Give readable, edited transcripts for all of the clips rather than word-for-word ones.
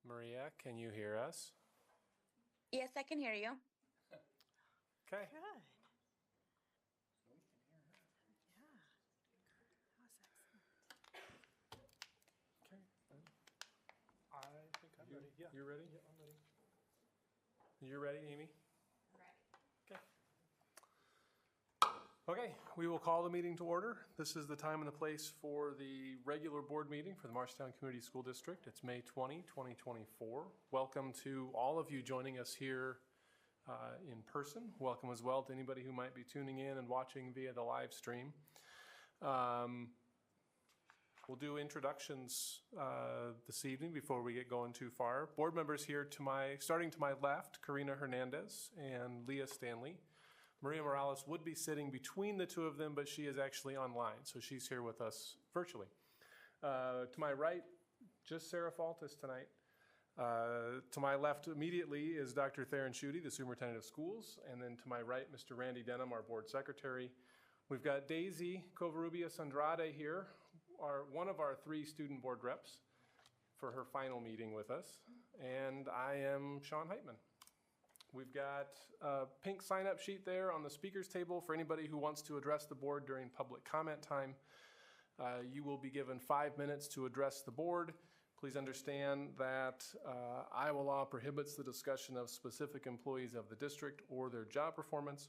Maria, can you hear us? Yes, I can hear you. Okay. Good. Yeah. That was excellent. Okay. I think I'm ready. Yeah. You ready? Yeah, I'm ready. You're ready, Amy? Ready. Okay. Okay, we will call the meeting to order. This is the time and the place for the regular board meeting for the Marshtown Community School District. It's May 20, 2024. Welcome to all of you joining us here in person. Welcome as well to anybody who might be tuning in and watching via the live stream. We'll do introductions this evening before we get going too far. Board members here starting to my left, Karina Hernandez and Leah Stanley. Maria Morales would be sitting between the two of them, but she is actually online, so she's here with us virtually. To my right, just Sarah Faltis tonight. To my left immediately is Dr. Theron Schutte, the Superintendent of Schools, and then to my right, Mr. Randy Denham, our Board Secretary. We've got Daisy Covarrubias Andrade here, one of our 3 student board reps for her final meeting with us, and I am Sean Heitman. We've got a pink sign-up sheet there on the speakers table for anybody who wants to address the board during public comment time. You will be given 5 minutes to address the board. Please understand that Iowa law prohibits the discussion of specific employees of the district or their job performance.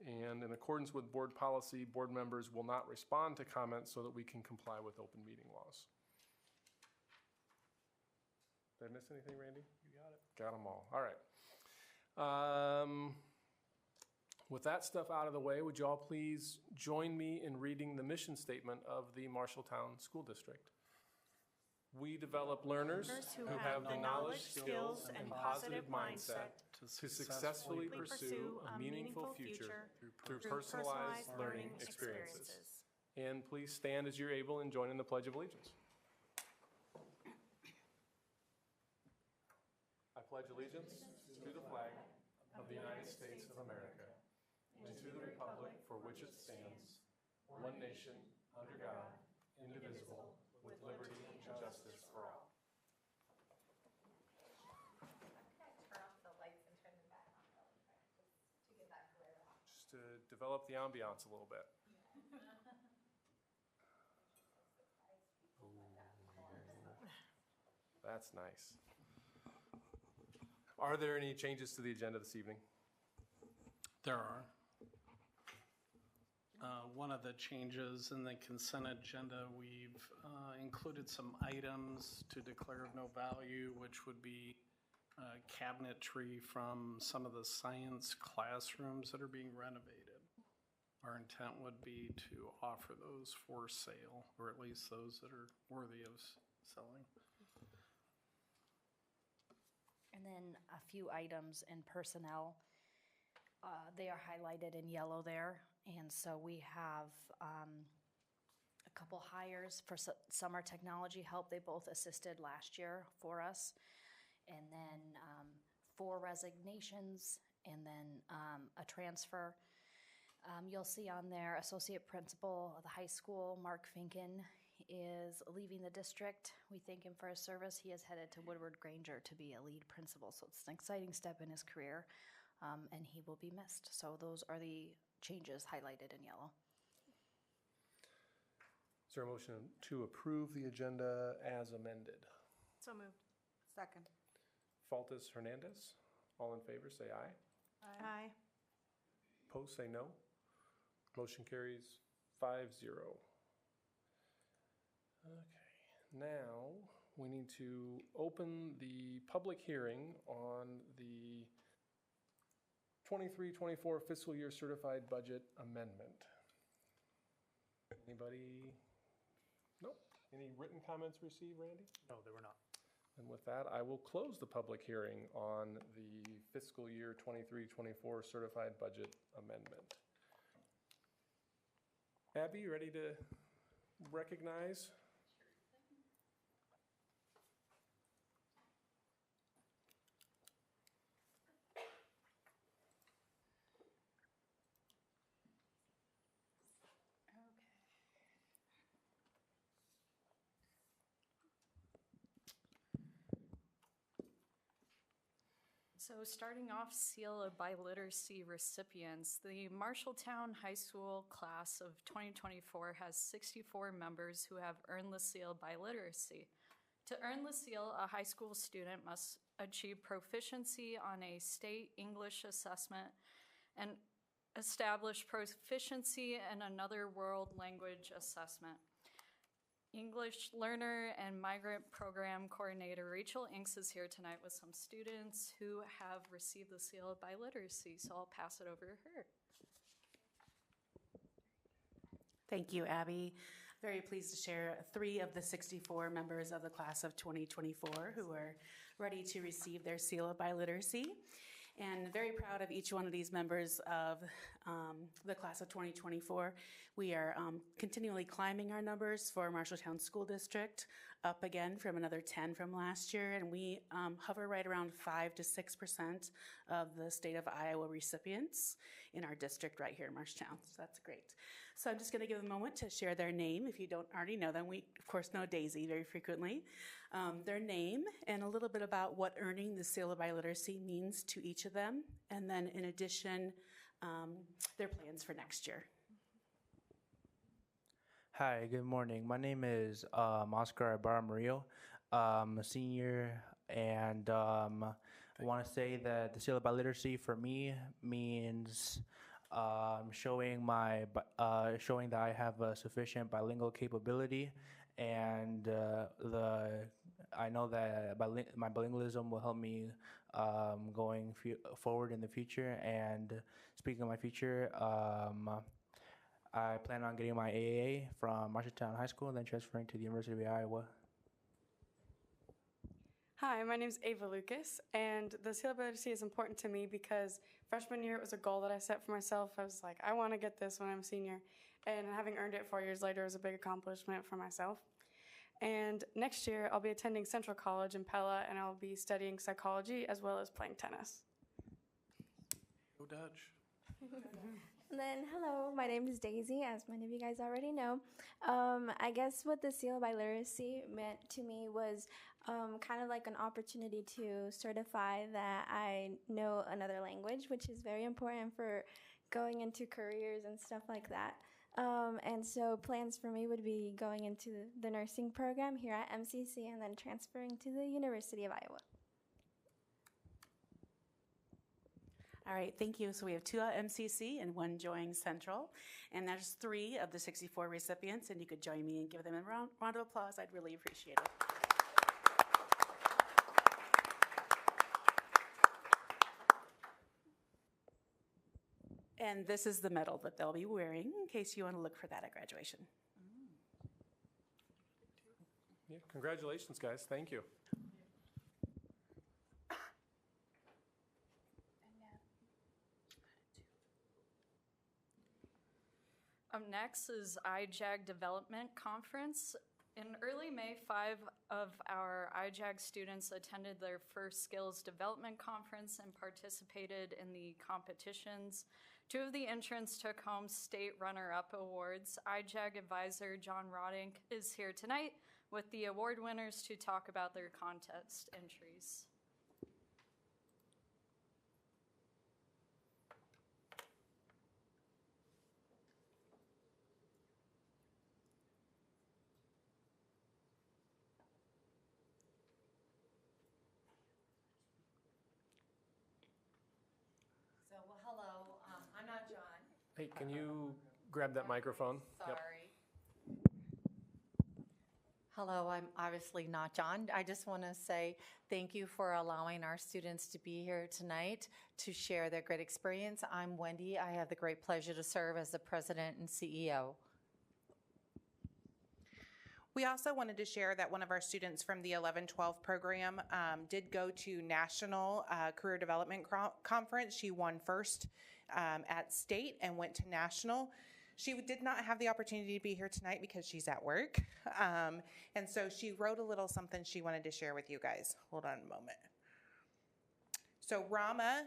And in accordance with board policy, board members will not respond to comments so that we can comply with open meeting laws. Did I miss anything, Randy? You got it. Got them all. All right. With that stuff out of the way, would you all please join me in reading the mission statement of the Marshalltown School District? We develop learners who have the knowledge, skills, and positive mindset to successfully pursue a meaningful future through personalized learning experiences. And please stand as you're able and join in the Pledge of Allegiance. I pledge allegiance to the flag of the United States of America and to the republic for which it stands, one nation, under God, indivisible, with liberty and justice for all. Turn off the lights and turn them back on really quick, just to get that glare off. Just to develop the ambiance a little bit. That's nice. Are there any changes to the agenda this evening? There are. One of the changes in the consent agenda, we've included some items to declare of no value, which would be cabinetry from some of the science classrooms that are being renovated. Our intent would be to offer those for sale, or at least those that are worthy of selling. And then a few items in personnel. They are highlighted in yellow there. And so we have a couple hires for summer technology help. They both assisted last year for us. And then 4 resignations and then a transfer. You'll see on there, Associate Principal of the high school, Mark Finken, is leaving the district. We thank him for his service. He is headed to Woodward Granger to be a lead principal. So it's an exciting step in his career, and he will be missed. So those are the changes highlighted in yellow. Is there a motion to approve the agenda as amended? So moved. Second. Faltis Hernandez, all in favor say aye. Aye. Opposed say no. Motion carries 5-0. Okay, now we need to open the public hearing on the 23-24 fiscal year certified budget amendment. Anybody? Nope. Any written comments received, Randy? No, they were not. And with that, I will close the public hearing on the fiscal year 23-24 certified budget amendment. Abby, you ready to recognize? So starting off, Seal of Biliteracy recipients. The Marshalltown High School class of 2024 has 64 members who have earned the seal of biliteracy. To earn the seal, a high school student must achieve proficiency on a state English assessment and establish proficiency in another world language assessment. English learner and migrant program coordinator Rachel Inks is here tonight with some students who have received the seal of biliteracy, so I'll pass it over to her. Thank you, Abby. Very pleased to share 3 of the 64 members of the class of 2024 who are ready to receive their seal of biliteracy. And very proud of each one of these members of the class of 2024. We are continually climbing our numbers for Marshalltown School District, up again from another 10 from last year, and we hover right around 5 to 6% of the state of Iowa recipients in our district right here in Marshalltown, so that's great. So I'm just going to give a moment to share their name. If you don't already know them, we of course know Daisy very frequently. Their name and a little bit about what earning the seal of biliteracy means to each of them, and then in addition, their plans for next year. Hi, good morning. My name is Oscar Ibarra Murillo. I'm a senior, and I want to say that the seal of biliteracy for me means showing that I have a sufficient bilingual capability, and I know that my bilingualism will help me going forward in the future. And speaking of my future, I plan on getting my AAA from Marshalltown High School and then transferring to the University of Iowa. Hi, my name is Ava Lucas, and the seal of biliteracy is important to me because freshman year it was a goal that I set for myself. I was like, I want to get this when I'm a senior, and having earned it 4 years later was a big accomplishment for myself. And next year I'll be attending Central College in Pella, and I'll be studying psychology as well as playing tennis. Go Dutch. And then, hello, my name is Daisy, as many of you guys already know. I guess what the seal of biliteracy meant to me was kind of like an opportunity to certify that I know another language, which is very important for going into careers and stuff like that. And so plans for me would be going into the nursing program here at MCC and then transferring to the University of Iowa. All right, thank you. So we have 2 at MCC and 1 joining Central. And there's 3 of the 64 recipients, and you could join me and give them a round of applause. I'd really appreciate it. And this is the medal that they'll be wearing in case you want to look for that at graduation. Yeah, congratulations, guys. Thank you. Up next is IJAG Development Conference. In early May, 5 of our IJAG students attended their first Skills Development Conference and participated in the competitions. 2 of the entrants took home state runner-up awards. IJAG advisor John Rodink is here tonight with the award winners to talk about their contest entries. Well, hello, I'm not John. Hey, can you grab that microphone? Sorry. Hello, I'm obviously not John. I just want to say thank you for allowing our students to be here tonight to share their great experience. I'm Wendy. I have the great pleasure to serve as the president and CEO. We also wanted to share that one of our students from the 11-12 program did go to National Career Development Conference. She won first at state and went to national. She did not have the opportunity to be here tonight because she's at work. And so she wrote a little something she wanted to share with you guys. Hold on a moment. So Rama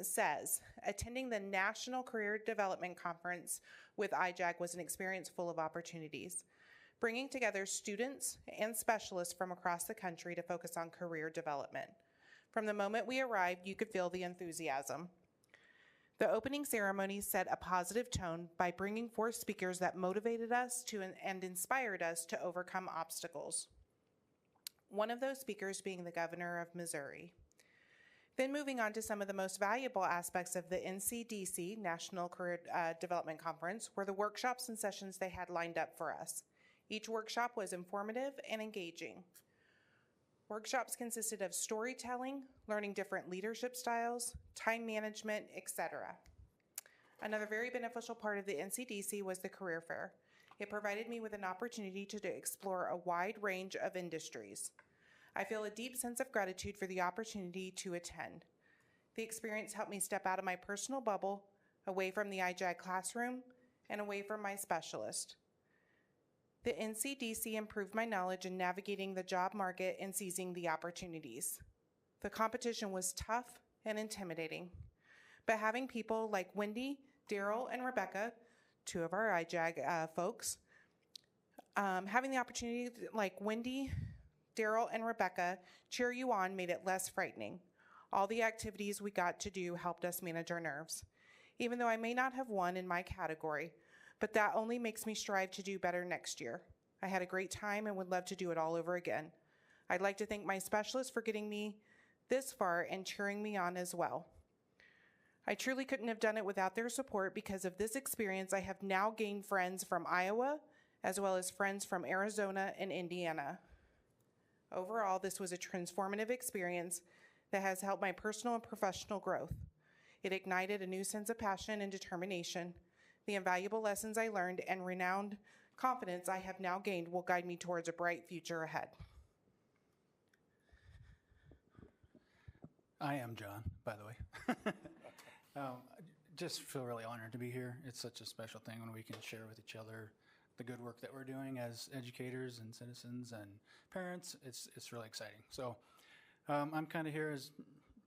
says, attending the National Career Development Conference with IJAG was an experience full of opportunities, bringing together students and specialists from across the country to focus on career development. From the moment we arrived, you could feel the enthusiasm. The opening ceremony set a positive tone by bringing forth speakers that motivated us and inspired us to overcome obstacles. One of those speakers being the governor of Missouri. Then moving on to some of the most valuable aspects of the NCDC, National Career Development Conference, were the workshops and sessions they had lined up for us. Each workshop was informative and engaging. Workshops consisted of storytelling, learning different leadership styles, time management, etc. Another very beneficial part of the NCDC was the career fair. It provided me with an opportunity to explore a wide range of industries. I feel a deep sense of gratitude for the opportunity to attend. The experience helped me step out of my personal bubble, away from the IJAG classroom, and away from my specialist. The NCDC improved my knowledge in navigating the job market and seizing the opportunities. The competition was tough and intimidating, but having people like Wendy, Daryl, and Rebecca, two of our IJAG folks, having the opportunity like Wendy, Daryl, and Rebecca cheer you on made it less frightening. All the activities we got to do helped us manage our nerves. Even though I may not have won in my category, but that only makes me strive to do better next year. I had a great time and would love to do it all over again. I'd like to thank my specialists for getting me this far and cheering me on as well. I truly couldn't have done it without their support. Because of this experience, I have now gained friends from Iowa, as well as friends from Arizona and Indiana. Overall, this was a transformative experience that has helped my personal and professional growth. It ignited a new sense of passion and determination. The invaluable lessons I learned and renowned confidence I have now gained will guide me towards a bright future ahead. I am John, by the way. Just feel really honored to be here. It's such a special thing when we can share with each other the good work that we're doing as educators and citizens and parents. It's really exciting. So I'm kind of here as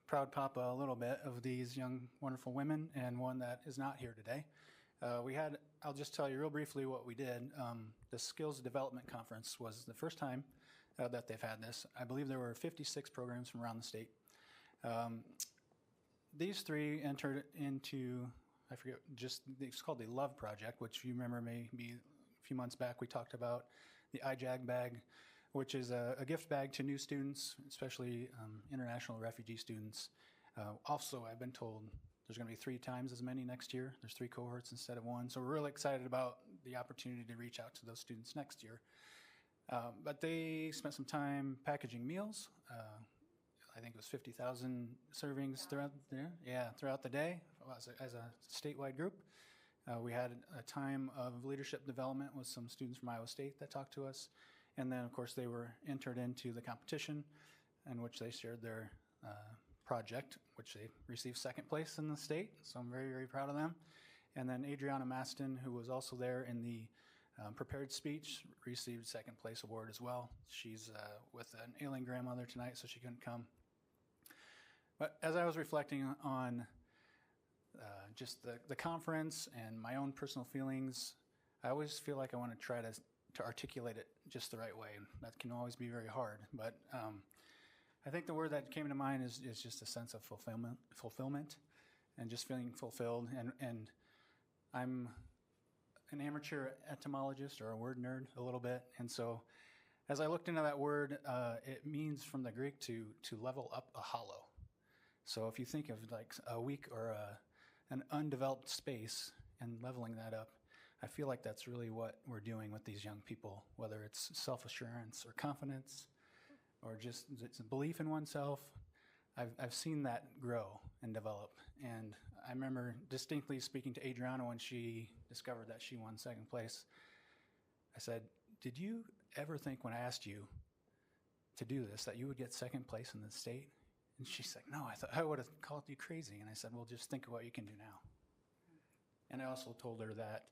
proud papa a little bit of these young, wonderful women, and one that is not here today. I'll just tell you real briefly what we did. The Skills Development Conference was the first time that they've had this. I believe there were 56 programs from around the state. These three entered into, I forget, it's called the Love Project, which you remember maybe a few months back we talked about the IJAG bag, which is a gift bag to new students, especially international refugee students. Also, I've been told there's going to be 3 times as many next year. There's 3 cohorts instead of 1. So we're really excited about the opportunity to reach out to those students next year. But they spent some time packaging meals. I think it was 50,000 servings throughout the day as a statewide group. We had a time of leadership development with some students from Iowa State that talked to us. And then, of course, they were entered into the competition in which they shared their project, which they received 2nd place in the state. So I'm very, very proud of them. And then Adriana Maston, who was also there in the prepared speech, received 2nd place award as well. She's with an ailing grandmother tonight, so she couldn't come. But as I was reflecting on just the conference and my own personal feelings, I always feel like I want to try to articulate it just the right way. That can always be very hard. But I think the word that came to mind is just a sense of fulfillment and just feeling fulfilled. And I'm an amateur etymologist or a word nerd a little bit. And so as I looked into that word, it means from the Greek to level up a hollow. So if you think of like a weak or an undeveloped space and leveling that up, I feel like that's really what we're doing with these young people, whether it's self-assurance or confidence or just belief in oneself. I've seen that grow and develop. And I remember distinctly speaking to Adriana when she discovered that she won 2nd place. I said, did you ever think when I asked you to do this that you would get 2nd place in the state? And she's like, no, I thought I would have called you crazy. And I said, well, just think of what you can do now. And I also told her that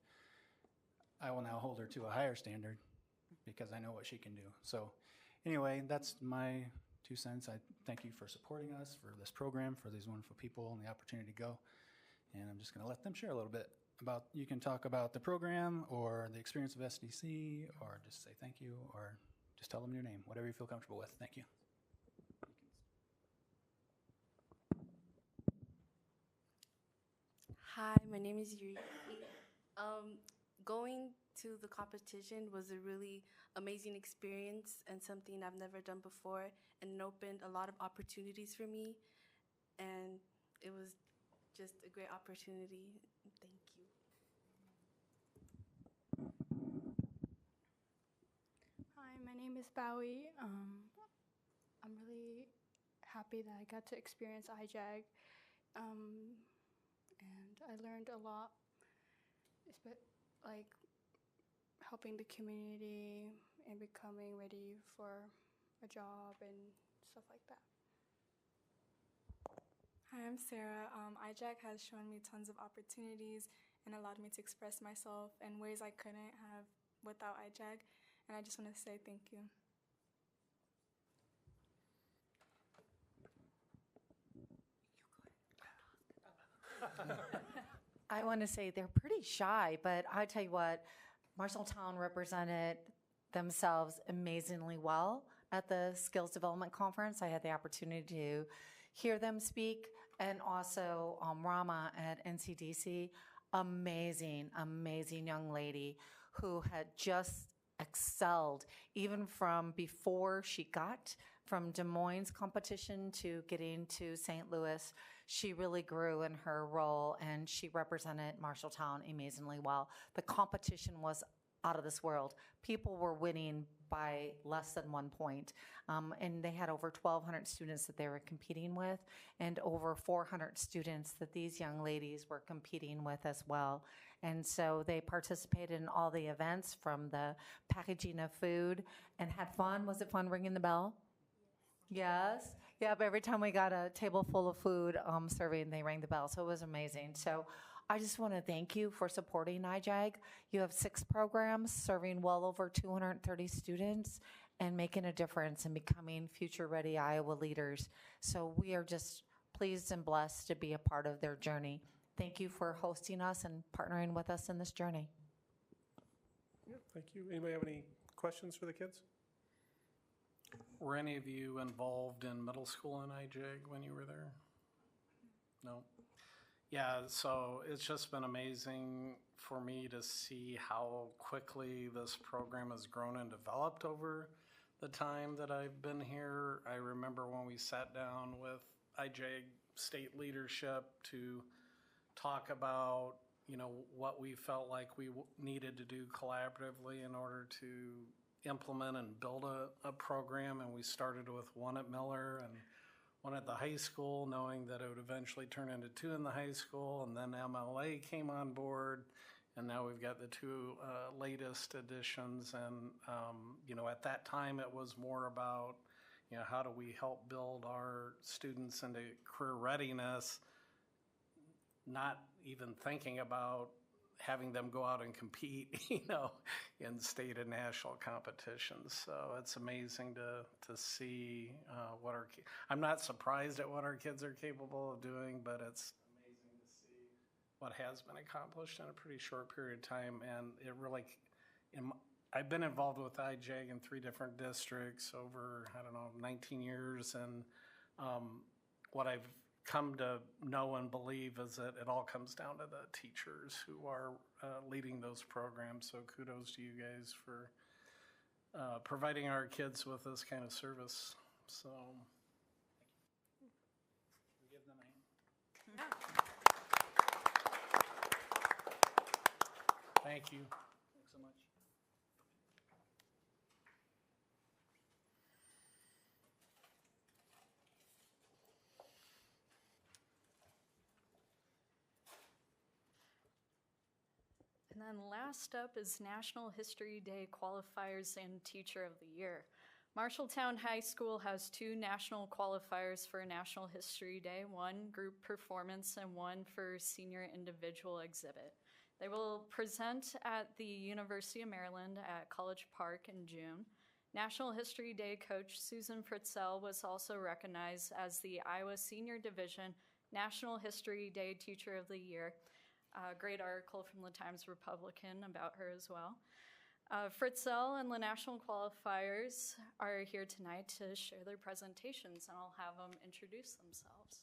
I will now hold her to a higher standard because I know what she can do. So anyway, that's my 2 cents. I thank you for supporting us, for this program, for these wonderful people and the opportunity to go. And I'm just going to let them share a little bit about, you can talk about the program or the experience of SDC, or just say thank you, or just tell them your name, whatever you feel comfortable with. Thank you. Hi, my name is Yuri. Going to the competition was a really amazing experience and something I've never done before, and it opened a lot of opportunities for me, and it was just a great opportunity. Thank you. Hi, my name is Bowie. I'm really happy that I got to experience IJAG, and I learned a lot, like helping the community and becoming ready for a job and stuff like that. Hi, I'm Sarah. IJAC has shown me tons of opportunities and allowed me to express myself in ways I couldn't have without IJAC, and I just want to say thank you. I want to say they're pretty shy, but I tell you what, Marshalltown represented themselves amazingly well at the Skills Development Conference. I had the opportunity to hear them speak, and also Rama at NCDC, amazing, amazing young lady who had just excelled even from before she got from Des Moines competition to getting to St. Louis. She really grew in her role, and she represented Marshalltown amazingly well. The competition was out of this world. People were winning by less than 1 point. And they had over 1,200 students that they were competing with, and over 400 students that these young ladies were competing with as well. And so they participated in all the events, from the packaging of food, and had fun. Was it fun ringing the bell? Yes. Yeah, but every time we got a table full of food serving, they rang the bell. So it was amazing. So I just want to thank you for supporting IJAG. You have 6 programs serving well over 230 students and making a difference and becoming future-ready Iowa leaders. So we are just pleased and blessed to be a part of their journey. Thank you for hosting us and partnering with us in this journey. Yeah, thank you. Anybody have any questions for the kids? Were any of you involved in middle school in IJAG when you were there? No? Yeah, so it's just been amazing for me to see how quickly this program has grown and developed over the time that I've been here. I remember when we sat down with IJAG state leadership to talk about, what we felt like we needed to do collaboratively in order to implement and build a program, and we started with one at Miller and one at the high school, knowing that it would eventually turn into 2 in the high school, and then MLA came on board, and now we've got the 2 latest additions. And at that time it was more about how do we help build our students into career readiness, not even thinking about having them go out and compete, in state and national competitions. So it's amazing to see what I'm not surprised at what our kids are capable of doing, but it's amazing to see what has been accomplished in a pretty short period of time. And it really, I've been involved with IJAG in 3 different districts over, 19 years. And what I've come to know and believe is that it all comes down to the teachers who are leading those programs. So kudos to you guys for providing our kids with this kind of service. So we give them a hand. Thank you. Thanks so much. And then last up is National History Day qualifiers and Teacher of the Year. Marshalltown High School has 2 national qualifiers for National History Day, 1 group performance and 1 for senior individual exhibit. They will present at the University of Maryland at College Park in June. National History Day coach Susan Fritzell was also recognized as the Iowa Senior Division National History Day Teacher of the Year. A great article from the Times-Republican about her as well. Fritzell and the national qualifiers are here tonight to share their presentations, and I'll have them introduce themselves.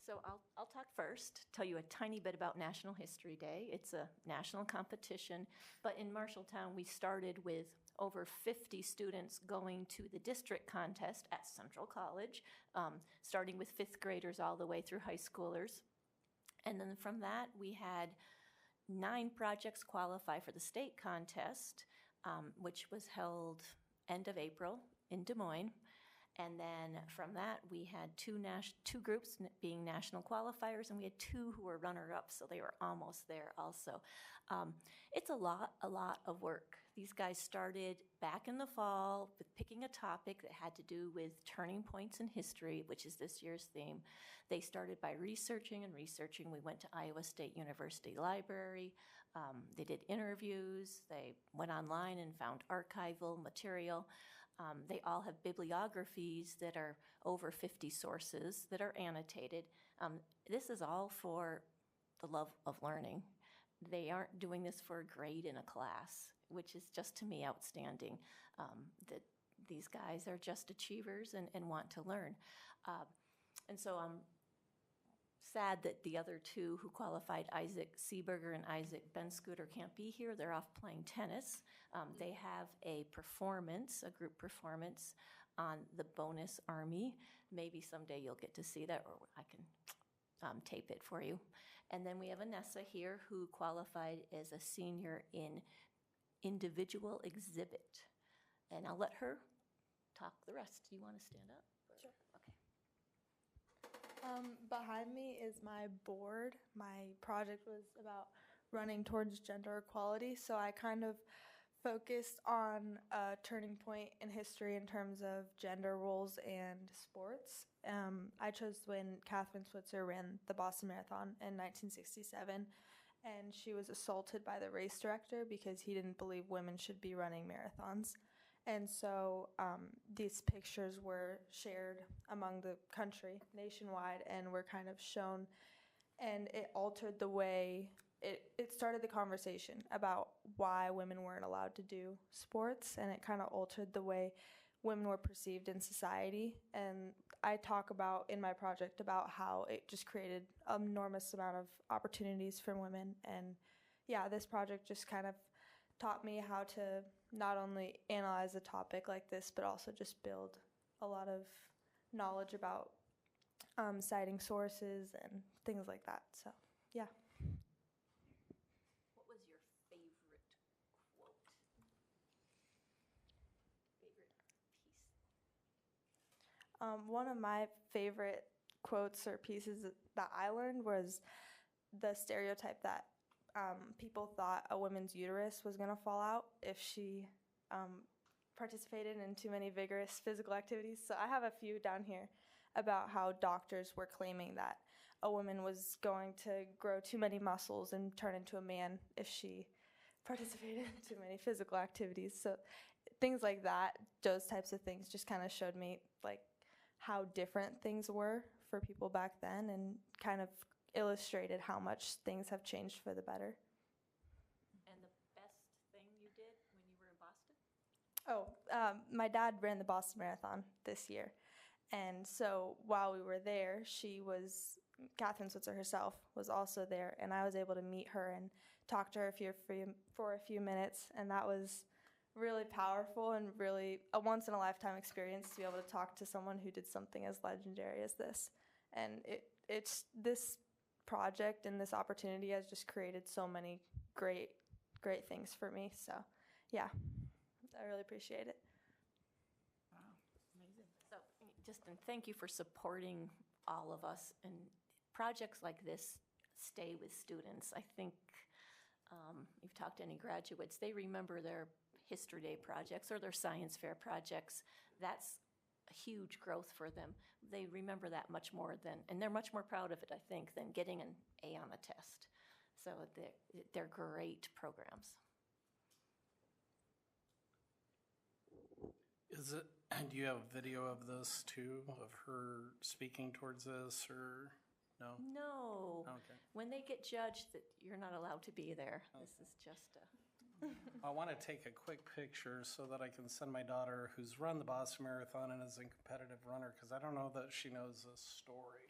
So I'll talk first, tell you a tiny bit about National History Day. It's a national competition, but in Marshalltown, we started with over 50 students going to the district contest at Central College, starting with fifth graders all the way through high schoolers. And then from that, we had 9 projects qualify for the state contest, which was held end of April in Des Moines. And then from that, we had two groups being national qualifiers, and we had 2 who were runner-ups, so they were almost there also. It's a lot of work. These guys started back in the fall with picking a topic that had to do with turning points in history, which is this year's theme. They started by researching and researching. We went to Iowa State University Library. They did interviews. They went online and found archival material. They all have bibliographies that are over 50 sources that are annotated. This is all for the love of learning. They aren't doing this for a grade in a class, which is just to me outstanding. That these guys are just achievers and want to learn. And so I'm sad that the other 2 who qualified, Isaac Seeberger and Isaac Benscooter, can't be here. They're off playing tennis. They have a group performance on the bonus Army. Maybe someday you'll get to see that, or I can tape it for you. And then we have Anessa here, who qualified as a senior in individual exhibit. And I'll let her talk the rest. Do you want to stand up? Sure. Okay. Behind me is my board. My project was about running towards gender equality, so I kind of focused on a turning point in history in terms of gender roles and sports. I chose when Catherine Switzer ran the Boston Marathon in 1967, and she was assaulted by the race director because he didn't believe women should be running marathons. And so these pictures were shared among the country nationwide and were kind of shown, and it altered the way, it started the conversation about why women weren't allowed to do sports, and it kind of altered the way women were perceived in society. And I talk about in my project about how it just created an enormous amount of opportunities for women. And yeah, this project just kind of taught me how to not only analyze a topic like this, but also just build a lot of knowledge about citing sources and things like that. So, yeah. What was your favorite quote? Favorite piece? One of my favorite quotes or pieces that I learned was the stereotype that people thought a woman's uterus was going to fall out if she participated in too many vigorous physical activities. So I have a few down here about how doctors were claiming that a woman was going to grow too many muscles and turn into a man if she participated in too many physical activities. So things like that, those types of things just kind of showed me like how different things were for people back then, and kind of illustrated how much things have changed for the better. And the best thing you did when you were in Boston? My dad ran the Boston Marathon this year. And so while we were there, Catherine Switzer herself was also there, and I was able to meet her and talk to her for a few minutes, and that was really powerful and really a once-in-a-lifetime experience to be able to talk to someone who did something as legendary as this. And it's this project and this opportunity has just created so many great things for me. So, yeah, I really appreciate it. So and thank you for supporting all of us. And projects like this stay with students. I think you've talked to any graduates, they remember their History Day projects or their science fair projects. That's a huge growth for them. They remember that much more and they're much more proud of it, I think, than getting an A on a test. So they're great programs. Do you have video of this too, of her speaking towards this, or no? No. Okay. When they get judged, that you're not allowed to be there. This is just a I want to take a quick picture so that I can send my daughter, who's run the Boston Marathon and is a competitive runner, because I don't know that she knows this story.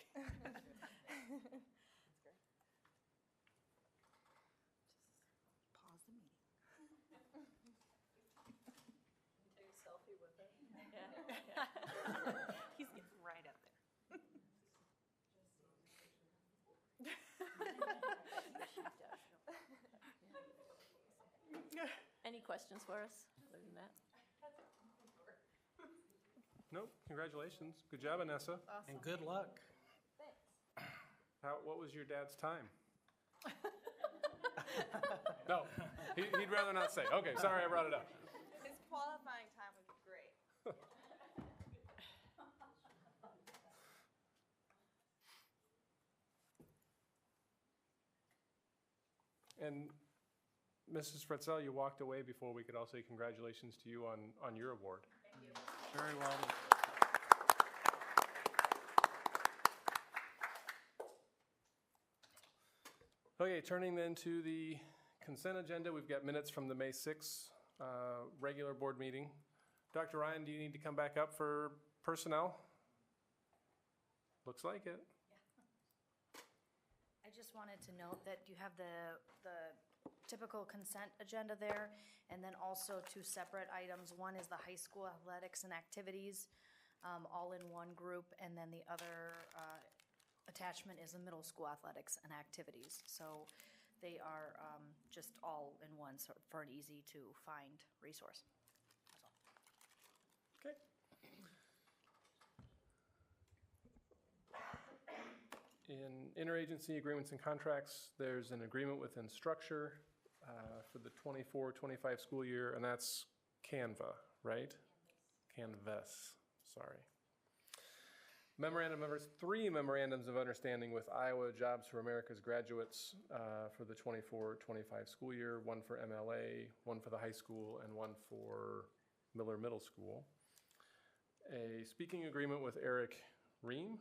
Pause the meeting. Take a selfie with it. He's getting right up there. Any questions for us other than that? Nope, congratulations. Good job, Anessa. And good luck. What was your dad's time? No, he'd rather not say. Okay, sorry I brought it up. His qualifying time was great. And Mrs. Fretzel, you walked away before we could all say congratulations to you on your award. Thank you. Very well. Okay, turning then to the consent agenda, we've got minutes from the May 6th regular board meeting. Dr. Ryan, do you need to come back up for personnel? Looks like it. I just wanted to note that you have the typical consent agenda there, and then also two separate items. One is the high school athletics and activities, all in one group, and then the other attachment is the middle school athletics and activities. So they are just all in one, so for an easy to find resource. That's all. Okay. In interagency agreements and contracts, there's an agreement with Instructure for the 24-25 school year, and that's Canva, right? Canvas, sorry. Memorandum numbers, 3 memorandums of understanding with Iowa Jobs for America's graduates for the 24-25 school year, one for MLA, one for the high school, and one for Miller Middle School. A speaking agreement with Eric Ream,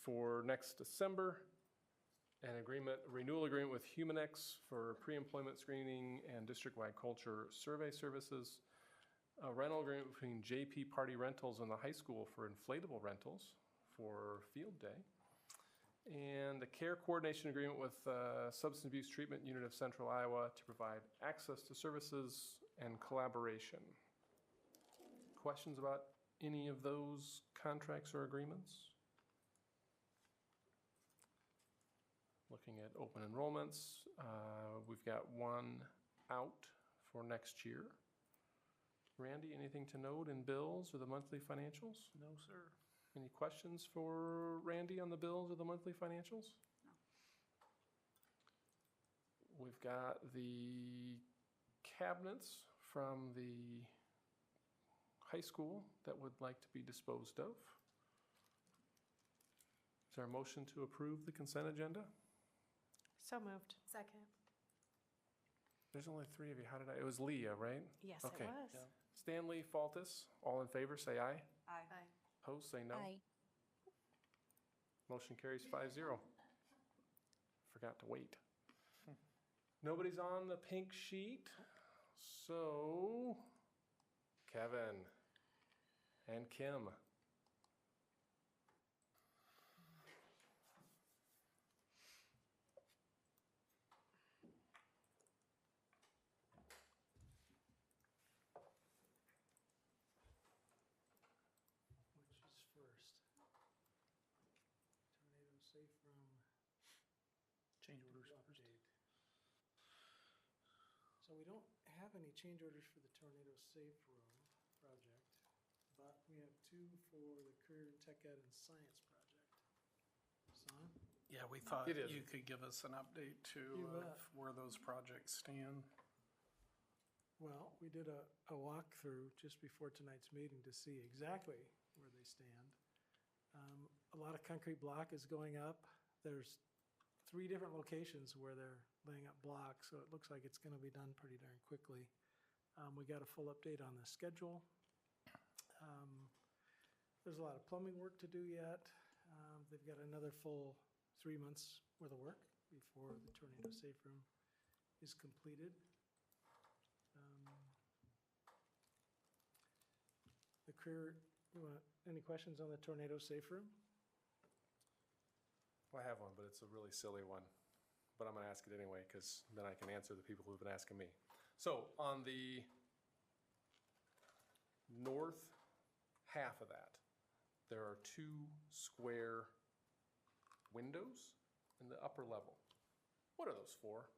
for next December. An renewal agreement with Humanex for pre-employment screening and district-wide culture survey services. A rental agreement between JP Party Rentals and the high school for inflatable rentals for field day. And a care coordination agreement with Substance Abuse Treatment Unit of Central Iowa to provide access to services and collaboration. Questions about any of those contracts or agreements? Looking at open enrollments, we've got one out for next year. Randy, anything to note in bills or the monthly financials? No, sir. Any questions for Randy on the bills or the monthly financials? No. We've got the cabinets from the high school that would like to be disposed of. Is there a motion to approve the consent agenda? So moved. Second. There's only 3 of you. How did I? It was Leah, right? Yes, Okay. it was. Yeah. Stanley, Faltis, all in favor, say aye. Aye. Opposed, say no. Aye. Motion carries 5-0. Forgot to wait. Nobody's on the pink sheet, so Kevin and Kim. Change orders first. So we don't have any change orders for the Tornado Safe Room project, but we have 2 for the Career Tech Ed and Science project. Son? Yeah, we thought It is. you could give us an update too You of bet. where those projects stand. Well, we did a walkthrough just before tonight's meeting to see exactly where they stand. A lot of concrete block is going up. There's 3 different locations where they're laying up blocks, so it looks like it's going to be done pretty darn quickly. We got a full update on the schedule. There's a lot of plumbing work to do yet. They've got another full 3 months worth of work before the tornado safe room is completed. The career, any questions on the tornado safe room? Well, I have one, but it's a really silly one. But I'm going to ask it anyway because then I can answer the people who've been asking me. So on the north half of that, there are 2 square windows in the upper level. What are those for?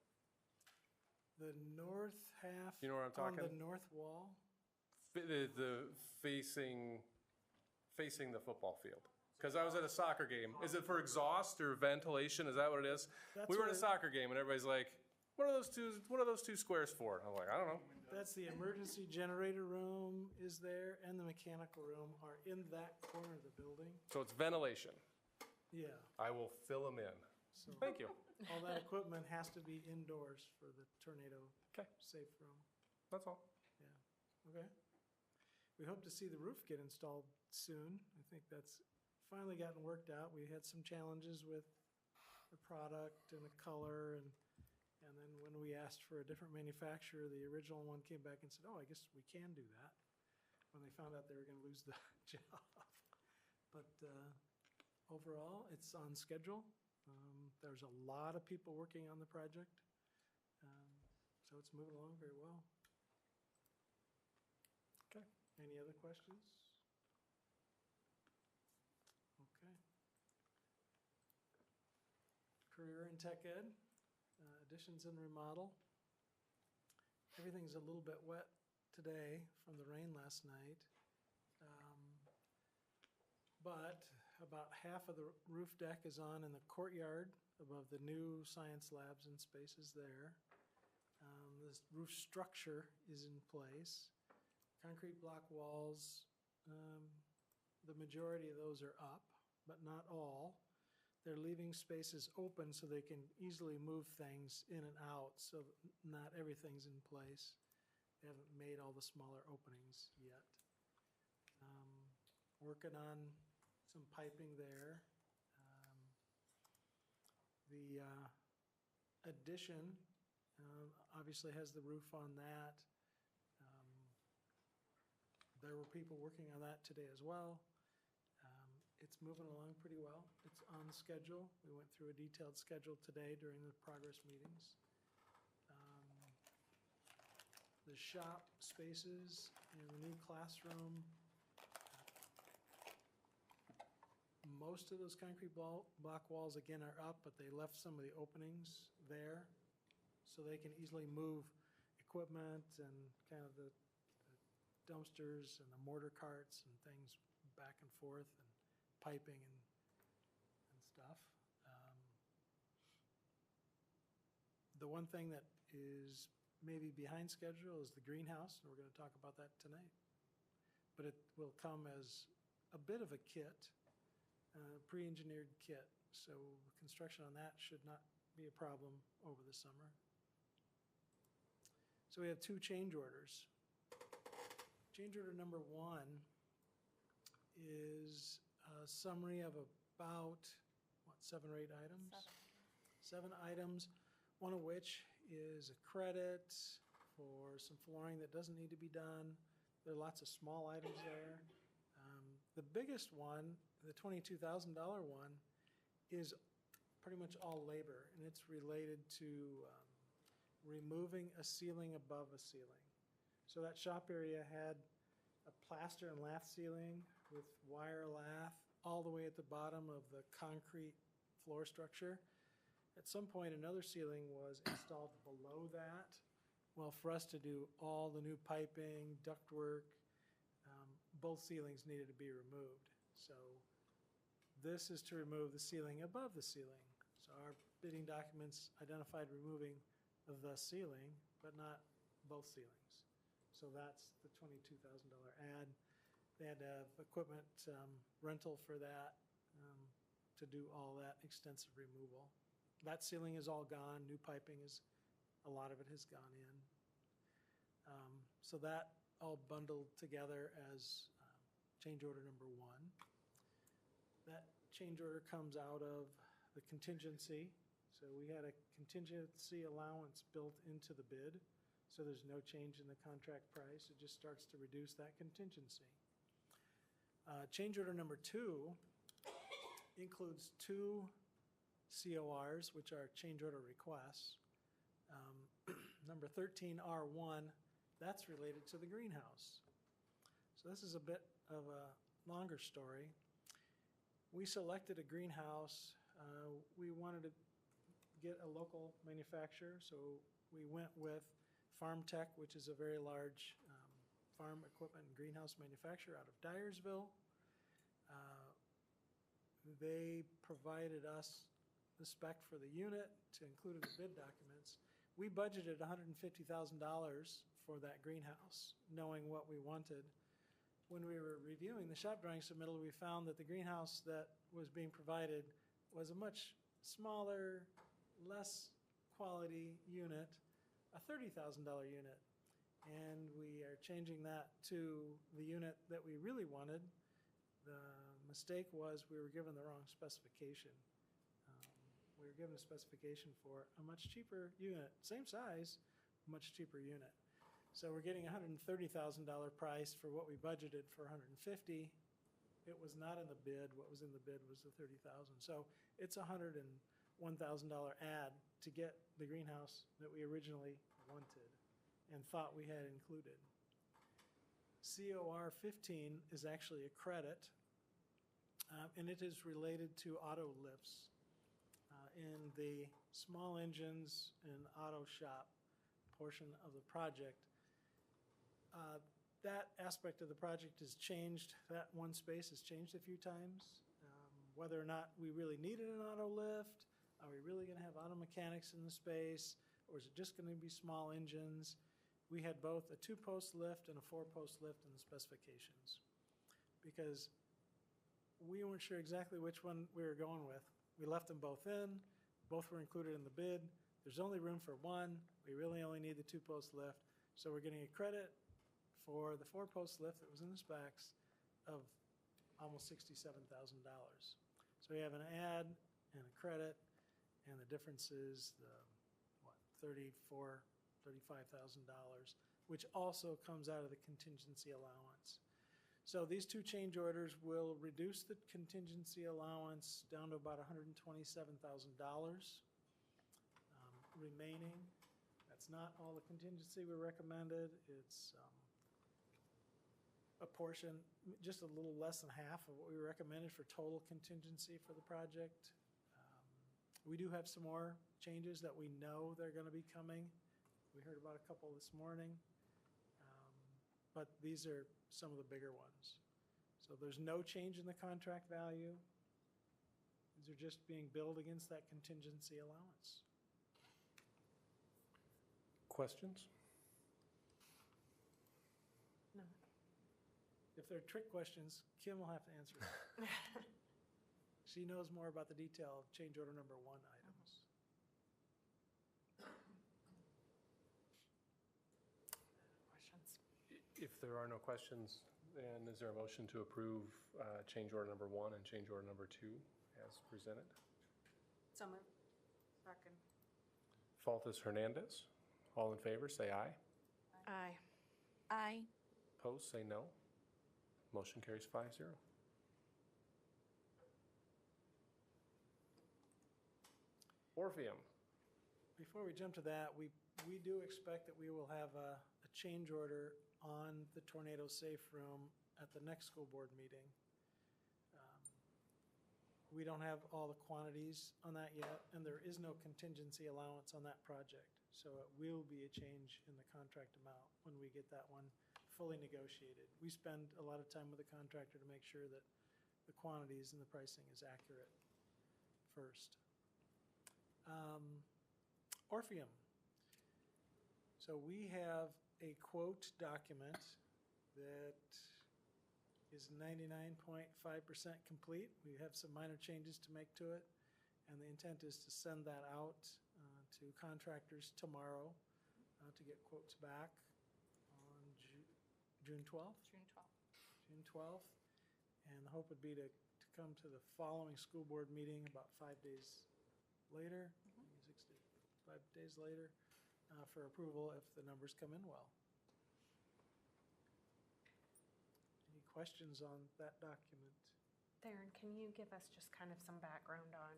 The north half. You know what I'm talking? On the north wall. The facing the football field. Because I was at a soccer game. Is it for exhaust or ventilation? Is that what it is? That's We were at a what soccer game and everybody's like, what are those two squares for? I'm like, I don't know. That's the emergency generator room is there, and the mechanical room are in that corner of the building. So it's ventilation. Yeah. I will fill them in. So Thank you. all that equipment has to be indoors for the tornado safe room. That's all. Yeah. Okay. We hope to see the roof get installed soon. I think that's finally gotten worked out. We had some challenges with the product and the color, and then when we asked for a different manufacturer, the original one came back and said, oh, I guess we can do that, when they found out they were going to lose the job. But overall, it's on schedule. There's a lot of people working on the project, so it's moving along very well. Okay. Any other questions? Okay. Career in tech ed, additions and remodel. Everything's a little bit wet today from the rain last night. But about half of the roof deck is on in the courtyard above the new science labs and spaces there. This roof structure is in place. Concrete block walls, the majority of those are up, but not all. They're leaving spaces open so they can easily move things in and out, so not everything's in place. They haven't made all the smaller openings yet. Working on some piping there. The addition obviously has the roof on that. There were people working on that today as well. It's moving along pretty well. It's on schedule. We went through a detailed schedule today during the progress meetings. The shop spaces and the new classroom. Most of those concrete block walls, again, are up, but they left some of the openings there so they can easily move equipment and kind of the dumpsters and the mortar carts and things back and forth, and piping and stuff. The one thing that is maybe behind schedule is the greenhouse, and we're going to talk about that tonight. But it will come as a bit of a kit, pre-engineered kit. So construction on that should not be a problem over the summer. So we have 2 change orders. Change order number 1 is a summary of about, 7 or 8 items? 7 items, one of which is a credit for some flooring that doesn't need to be done. There are lots of small items there. The biggest one, the $22,000 one, is pretty much all labor, and it's related to removing a ceiling above a ceiling. So that shop area had a plaster and lath ceiling with wire lath all the way at the bottom of the concrete floor structure. At some point, another ceiling was installed below that. Well, for us to do all the new piping, ductwork, both ceilings needed to be removed. So this is to remove the ceiling above the ceiling. So our bidding documents identified removing the ceiling, but not both ceilings. So that's the $22,000 ad. They had to have equipment rental for that to do all that extensive removal. That ceiling is all gone. New piping is, a lot of it has gone in. So that all bundled together as change order number 1. That change order comes out of the contingency. So we had a contingency allowance built into the bid, so there's no change in the contract price. It just starts to reduce that contingency. Change order number 2 includes 2 CORs, which are change order requests. Number 13R1, that's related to the greenhouse. So this is a bit of a longer story. We selected a greenhouse. We wanted to get a local manufacturer, so we went with Farm Tech, which is a very large farm equipment and greenhouse manufacturer out of Dyersville. They provided us the spec for the unit to include in the bid documents. We budgeted $150,000 for that greenhouse, knowing what we wanted. When we were reviewing the shop drawing submittal, we found that the greenhouse that was being provided was a much smaller, less quality unit, a $30,000 unit. And we are changing that to the unit that we really wanted. The mistake was we were given the wrong specification. We were given a specification for a much cheaper unit, same size, much cheaper unit. So we're getting a $130,000 price for what we budgeted for $150,000. It was not in the bid. What was in the bid was the $30,000. So it's a $101,000 add to get the greenhouse that we originally wanted and thought we had included. COR 15 is actually a credit, and it is related to auto lifts in the small engines and auto shop portion of the project. That aspect of the project has changed. That one space has changed a few times. Whether or not we really needed an auto lift, are we really going to have auto mechanics in the space, or is it just going to be small engines? We had both a 2-post lift and a 4-post lift in the specifications because we weren't sure exactly which one we were going with. We left them both in. Both were included in the bid. There's only room for one. We really only need the 2-post lift. So we're getting a credit for the 4-post lift that was in the specs of almost $67,000. So we have an add and a credit, and the difference is the, $35,000, which also comes out of the contingency allowance. So these 2 change orders will reduce the contingency allowance down to about $127,000 remaining. That's not all the contingency we recommended. It's a portion, just a little less than half of what we recommended for total contingency for the project. We do have some more changes that we know they're going to be coming. We heard about a couple this morning, but these are some of the bigger ones. So there's no change in the contract value. These are just being billed against that contingency allowance. Questions? No. If they're trick questions, Kim will have to answer them. She knows more about the detail of change order number 1 items. Questions? If there are no questions, then is there a motion to approve change order number 1 and change order number 2 as presented? So moved. Second. Faltis Hernandez. All in favor, say aye. Aye. Aye. Opposed, say no. Motion carries 5-0. Orpheum. Before we jump to that, we do expect that we will have a change order on the tornado safe room at the next school board meeting. We don't have all the quantities on that yet, and there is no contingency allowance on that project. So it will be a change in the contract amount when we get that one fully negotiated. We spend a lot of time with the contractor to make sure that the quantities and the pricing is accurate first. Orpheum. So we have a quote document that is 99.5% complete. We have some minor changes to make to it, and the intent is to send that out to contractors tomorrow to get quotes back on June 12th. June 12th. June 12th. And the hope would be to come to the following school board meeting about 5 days later, maybe 5 days later, for approval if the numbers come in well. Any questions on that document? Theron, can you give us just kind of some background on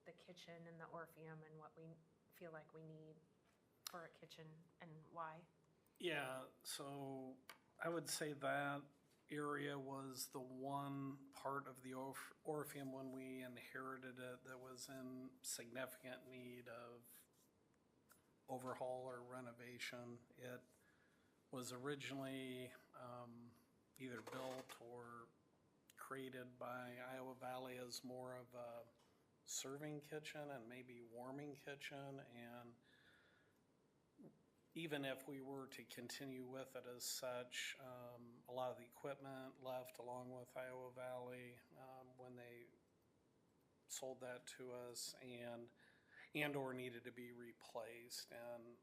the kitchen and the Orpheum and what we feel like we need for a kitchen and why? Yeah, so I would say that area was the one part of the Orpheum when we inherited it that was in significant need of overhaul or renovation. It was originally either built or created by Iowa Valley as more of a serving kitchen and maybe warming kitchen, and even if we were to continue with it as such, a lot of the equipment left along with Iowa Valley when they sold that to us, and or needed to be replaced. And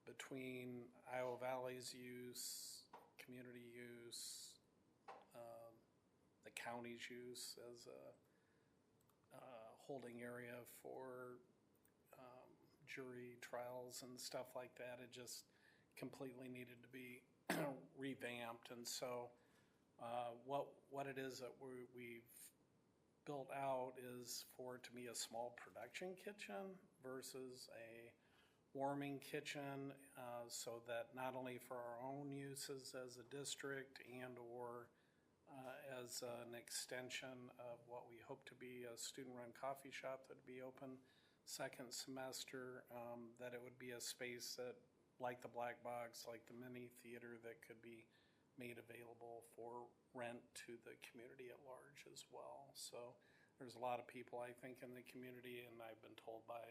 between Iowa Valley's use, community use, the county's use as a holding area for jury trials and stuff like that, it just completely needed to be revamped. And so what it is that we've built out is for it to be a small production kitchen versus a warming kitchen, so that not only for our own uses as a district and or as an extension of what we hope to be a student-run coffee shop that would be open second semester, that it would be a space that, like the Black Box, like the mini theater, that could be made available for rent to the community at large as well. So there's a lot of people, I think, in the community, and I've been told by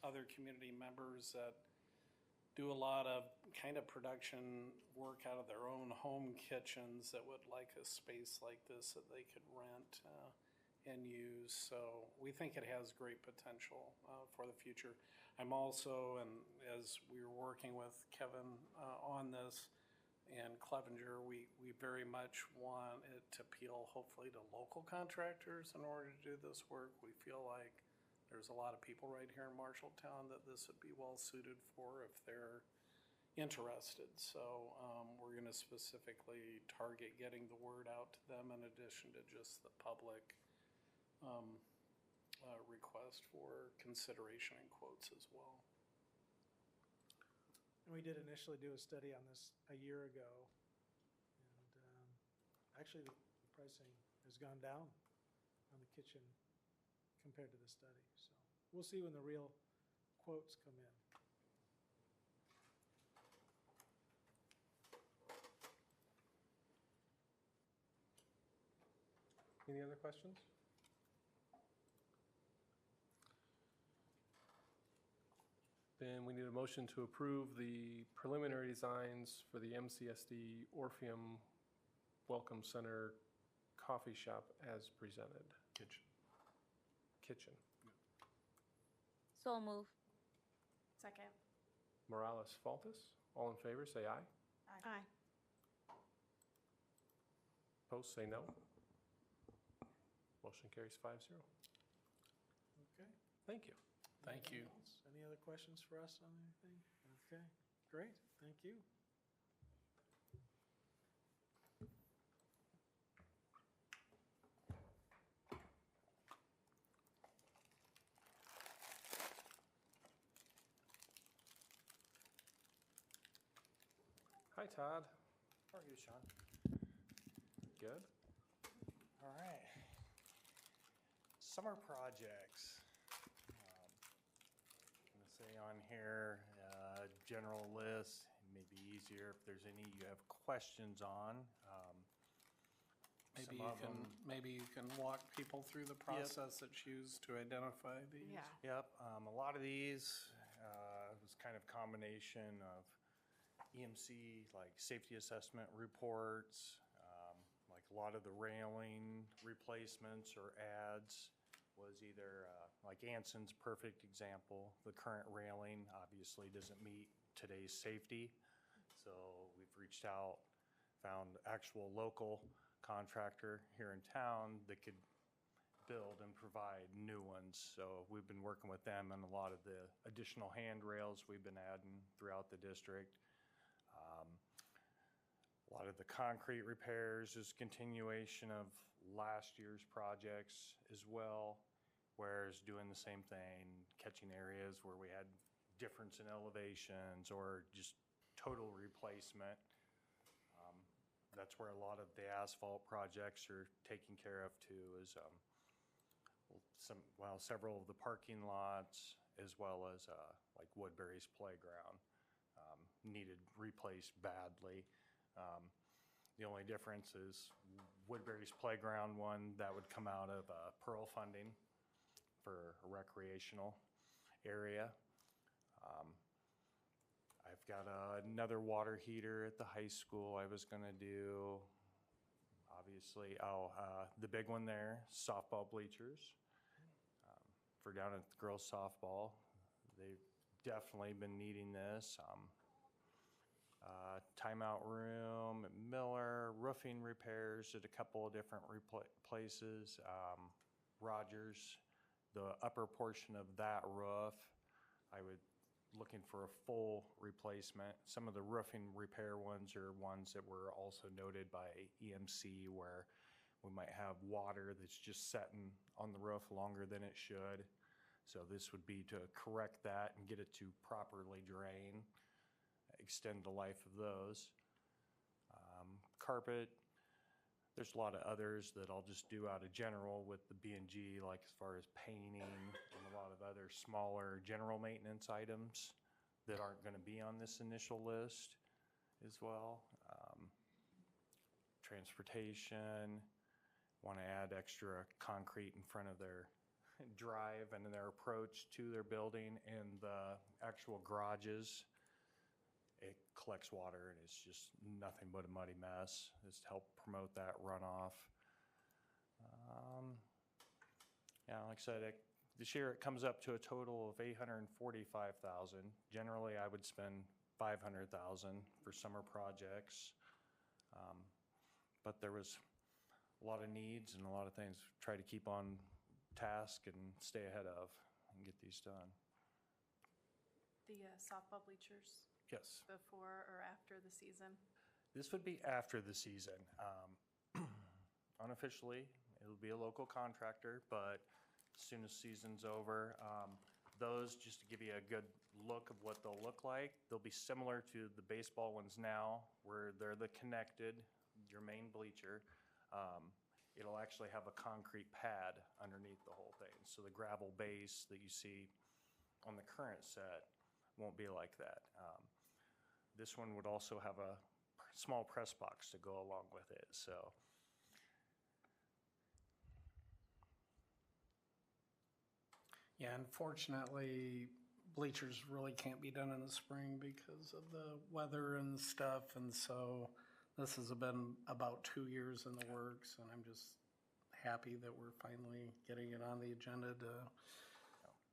other community members that do a lot of kind of production work out of their own home kitchens that would like a space like this that they could rent and use. So we think it has great potential for the future. I'm also, and as we were working with Kevin on this and Clevenger, we very much want it to appeal hopefully to local contractors in order to do this work. We feel like there's a lot of people right here in Marshalltown that this would be well suited for if they're interested. So we're going to specifically target getting the word out to them in addition to just the public request for consideration and quotes as well. And we did initially do a study on this a year ago, and actually the pricing has gone down on the kitchen compared to the study. So we'll see when the real quotes come in. Any other questions? Then we need a motion to approve the preliminary designs for the MCSD Orpheum Welcome Center coffee shop as presented. Kitchen. So move. Second. Morales Faltis, all in favor, say aye. Aye. Opposed, say no. Motion carries 5-0. Okay. Thank you. Thank you. Any other questions for us on anything? Okay, great, thank you. Hi, Todd. How are you, Sean? Good. All right. Summer projects. I'm going to say on here, general list. It may be easier if there's any you have questions on. Maybe you can walk people through the process that's used to identify these. Yeah. Yep. A lot of these was kind of combination of EMC, like safety assessment reports, like a lot of the railing replacements or adds was either, like Anson's perfect example, the current railing obviously doesn't meet today's safety. So we've reached out, found actual local contractor here in town that could build and provide new ones. So we've been working with them on a lot of the additional handrails we've been adding throughout the district. A lot of the concrete repairs is continuation of last year's projects as well, whereas doing the same thing, catching areas where we had difference in elevations or just total replacement. That's where a lot of the asphalt projects are taken care of too, is several of the parking lots, as well as like Woodbury's playground needed replaced badly. The only difference is Woodbury's playground one, that would come out of Pearl funding for a recreational area. I've got another water heater at the high school I was gonna do. Obviously, the big one there, softball bleachers. For down at the girls softball, they've definitely been needing this. Timeout room at Miller, roofing repairs at a couple of different places. Rogers, the upper portion of that roof, I would looking for a full replacement. Some of the roofing repair ones are ones that were also noted by EMC, where we might have water that's just setting on the roof longer than it should. So this would be to correct that and get it to properly drain, extend the life of those. Carpet, there's a lot of others that I'll just do out of general with the B&G, like as far as painting and a lot of other smaller general maintenance items that aren't going to be on this initial list as well. Transportation, want to add extra concrete in front of their drive and their approach to their building, and the actual garages. It collects water and it's just nothing but a muddy mess. Just to help promote that runoff. Yeah, like I said, this year it comes up to a total of $845,000. Generally, I would spend $500,000 for summer projects, but there was a lot of needs and a lot of things to try to keep on task and stay ahead of and get these done. The softball bleachers. Yes. Before or after the season? This would be after the season. Unofficially, it'll be a local contractor, but as soon as season's over, those, just to give you a good look of what they'll look like, they'll be similar to the baseball ones now, where they're the connected, your main bleacher. It'll actually have a concrete pad underneath the whole thing. So the gravel base that you see on the current set won't be like that. This one would also have a small press box to go along with it. So yeah, unfortunately, bleachers really can't be done in the spring because of the weather and stuff. And so this has been about 2 years in the works, and I'm just happy that we're finally getting it on the agenda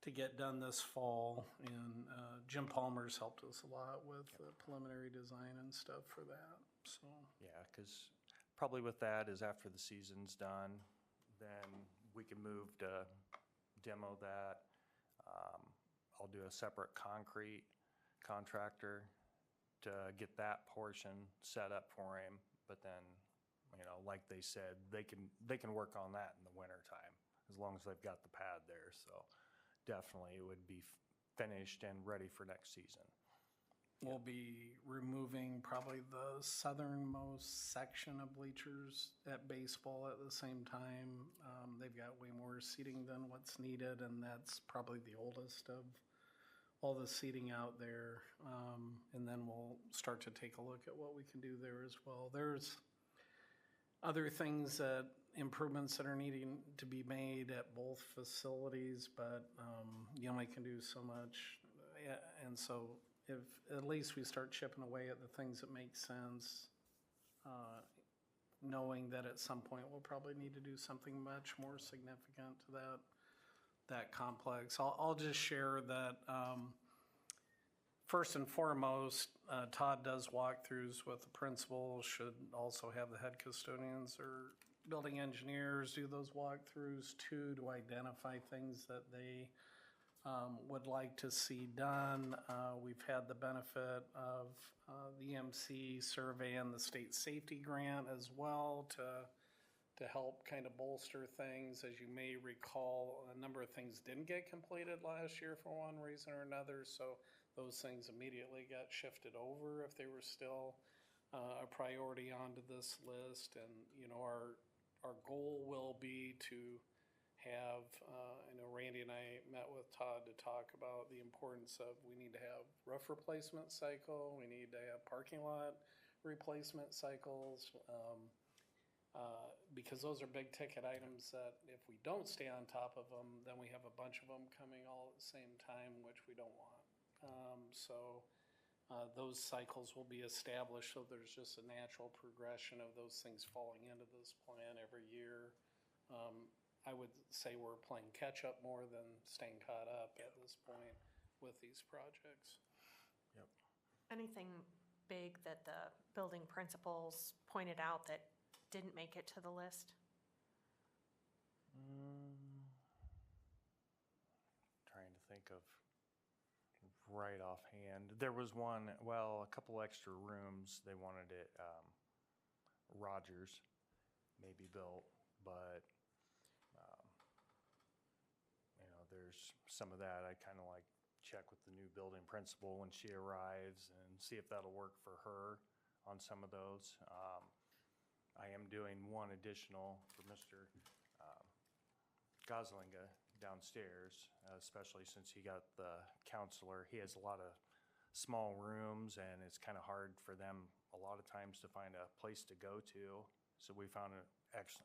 to get done this fall. And Jim Palmer's helped us a lot with the preliminary design and stuff for that. So yeah, because probably with that is after the season's done, then we can move to demo that. I'll do a separate concrete contractor to get that portion set up for him. But then, you know, like they said, they can work on that in the winter time as long as they've got the pad there. So definitely it would be finished and ready for next season. We'll be removing probably the southernmost section of bleachers at baseball at the same time. They've got way more seating than what's needed, and that's probably the oldest of all the seating out there. And then we'll start to take a look at what we can do there as well. There's other things improvements that are needing to be made at both facilities, but you only can do so much. And so if at least we start chipping away at the things that make sense, knowing that at some point we'll probably need to do something much more significant to that complex. I'll just share that First and foremost, Todd does walkthroughs with the principals, should also have the head custodians or building engineers do those walkthroughs too, to identify things that they would like to see done. We've had the benefit of the EMC survey and the state safety grant as well to help kind of bolster things. As you may recall, a number of things didn't get completed last year for one reason or another, so those things immediately got shifted over if they were still a priority onto this list. And, you know, our goal will be to have, I know Randy and I met with Todd to talk about the importance of, we need to have roof replacement cycle, we need to have parking lot replacement cycles, because those are big ticket items that if we don't stay on top of them, then we have a bunch of them coming all at the same time, which we don't want. Those cycles will be established, so there's just a natural progression of those things falling into this plan every year. I would say we're playing catch up more than staying caught up at this point with these projects. Yep. Anything big that the building principals pointed out that didn't make it to the list? Trying to think of right offhand. There was one, well, a couple extra rooms. They wanted it Rogers maybe built, but you know, there's some of that. I kind of like check with the new building principal when she arrives and see if that'll work for her on some of those. I am doing one additional for Mr. Goslinga downstairs, especially since he got the counselor. He has a lot of small rooms, and it's kind of hard for them a lot of times to find a place to go to. So we found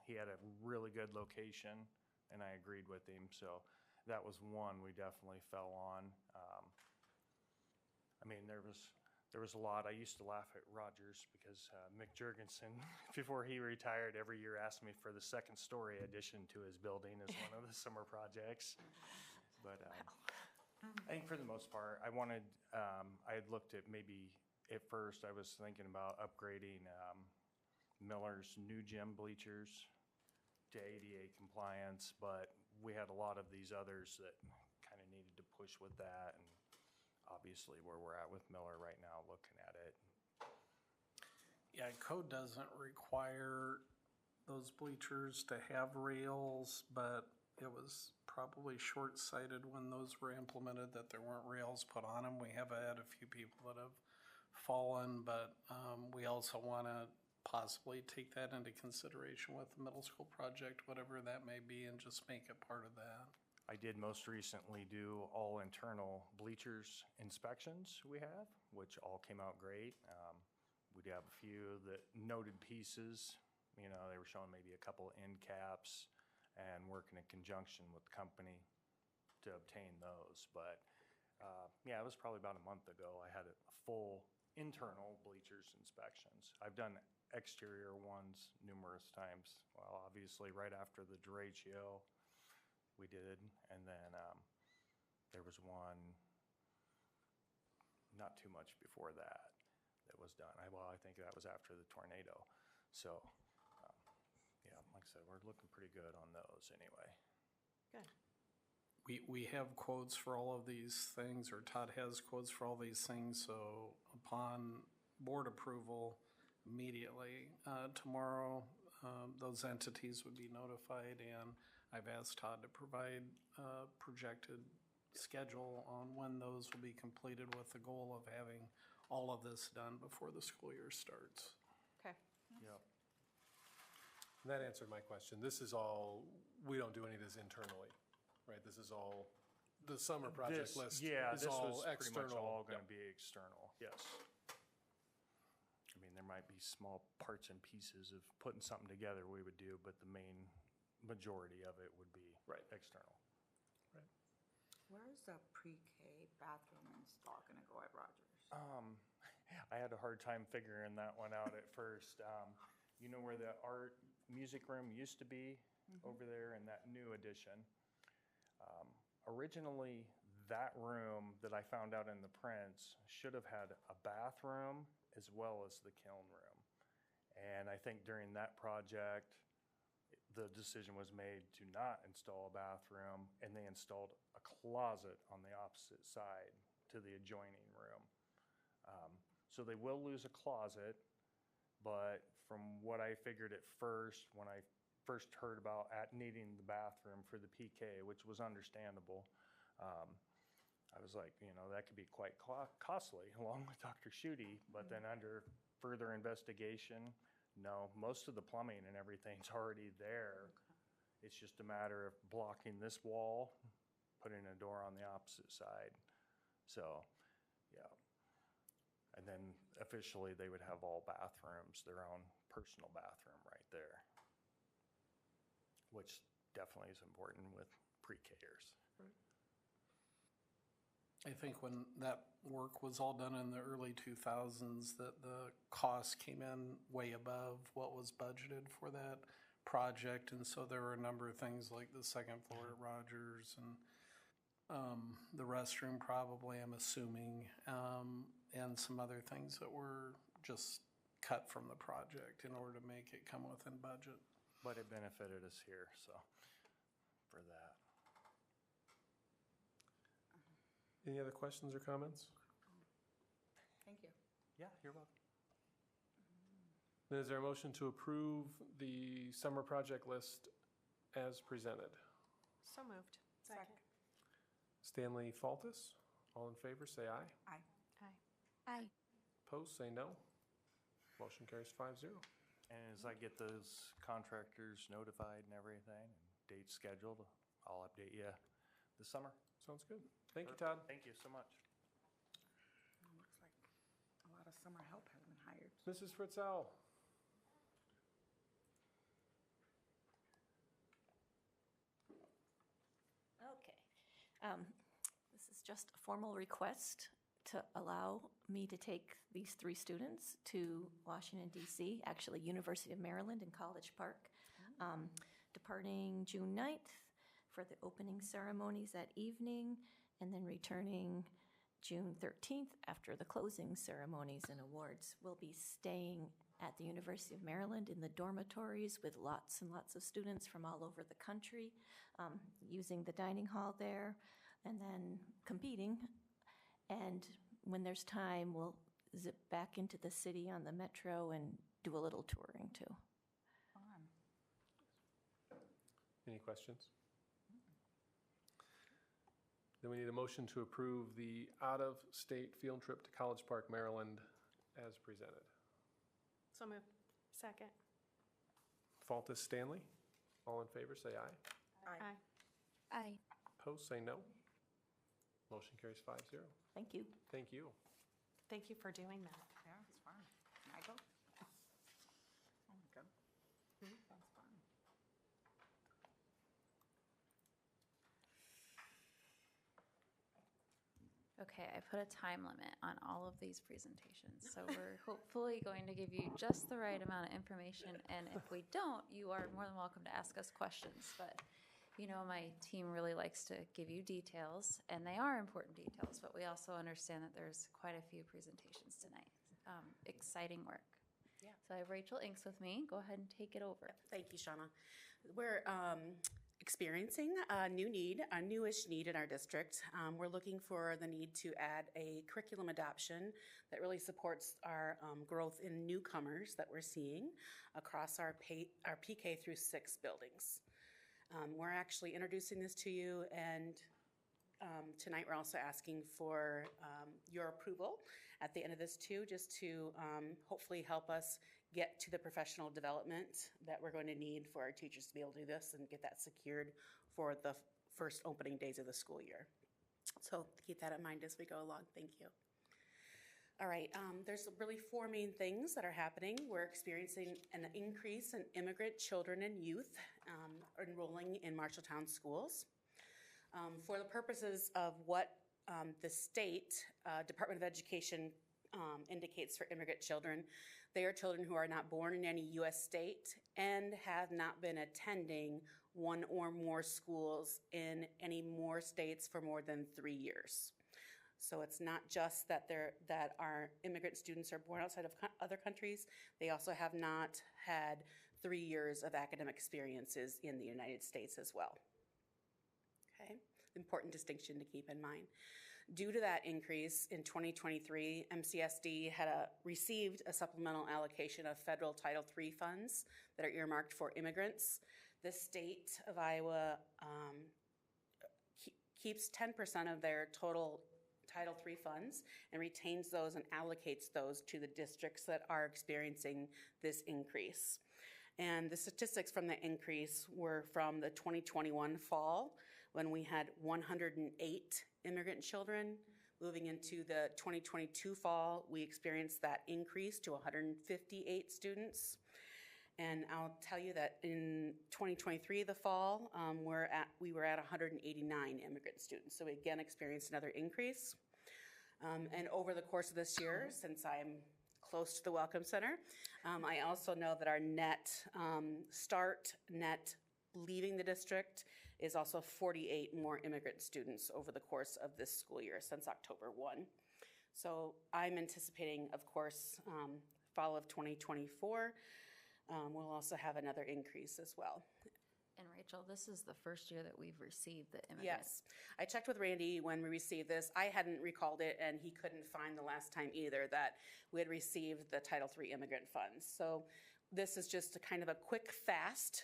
he had a really good location, and I agreed with him. So that was one we definitely fell on. I mean, there was a lot. I used to laugh at Rogers because Mick Jurgensen, before he retired, every year asked me for the second story addition to his building as one of the summer projects. But I think for the most part, I had looked at maybe, at first I was thinking about upgrading Miller's new gym bleachers to ADA compliance, but we had a lot of these others that kind of needed to push with that. And obviously where we're at with Miller right now, looking at it. Yeah, code doesn't require those bleachers to have rails, but it was probably short-sighted when those were implemented that there weren't rails put on them. We have had a few people that have fallen, but we also want to possibly take that into consideration with the middle school project, whatever that may be, and just make it part of that. I did most recently do all internal bleachers inspections we have, which all came out great. We did have a few that noted pieces. You know, they were showing maybe a couple end caps and working in conjunction with the company to obtain those. But yeah, it was probably about a month ago. I had a full internal bleachers inspections. I've done exterior ones numerous times. Well, obviously right after the derecho, we did, and then there was one not too much before that was done. I think that was after the tornado. So, yeah, like I said, we're looking pretty good on those anyway. Good. We have quotes for all of these things, or Todd has quotes for all these things, so upon board approval, immediately tomorrow, those entities would be notified, and I've asked Todd to provide a projected schedule on when those will be completed with the goal of having all of this done before the school year starts. Okay. Yep. That answered my question. This is all, we don't do any of this internally, right? This is all, the summer project list Yeah, is this all was pretty much external. all going to be external, yes. I mean, there might be small parts and pieces of putting something together we would do, but the main majority of it would be external. Where's the pre-K bathroom install going to go at Rogers? I had a hard time figuring that one out at first. You know where the art music room used to be over there in that new addition? Originally that room that I found out in the prints should have had a bathroom as well as the kiln room. And I think during that project, the decision was made to not install a bathroom, and they installed a closet on the opposite side to the adjoining room. So they will lose a closet, but from what I figured at first, when I first heard about needing the bathroom for the PK, which was understandable, I was like, that could be quite costly, along with Dr. Schutte. But then under further investigation, no, most of the plumbing and everything's already there. It's just a matter of blocking this wall, putting a door on the opposite side. So, yeah. And then officially they would have all bathrooms, their own personal bathroom right there, which definitely is important with pre-Kers. I think when that work was all done in the early 2000s, that the cost came in way above what was budgeted for that project. And so there were a number of things like the second floor at Rogers and the restroom probably, I'm assuming, and some other things that were just cut from the project in order to make it come within budget. But it benefited us here, so for that. Any other questions or comments? Thank you. Yeah, you're welcome. Then is there a motion to approve the summer project list as presented? So moved. Second. Stanley Faltis, all in favor, say aye. Aye. Aye. Aye. Opposed, say no. Motion carries 5-0. And as I get those contractors notified and everything, and dates scheduled, I'll update you this summer. Sounds good. Thank you, Todd. Thank you so much. Looks like a lot of summer help has been hired. Mrs. Fritzell. Okay. This is just a formal request to allow me to take these 3 students to Washington, D.C., actually University of Maryland in College Park, departing June 9th for the opening ceremonies that evening, and then returning June 13th after the closing ceremonies and awards. We'll be staying at the University of Maryland in the dormitories with lots and lots of students from all over the country, using the dining hall there, and then competing. And when there's time, we'll zip back into the city on the metro and do a little touring too. Fun. Any questions? Then we need a motion to approve the out-of-state field trip to College Park, Maryland as presented. So moved. Second. Faltis, Stanley, all in favor, say aye. Aye. Aye. Opposed, say no. Motion carries 5-0. Thank you. Thank you. Thank you for doing that. Yeah, it's fun. Can I go? I want to go. That's fun. Okay, I put a time limit on all of these presentations, so we're hopefully going to give you just the right amount of information, and if we don't, you are more than welcome to ask us questions, but my team really likes to give you details, and they are important details, but we also understand that there's quite a few presentations tonight. Exciting work. Yeah. So I have Rachel Inks with me. Go ahead and take it over. Thank you, Shauna. We're experiencing a newish need in our district. We're looking for the need to add a curriculum adoption that really supports our growth in newcomers that we're seeing across our PK through 6 buildings. We're actually introducing this to you, and tonight we're also asking for your approval at the end of this too, just to hopefully help us get to the professional development that we're going to need for our teachers to be able to do this and get that secured for the first opening days of the school year. So keep that in mind as we go along. Thank you. All right, there's really 4 main things that are happening. We're experiencing an increase in immigrant children and youth enrolling in Marshalltown schools. For the purposes of what the state Department of Education indicates for immigrant children, they are children who are not born in any U.S. state and have not been attending one or more schools in any more states for more than 3 years. So it's not just that our immigrant students are born outside of other countries, they also have not had 3 years of academic experiences in the United States as well. Okay, important distinction to keep in mind. Due to that increase in 2023, MCSD had received a supplemental allocation of federal Title III funds that are earmarked for immigrants. The state of Iowa keeps 10% of their total Title III funds and retains those and allocates those to the districts that are experiencing this increase. And the statistics from the increase were from the 2021 fall, when we had 108 immigrant children. Moving into the 2022 fall, we experienced that increase to 158 students. And I'll tell you that in 2023, the fall, we were at 189 immigrant students. So we again experienced another increase. And over the course of this year, since I'm close to the Welcome Center, I also know that our net leaving the district is also 48 more immigrant students over the course of this school year since October 1. So I'm anticipating, of course, fall of 2024, we'll also have another increase as well. And Rachel, this is the first year that we've received the immigrant. Yes. I checked with Randy when we received this. I hadn't recalled it, and he couldn't find the last time either that we had received the Title III immigrant funds. So this is just a kind of a quick, fast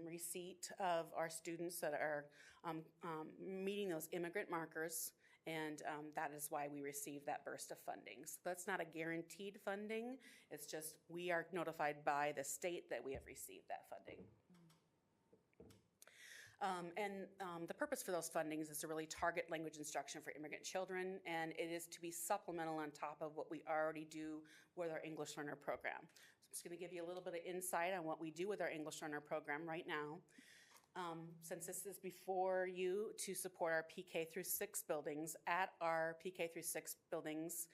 receipt of our students that are meeting those immigrant markers, and that is why we received that burst of funding. So that's not a guaranteed funding. It's just we are notified by the state that we have received that funding. The purpose for those fundings is to really target language instruction for immigrant children, and it is to be supplemental on top of what we already do with our English Learner Program. So I'm just going to give you a little bit of insight on what we do with our English Learner Program right now. Since this is before you to support our PK through 6 buildings, at our PK through 6 buildings,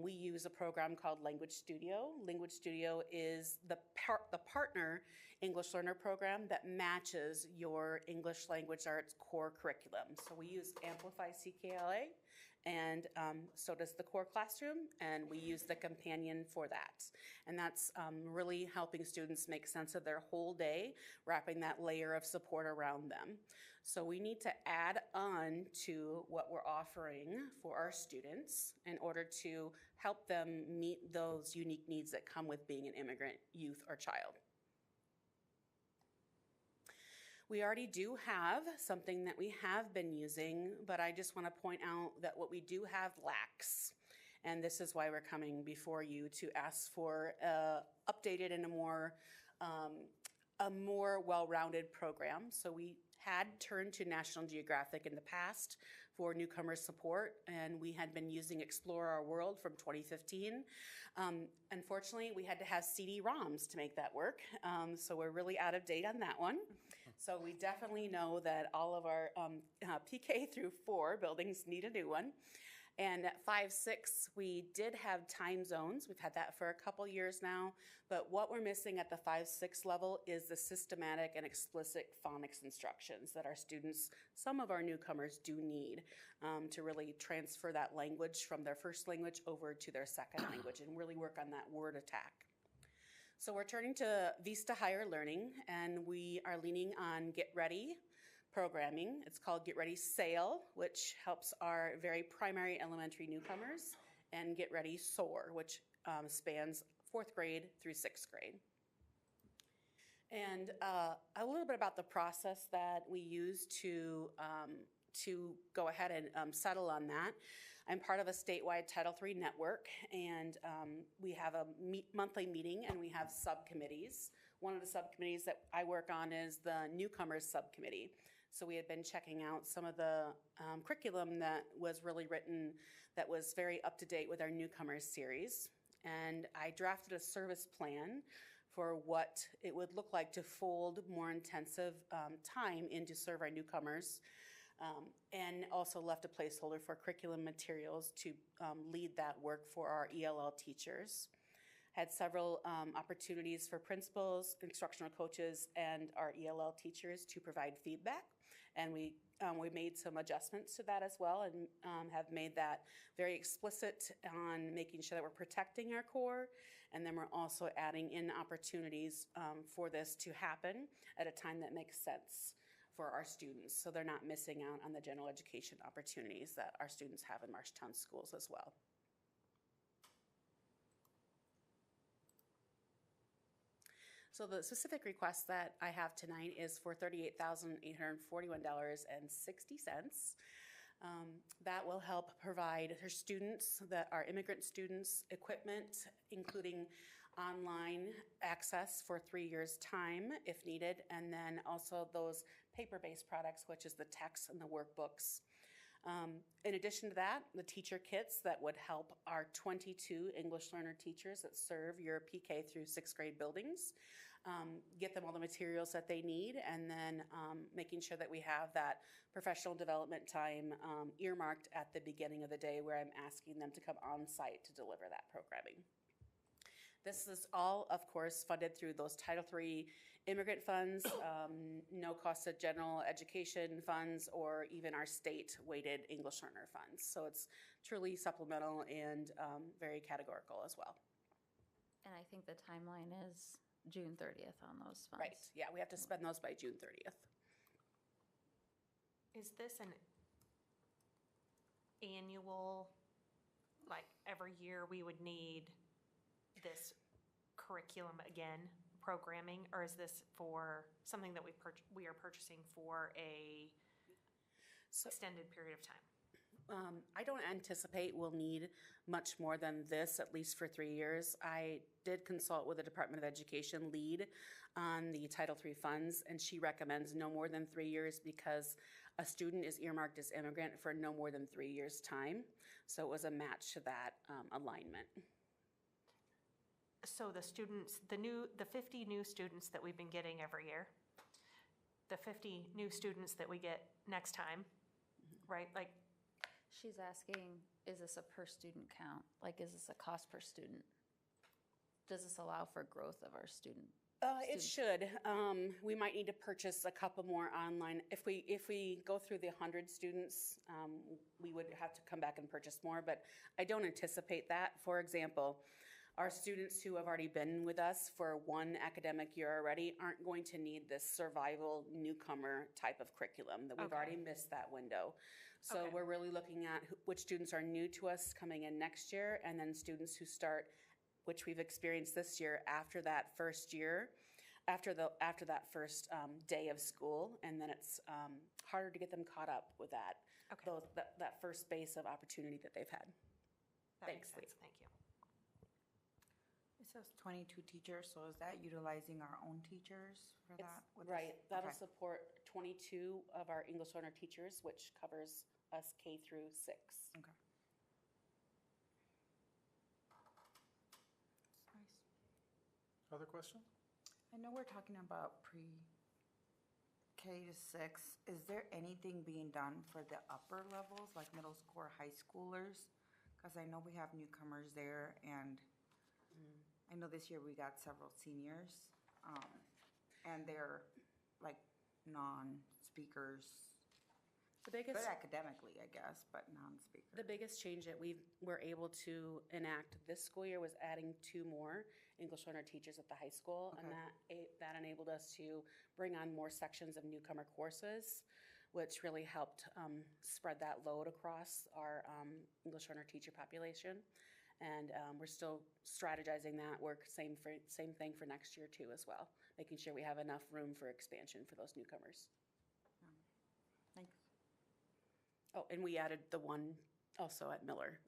we use a program called Language Studio. Language Studio is the partner English Learner Program that matches your English Language Arts core curriculum. So we use Amplify CKLA, and so does the core classroom, and we use the companion for that. And that's really helping students make sense of their whole day, wrapping that layer of support around them. So we need to add on to what we're offering for our students in order to help them meet those unique needs that come with being an immigrant youth or child. We already do have something that we have been using, but I just want to point out that what we do have lacks. And this is why we're coming before you to ask for updated and a more well-rounded program. So we had turned to National Geographic in the past for newcomer support, and we had been using Explore Our World from 2015. Unfortunately, we had to have CD-ROMs to make that work, so we're really out of date on that one. So we definitely know that all of our PK through 4 buildings need a new one. And at 5-6, we did have time zones. We've had that for a couple years now. But what we're missing at the 5-6 level is the systematic and explicit phonics instructions that our students, some of our newcomers, do need to really transfer that language from their first language over to their second language and really work on that word attack. So we're turning to Vista Higher Learning, and we are leaning on Get Ready programming. It's called Get Ready SAIL, which helps our very primary elementary newcomers, and Get Ready SOAR, which spans 4th grade through 6th grade. And a little bit about the process that we use to go ahead and settle on that. I'm part of a statewide Title III network, and we have a monthly meeting, and we have subcommittees. One of the subcommittees that I work on is the Newcomers Subcommittee. So we had been checking out some of the curriculum that was really written that was very up to date with our Newcomers series. And I drafted a service plan for what it would look like to fold more intensive time in to serve our newcomers, and also left a placeholder for curriculum materials to lead that work for our ELL teachers. Had several opportunities for principals, instructional coaches, and our ELL teachers to provide feedback. And we made some adjustments to that as well, and have made that very explicit on making sure that we're protecting our core. And then we're also adding in opportunities for this to happen at a time that makes sense for our students, so they're not missing out on the general education opportunities that our students have in Marshtown schools as well. So the specific request that I have tonight is for $38,841.60. That will help provide her students, that are immigrant students, equipment, including online access for 3 years' time if needed, and then also those paper-based products, which is the texts and the workbooks. In addition to that, the teacher kits that would help our 22 English learner teachers that serve your PK through 6th grade buildings, get them all the materials that they need, and then making sure that we have that professional development time earmarked at the beginning of the day, where I'm asking them to come on site to deliver that programming. This is all, of course, funded through those Title III immigrant funds, no cost of general education funds, or even our state-weighted English learner funds. So it's truly supplemental and very categorical as well. And I think the timeline is June 30th on those funds. Right, yeah, we have to spend those by June 30th. Is this an annual, like every year we would need this curriculum again, programming, or is this for something that we are purchasing for a extended period of time? I don't anticipate we'll need much more than this, at least for 3 years. I did consult with the Department of Education lead on the Title III funds, and she recommends no more than 3 years because a student is earmarked as immigrant for no more than 3 years' time. So it was a match to that alignment. So the students, the 50 new students that we've been getting every year, the 50 new students that we get next time, right? Like, she's asking, is this a per student count? Like, is this a cost per student? Does this allow for growth of our student? It should. We might need to purchase a couple more online. If we go through the 100 students, we would have to come back and purchase more, but I don't anticipate that. For example, our students who have already been with us for one academic year already aren't going to need this survival newcomer type of curriculum, that we've already missed that window. So we're really looking at which students are new to us coming in next year, and then students who start, which we've experienced this year, after that first year, after that first day of school, and then it's harder to get them caught up with that first base of opportunity that they've had. Thanks, Lee. Thank you. It says 22 teachers, so is that utilizing our own teachers for that? Right, that'll support 22 of our English learner teachers, which covers us K through 6. Okay. Nice. Other questions? I know we're talking about pre-K to 6. Is there anything being done for the upper levels, like middle school or high schoolers? Because I know we have newcomers there, and I know this year we got several seniors, and they're like non-speakers. Good academically, I guess, but non-speakers. The biggest change that we were able to enact this school year was adding 2 more English learner teachers at the high school, and that enabled us to bring on more sections of newcomer courses, which really helped spread that load across our English learner teacher population. And we're still strategizing that work, same thing for next year too as well, making sure we have enough room for expansion for those newcomers. Thanks. Oh, and we added the one also at Miller.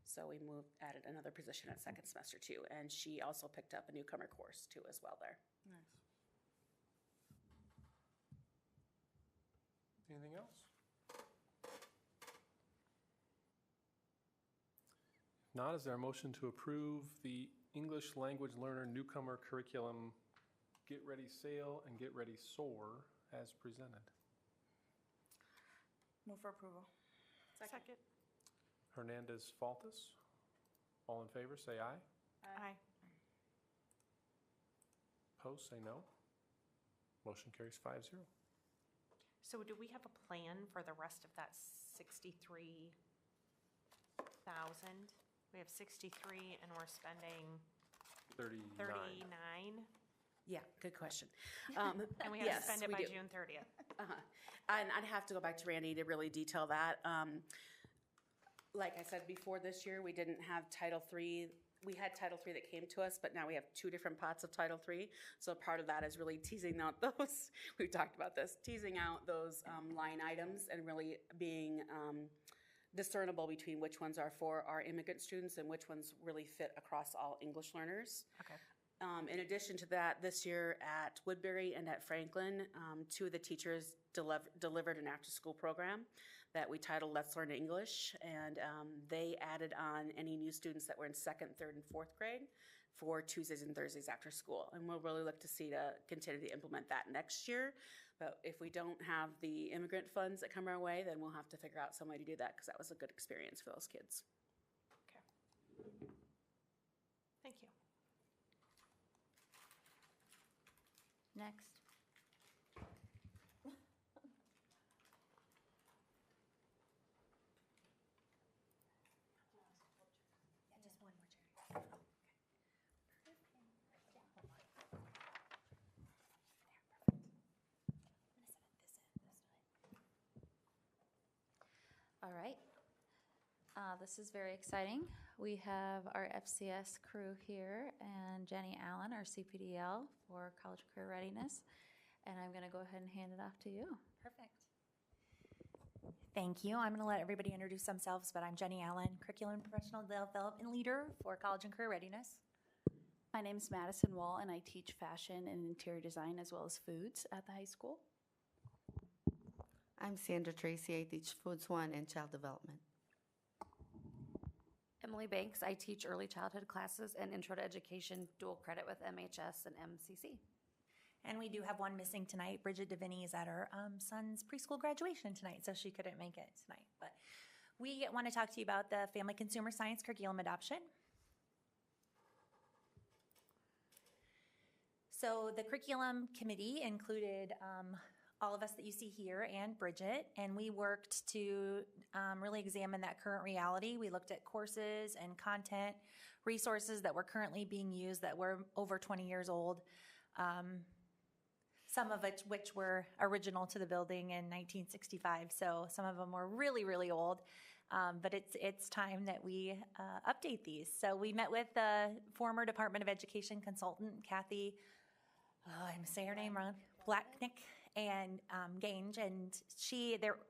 So we added another position at second semester too, and she also picked up a newcomer course too as well there. Nice. Anything else? If not, is there a motion to approve the English language learner newcomer curriculum Get Ready Sail and Get Ready Soar as presented? Move for approval. Second. Hernandez Faltis. All in favor, say aye. Aye. Opposed, say no. Motion carries 5-0. So do we have a plan for the rest of that 63,000? We have 63 and we're spending 39. Yeah, good question. And we have to yes, spend it we by do. June 30th. And I'd have to go back to Randy to really detail that. Like I said before, this year, we didn't have Title III. We had Title III that came to us, but now we have 2 different pots of Title III. So part of that is really teasing out those, we've talked about this, teasing out those line items and really being discernible between which ones are for our immigrant students and which ones really fit across all English learners. Okay. In addition to that, this year at Woodbury and at Franklin, 2 of the teachers delivered an after-school program that we titled Let's Learn English, and they added on any new students that were in 2nd, 3rd, and 4th grade for Tuesdays and Thursdays after school. And we'll really look to see to continue to implement that next year. But if we don't have the immigrant funds that come our way, then we'll have to figure out some way to do that because that was a good experience for those kids. Okay. Thank you. Next. All right. This is very exciting. We have our FCS crew here and Jenny Allen, our CPDL for college career readiness. And I'm going to go ahead and hand it off to you. Perfect. Thank you. I'm going to let everybody introduce themselves, but I'm Jenny Allen, Curriculum and Professional Development Leader for College and Career Readiness. My name's Madison Wall, and I teach fashion and interior design as well as foods at the high school. I'm Sandra Tracy. I teach Foods 1 and Child Development. Emily Banks. I teach early childhood classes and intro to education dual credit with MHS and MCC. And we do have one missing tonight. Bridget Deviney is at her son's preschool graduation tonight, so she couldn't make it tonight. But we want to talk to you about the Family Consumer Science curriculum adoption. So the curriculum committee included all of us that you see here and Bridget, and we worked to really examine that current reality. We looked at courses and content, resources that were currently being used that were over 20 years old, some of which were original to the building in 1965. So some of them were really, really old. But it's time that we update these. So we met with the former Department of Education consultant, Kathy, I'm saying her name wrong, Blacknick and Gange, and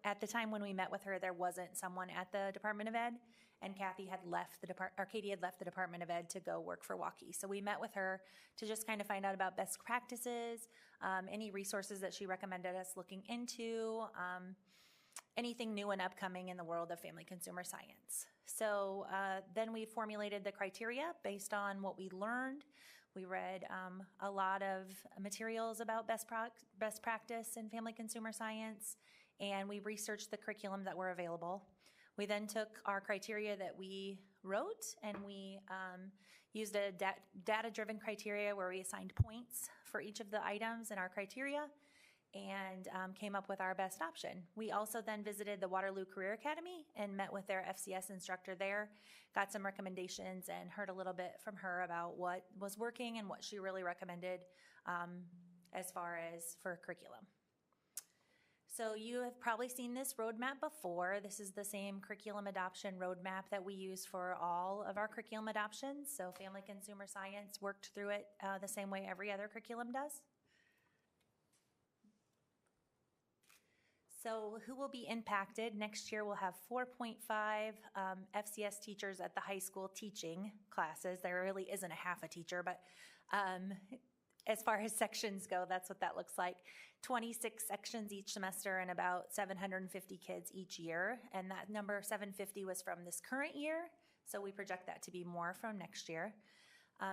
at the time when we met with her, there wasn't someone at the Department of Ed, and Kathy had left Katie had left the Department of Ed to go work for Waukee. So we met with her to just kind of find out about best practices, any resources that she recommended us looking into, anything new and upcoming in the world of family consumer science. So then we formulated the criteria based on what we learned. We read a lot of materials about best practice in family consumer science, and we researched the curriculum that were available. We then took our criteria that we wrote, and we used a data-driven criteria where we assigned points for each of the items in our criteria, and came up with our best option. We also then visited the Waterloo Career Academy and met with their FCS instructor there, got some recommendations, and heard a little bit from her about what was working and what she really recommended as far as for curriculum. So you have probably seen this roadmap before. This is the same curriculum adoption roadmap that we use for all of our curriculum adoptions. So family consumer science worked through it the same way every other curriculum does. So who will be impacted? Next year we'll have 4.5 FCS teachers at the high school teaching classes. There really isn't a half a teacher, but as far as sections go, that's what that looks like. 26 sections each semester and about 750 kids each year. And that number 750 was from this current year, so we project that to be more from next year.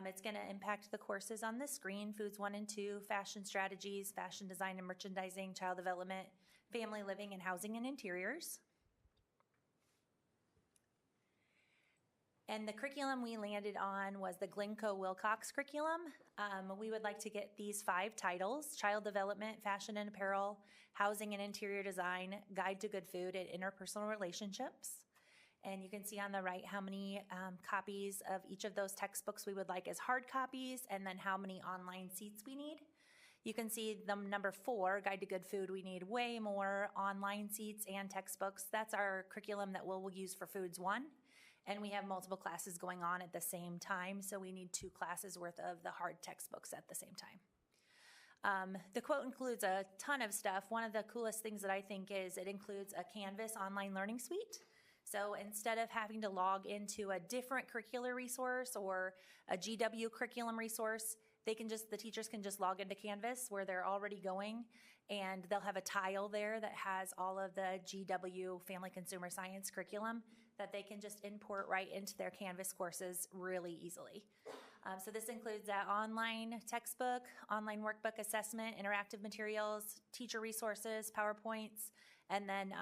It's going to impact the courses on the screen: Foods 1 and 2, Fashion Strategies, Fashion Design and Merchandising, Child Development, Family Living, and Housing and Interiors. And the curriculum we landed on was the Glencoe Wilcox curriculum. We would like to get these 5 titles: Child Development, Fashion and Apparel, Housing and Interior Design, Guide to Good Food, and Interpersonal Relationships. And you can see on the right how many copies of each of those textbooks we would like as hard copies, and then how many online seats we need. You can see the number 4, Guide to Good Food, we need way more online seats and textbooks. That's our curriculum that we'll use for Foods 1. And we have multiple classes going on at the same time, so we need 2 classes worth of the hard textbooks at the same time. The quote includes a ton of stuff. One of the coolest things that I think is it includes a Canvas online learning suite. So instead of having to log into a different curricular resource or a GW curriculum resource, the teachers can just log into Canvas where they're already going, and they'll have a tile there that has all of the GW Family Consumer Science curriculum that they can just import right into their Canvas courses really easily. So this includes that online textbook, online workbook assessment, interactive materials, teacher resources, PowerPoints, and then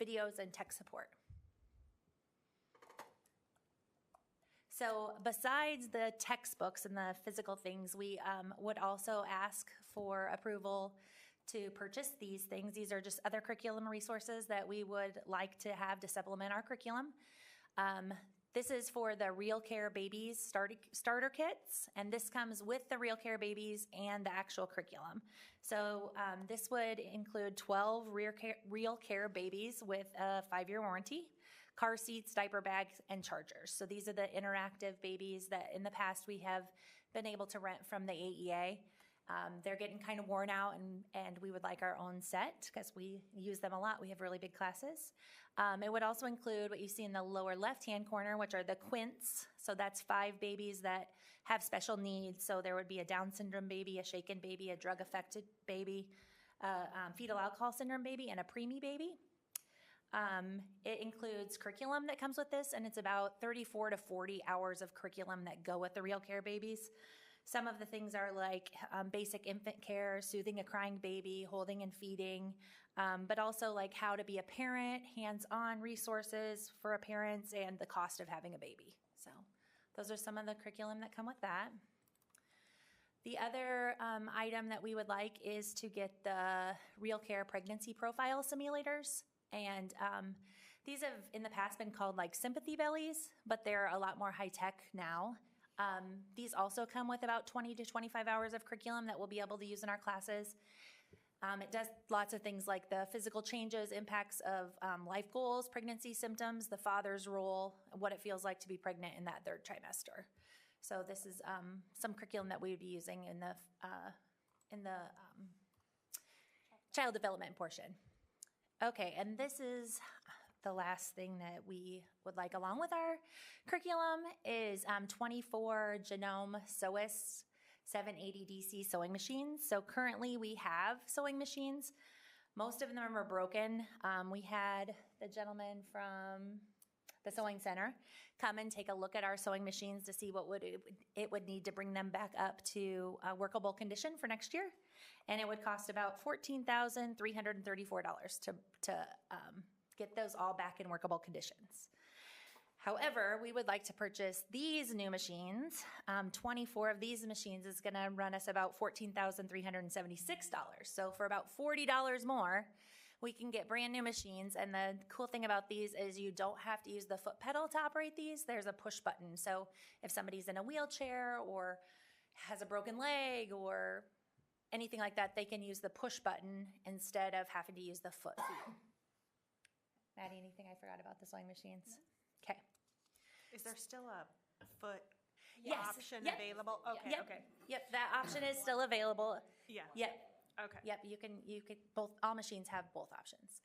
videos and tech support. So besides the textbooks and the physical things, we would also ask for approval to purchase these things. These are just other curriculum resources that we would like to have to supplement our curriculum. This is for the Real Care Babies starter kits, and this comes with the Real Care Babies and the actual curriculum. So this would include 12 Real Care Babies with a 5-year warranty, car seats, diaper bags, and chargers. So these are the interactive babies that in the past we have been able to rent from the AEA. They're getting kind of worn out, and we would like our own set because we use them a lot. We have really big classes. It would also include what you see in the lower left-hand corner, which are the quints. So that's 5 babies that have special needs. So there would be a Down syndrome baby, a shaken baby, a drug-affected baby, fetal alcohol syndrome baby, and a preemie baby. It includes curriculum that comes with this, and it's about 34 to 40 hours of curriculum that go with the Real Care Babies. Some of the things are like basic infant care, soothing a crying baby, holding and feeding, but also like how to be a parent, hands-on resources for parents, and the cost of having a baby. So those are some of the curriculum that come with that. The other item that we would like is to get the Real Care Pregnancy Profile simulators. And these have in the past been called like sympathy bellies, but they're a lot more high-tech now. These also come with about 20 to 25 hours of curriculum that we'll be able to use in our classes. It does lots of things like the physical changes, impacts of life goals, pregnancy symptoms, the father's role, what it feels like to be pregnant in that 3rd trimester. So this is some curriculum that we would be using in the child development portion. Okay, and this is the last thing that we would like along with our curriculum is 24 Genome Sewist 780 DC sewing machines. So currently we have sewing machines. Most of them are broken. We had the gentleman from the sewing center come and take a look at our sewing machines to see what it would need to bring them back up to a workable condition for next year. And it would cost about $14,334 to get those all back in workable conditions. However, we would like to purchase these new machines. 24 of these machines is going to run us about $14,376. So for about $40 more, we can get brand new machines. And the cool thing about these is you don't have to use the foot pedal to operate these. There's a push button. So if somebody's in a wheelchair or has a broken leg or anything like that, they can use the push button instead of having to use the foot feed. Maddie, anything I forgot about the sewing machines? Okay. Is there still a foot option Yep. available? Okay, Yep. okay. Yep, that option is still available. Yeah. Yep. Okay. Yep, you could all machines have both options.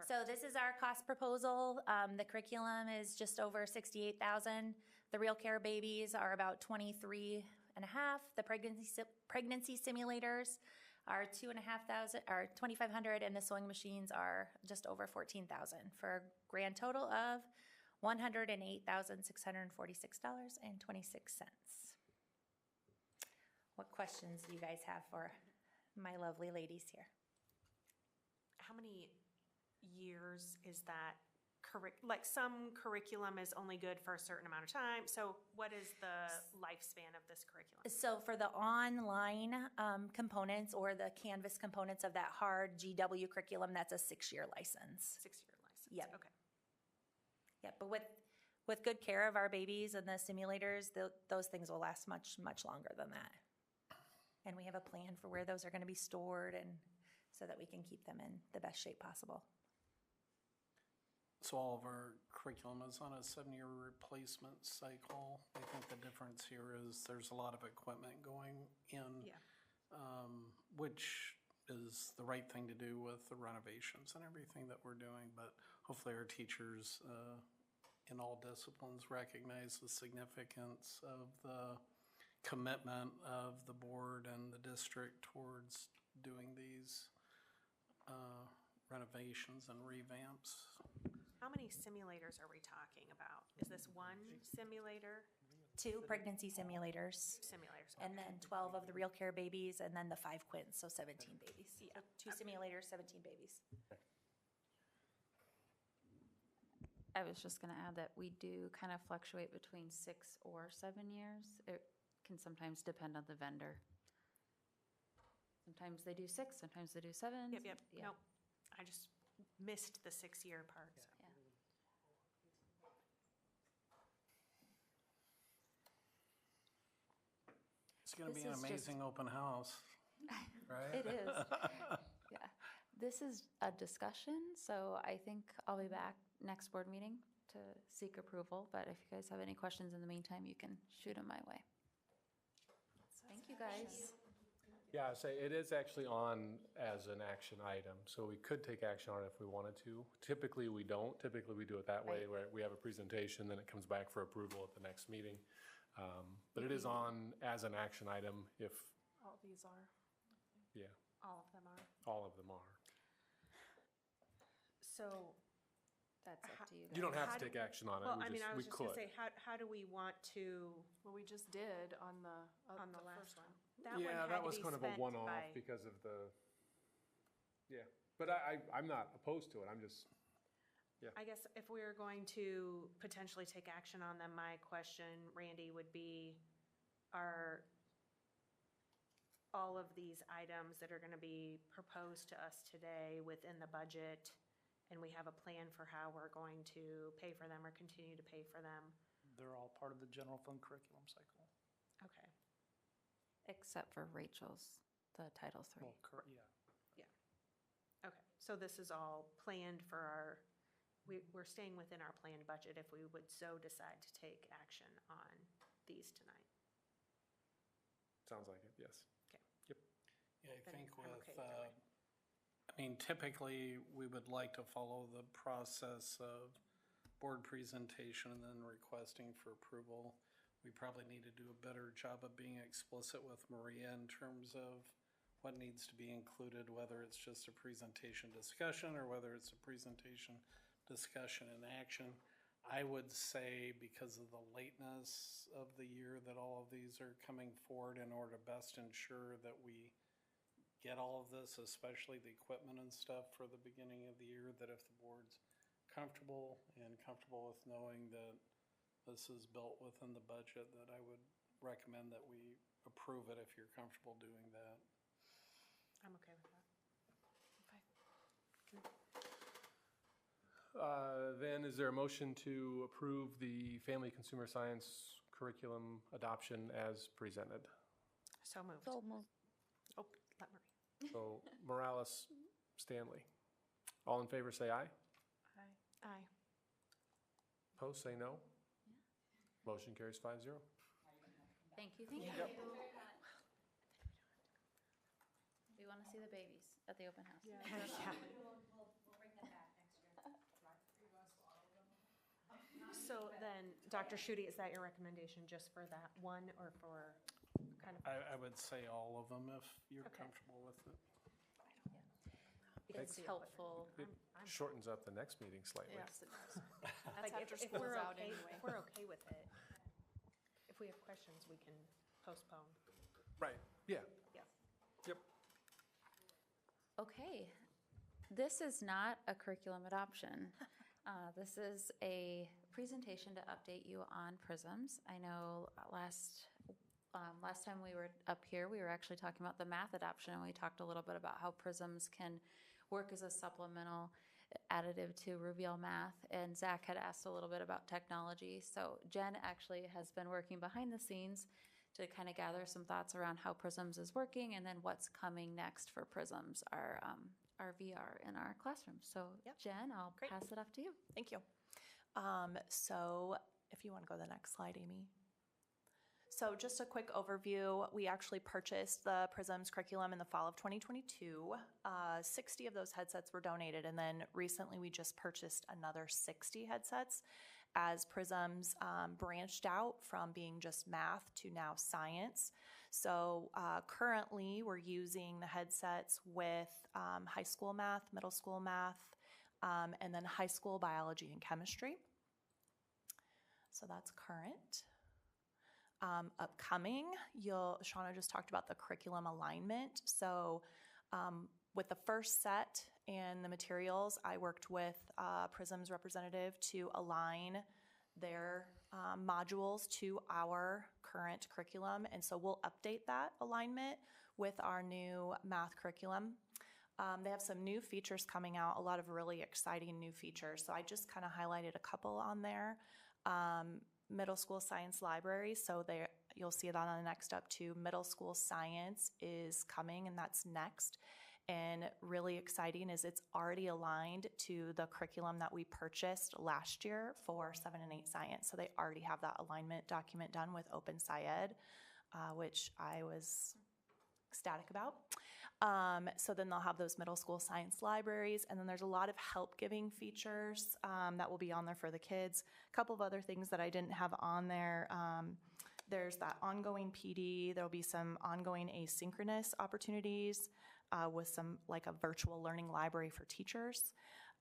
So this is our cost proposal. The curriculum is just over $68,000. The Real Care Babies are about $23,500. The pregnancy simulators are $2,500, and the sewing machines are just over $14,000 for a grand total of $108,646.26. What questions do you guys have for my lovely ladies here? How many years is that like some curriculum is only good for a certain amount of time. So what is the lifespan of this curriculum? So for the online components or the Canvas components of that hard GW curriculum, that's a 6-year license. 6-year license. Yep. Okay. Yeah, but with good care of our babies and the simulators, those things will last much, much longer than that. And we have a plan for where those are going to be stored and so that we can keep them in the best shape possible. So all of our curriculum is on a 7-year replacement cycle. I think the difference here is there's a lot of equipment going in, which is the right thing to do with the renovations and everything that we're doing. But hopefully our teachers in all disciplines recognize the significance of the commitment of the board and the district towards doing these renovations and revamps. How many simulators are we talking about? Is this one simulator? 2 pregnancy simulators. Simulators. And then 12 of the real care babies, and then the 5 quins, so 17 babies. Yeah. So 2 simulators, 17 babies. I was just going to add that we do kind of fluctuate between 6 or 7 years. It can sometimes depend on the vendor. Sometimes they do 6, sometimes they do 7. Yep. Yeah. Nope. I just missed the 6-year part. So. It's going to This be an is amazing open house, right? It is. Yeah. This is a discussion, so I think I'll be back next board meeting to seek approval. But if you guys have any questions in the meantime, you can shoot them my way. Thank you, guys. Yeah, I say it is actually on as an action item, so we could take action on it if we wanted to. Typically, we don't. Typically, we do it that way, where we have a presentation, then it comes back for approval at the next meeting. But it is on as an action item if, All these are. yeah, All of them are. all of them are. So That's up to you guys. You don't have How to take action on it. Well, We I mean, I we was just going could. to say, how do we want to, Well, we just did on the last first one? That one Yeah, had that to was be kind of a spent one-off by- because of the, yeah. But I'm not opposed to it. I'm just, I guess if we were going to potentially take action on them, my question, Randy, would be, are all of these items that are going to be proposed to us today within the budget, and we have a plan for how we're going to pay for them or continue to pay for them? They're all part of the general fund curriculum cycle. Okay. Except for Rachel's, the Title III. Well, yeah. Okay, so this is all planned for our, we're staying within our planned budget if we would so decide to take action on these tonight. sounds like it, yes. Okay. Yep. Yeah, I Then think I'm with, okay either way. I mean, typically, we would like to follow the process of board presentation and then requesting for approval. We probably need to do a better job of being explicit with Maria in terms of what needs to be included, whether it's just a presentation discussion or whether it's a presentation discussion and action. I would say because of the lateness of the year that all of these are coming forward, in order to best ensure that we get all of this, especially the equipment and stuff for the beginning of the year, that if the board's comfortable with knowing that this is built within the budget, that I would recommend that we approve it if you're comfortable doing that. I'm okay with that. Then is there a motion to approve the Family Consumer Science curriculum adoption as presented? So moved. So moved. Oh, let Marie. So Morales, Stanley. All in favor, say aye. Aye. Opposed, say no. Motion carries 5-0. Thank you. Thank you. We want to see the babies at the open house. Yeah. So then, Dr. Schutte, is that your recommendation just for that one or for kind of? I would say all of them if you're Okay. comfortable with it. It's helpful. It shortens up the next meeting slightly. Yes, it does. Like, That's after if school's we're out okay, anyway. if we're okay with it, if we have questions, we can postpone. Right, yeah. Yeah. Yep. Okay, this is not a curriculum adoption. This is a presentation to update you on PRISMs. I know last time we were up here, we were actually talking about the math adoption, and we talked a little bit about how PRISMs can work as a supplemental additive to Reveal Math, and Zach had asked a little bit about technology. So Jen actually has been working behind the scenes to kind of gather some thoughts around how PRISMs is working and then what's coming next for PRISMs, our VR in our classrooms. So Jen, I'll pass it off to you. Thank you. So if you want to go to the next slide, Amy. So just a quick overview, we actually purchased the PRISMs curriculum in the fall of 2022. 60 of those headsets were donated, and then recently we just purchased another 60 headsets as PRISMs branched out from being just math to now science. So currently we're using the headsets with high school math, middle school math, and then high school biology and chemistry. So that's current. Upcoming, Shauna just talked about the curriculum alignment. So with the first set and the materials, I worked with PRISM's representative to align their modules to our current curriculum. And so we'll update that alignment with our new math curriculum. They have some new features coming out, a lot of really exciting new features. So I just kind of highlighted a couple on there. Middle school science library, so you'll see that on the next up too. Middle school science is coming, and that's next. And really exciting is it's already aligned to the curriculum that we purchased last year for 7 and 8 science. So they already have that alignment document done with Open SciEd, which I was ecstatic about. So then they'll have those middle school science libraries, and then there's a lot of help-giving features that will be on there for the kids. A couple of other things that I didn't have on there. There's that ongoing PD. There'll be some ongoing asynchronous opportunities with some like a virtual learning library for teachers.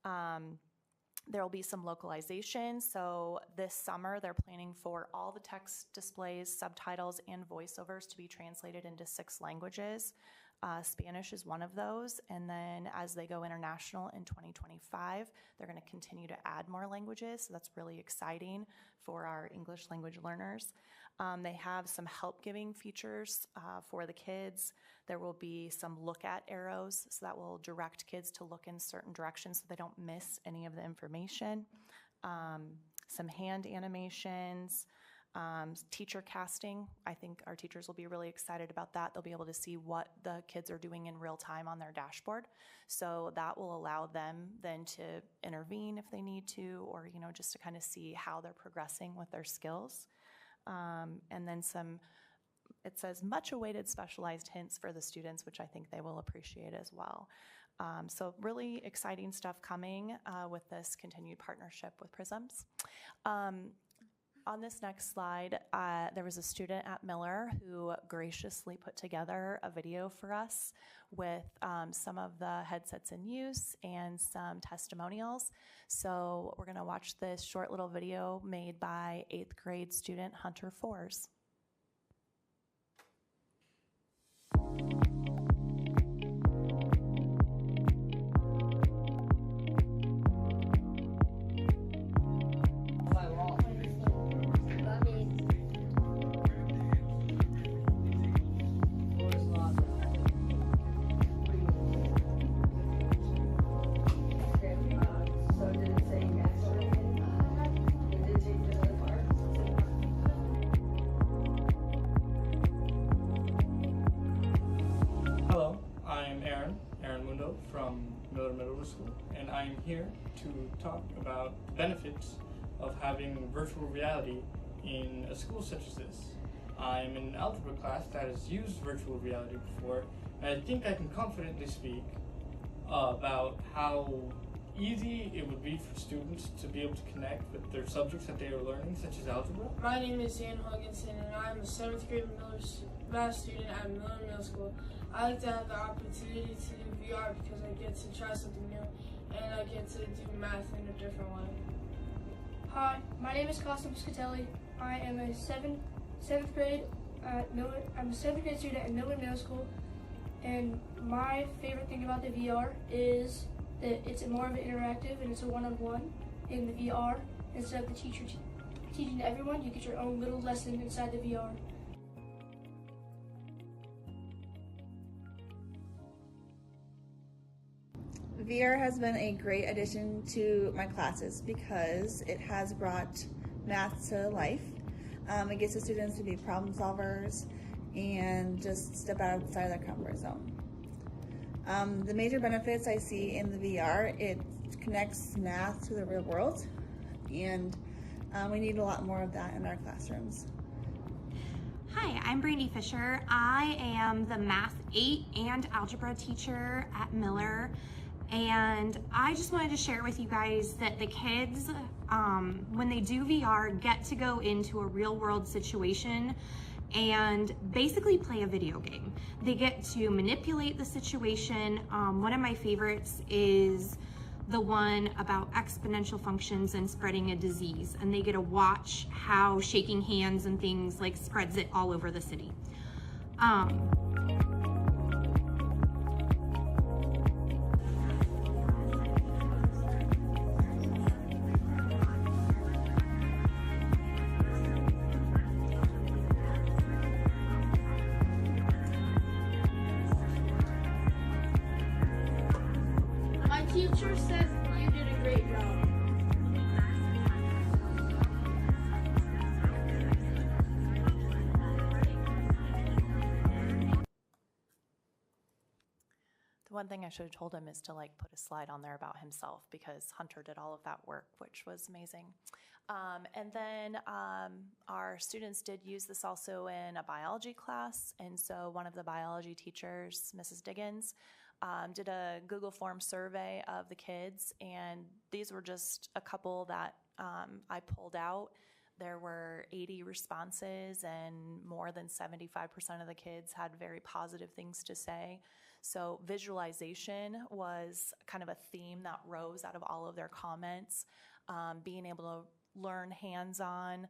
There'll be some localization. So this summer, they're planning for all the text displays, subtitles, and voiceovers to be translated into 6 languages. Spanish is one of those, and then as they go international in 2025, they're going to continue to add more languages, so that's really exciting for our English language learners. They have some help-giving features for the kids. There will be some look-at arrows, so that will direct kids to look in certain directions so they don't miss any of the information. Some hand animations. Teacher casting, I think our teachers will be really excited about that. They'll be able to see what the kids are doing in real time on their dashboard. So that will allow them then to intervene if they need to, or, just to kind of see how they're progressing with their skills. And then it says much awaited specialized hints for the students, which I think they will appreciate as well. So really exciting stuff coming with this continued partnership with PRISMs. On this next slide, there was a student at Miller who graciously put together a video for us with some of the headsets in use and some testimonials. So we're going to watch this short little video made by 8th grade student Hunter Fours. And I'm here to talk about the benefits of having virtual reality in a school such as this. I'm in an algebra class that has used virtual reality before, and I think I can confidently speak about how easy it would be for students to be able to connect with their subjects that they are learning, such as algebra. My name is Dan Hugginson, and I'm a 7th grade math student at Miller Middle School. I like to have the opportunity to do VR because I get to try something new, and I get to do math in a different way. Hi, my name is Costa Muscatelli. I am a seventh grade I'm a 7th grade student at Miller Middle School, and my favorite thing about the VR is that it's more of an interactive and it's a one-on-one, in the VR. Instead of the teacher teaching to everyone, you get your own little lesson inside the VR. VR has been a great addition to my classes because it has brought math to life. It gets the students to be problem solvers and just step outside their comfort zone. The major benefits I see in the VR, it connects math to the real world, and we need a lot more of that in our classrooms. Hi, I'm Brandy Fisher. I am the Math 8 and Algebra teacher at Miller. And I just wanted to share with you guys that the kids, when they do VR, get to go into a real world situation and basically play a video game. They get to manipulate the situation. One of my favorites is the one about exponential functions and spreading a disease. And they get to watch how shaking hands and things like spreads it all over the city. My teacher says you did a great job. The one thing I should have told him is to like put a slide on there about himself, because Hunter did all of that work, which was amazing. And then our students did use this also in a biology class. And so one of the biology teachers, Mrs. Diggins, did a Google Form survey of the kids. And these were just a couple that I pulled out. There were 80 responses, and more than 75% of the kids had very positive things to say. So visualization was kind of a theme that rose out of all of their comments. Being able to learn hands-on,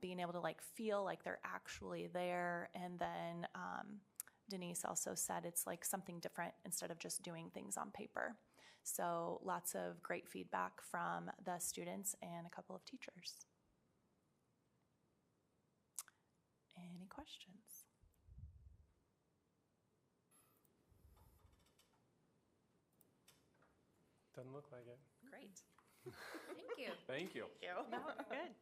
being able to like feel like they're actually there. And then Denise also said it's like something different instead of just doing things on paper. So lots of great feedback from the students and a couple of teachers. Any questions? Doesn't look like it. Great. Thank you. Thank you. No, good.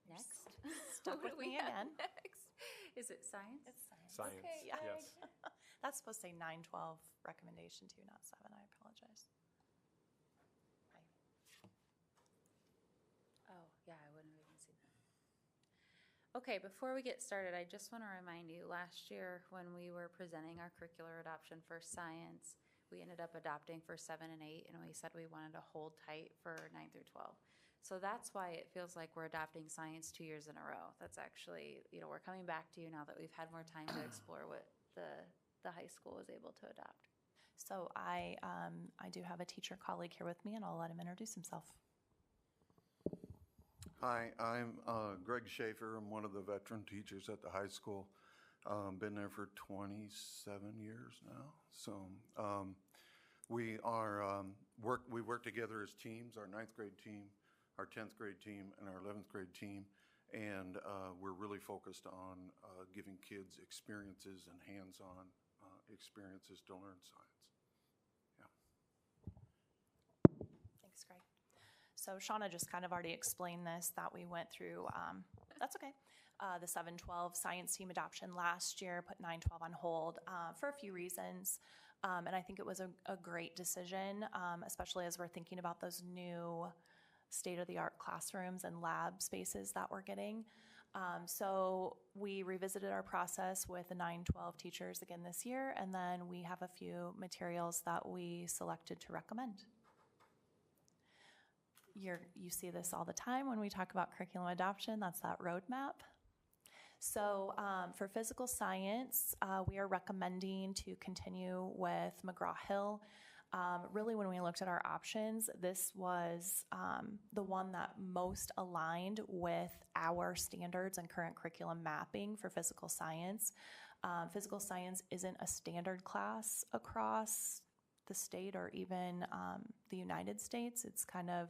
Next. Stuck What with do we me have again. next? Is it science? It's science. Science, Okay, yes. That's supposed to say 912 recommendation too, not 7. I apologize. Oh, yeah, I wouldn't have even seen that. Okay, before we get started, I just want to remind you, last year when we were presenting our curricular adoption for science, we ended up adopting for 7 and 8, and we said we wanted to hold tight for 9 through 12. So that's why it feels like we're adopting science 2 years in a row. That's actually, we're coming back to you now that we've had more time to explore what the high school was able to adopt. So I do have a teacher colleague here with me, and I'll let him introduce himself. Hi, I'm Greg Schaefer. I'm one of the veteran teachers at the high school. Been there for 27 years now. So we work together as teams, our 9th grade team, our 10th grade team, and our 11th grade team. And we're really focused on giving kids experiences and hands-on experiences to learn science. Thanks, Greg. So Shauna just kind of already explained this, that we went through, that's okay, the 7-12 science team adoption last year, put 9-12 on hold for a few reasons. And I think it was a great decision, especially as we're thinking about those new state-of-the-art classrooms and lab spaces that we're getting. So we revisited our process with the 9-12 teachers again this year, and then we have a few materials that we selected to recommend. You see this all the time when we talk about curriculum adoption. That's that roadmap. So for physical science, we are recommending to continue with McGraw-Hill. Really, when we looked at our options, this was the one that most aligned with our standards and current curriculum mapping for physical science. Physical science isn't a standard class across the state or even the United States. It's kind of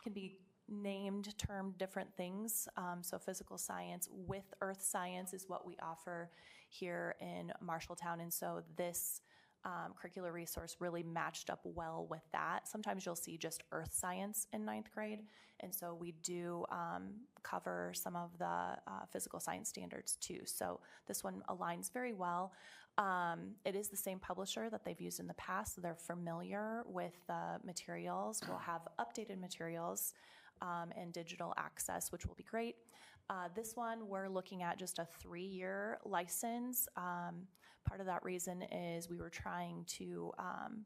can be named, termed different things. So physical science with earth science is what we offer here in Marshalltown. And so this curricular resource really matched up well with that. Sometimes you'll see just earth science in ninth grade. And so we do cover some of the physical science standards too. So this one aligns very well. It is the same publisher that they've used in the past, so they're familiar with the materials. We'll have updated materials and digital access, which will be great. This one, we're looking at just a 3-year license. Part of that reason is we were trying to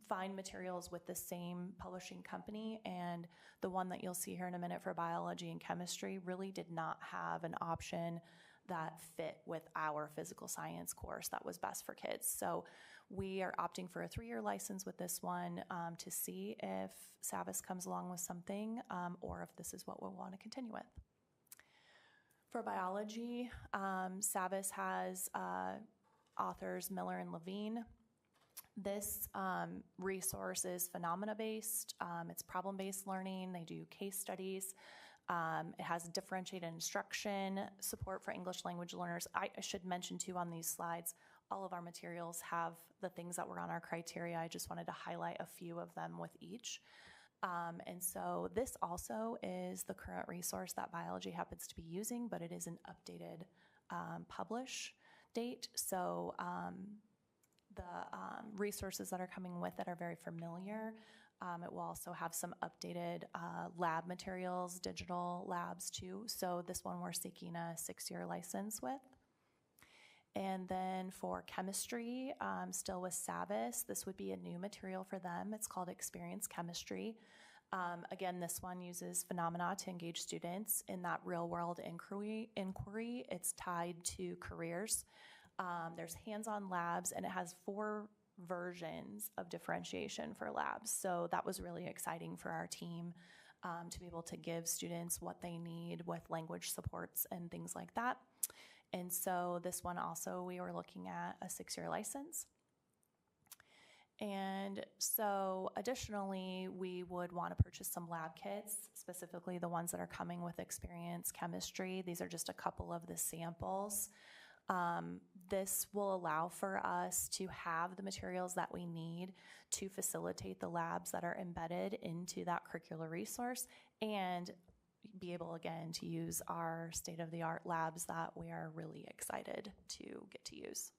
find materials with the same publishing company, and the one that you'll see here in a minute for biology and chemistry really did not have an option that fit with our physical science course that was best for kids. So we are opting for a 3-year license with this one to see if Savvis comes along with something or if this is what we'll want to continue with. For biology, Savvis has authors Miller and Levine. This resource is phenomena-based. It's problem-based learning. They do case studies. It has differentiated instruction, support for English language learners. I should mention too on these slides, all of our materials have the things that were on our criteria. I just wanted to highlight a few of them with each. And so this also is the current resource that biology happens to be using, but it is an updated publish date. So the resources that are coming with it are very familiar. It will also have some updated lab materials, digital labs too. So this one we're seeking a 6-year license with. And then for chemistry, still with Savvis, this would be a new material for them. It's called Experience Chemistry. Again, this one uses phenomena to engage students in that real-world inquiry. It's tied to careers. There's hands-on labs, and it has 4 versions of differentiation for labs. So that was really exciting for our team to be able to give students what they need with language supports and things like that. And so this one also, we were looking at a 6-year license. And so additionally, we would want to purchase some lab kits, specifically the ones that are coming with Experience Chemistry. These are just a couple of the samples. This will allow for us to have the materials that we need to facilitate the labs that are embedded into that curricular resource and be able, again, to use our state-of-the-art labs that we are really excited to get to use.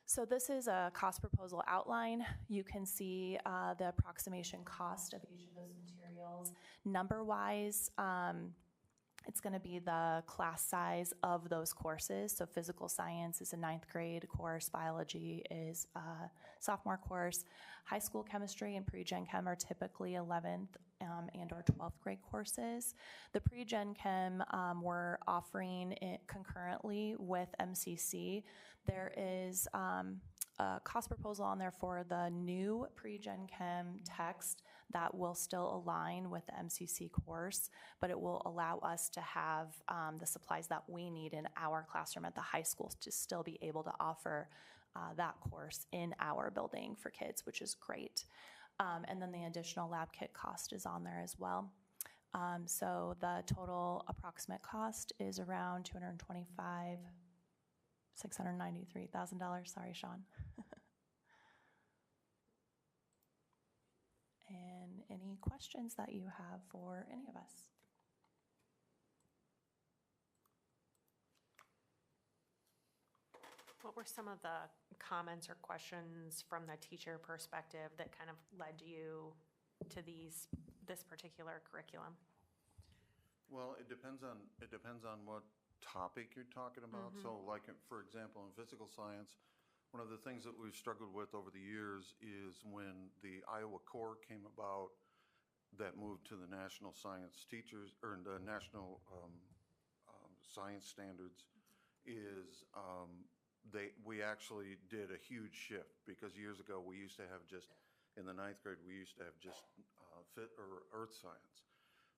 So this is a cost proposal outline. You can see the approximation cost of each of those materials. Number-wise, it's going to be the class size of those courses. So physical science is a 9th grade course. Biology is a sophomore course. High school chemistry and pre-gen chem are typically 11th and or 12th grade courses. The pre-gen chem we're offering it concurrently with MCC. There is a cost proposal on there for the new pre-gen chem text that will still align with the MCC course, but it will allow us to have the supplies that we need in our classroom at the high school to still be able to offer that course in our building for kids, which is great. And then the additional lab kit cost is on there as well. So the total approximate cost is around $693,000. Sorry, Sean. And any questions that you have for any of us? What were some of the comments or questions from the teacher perspective that kind of led you to this particular curriculum? Well, it depends on what topic you're talking about. Mm-hmm. So like, for example, in physical science, one of the things that we've struggled with over the years is when the Iowa Core came about that moved to the national science teachers, or the national science standards, is we actually did a huge shift, because years ago we used to have just, in the 9th grade, we used to have just earth science.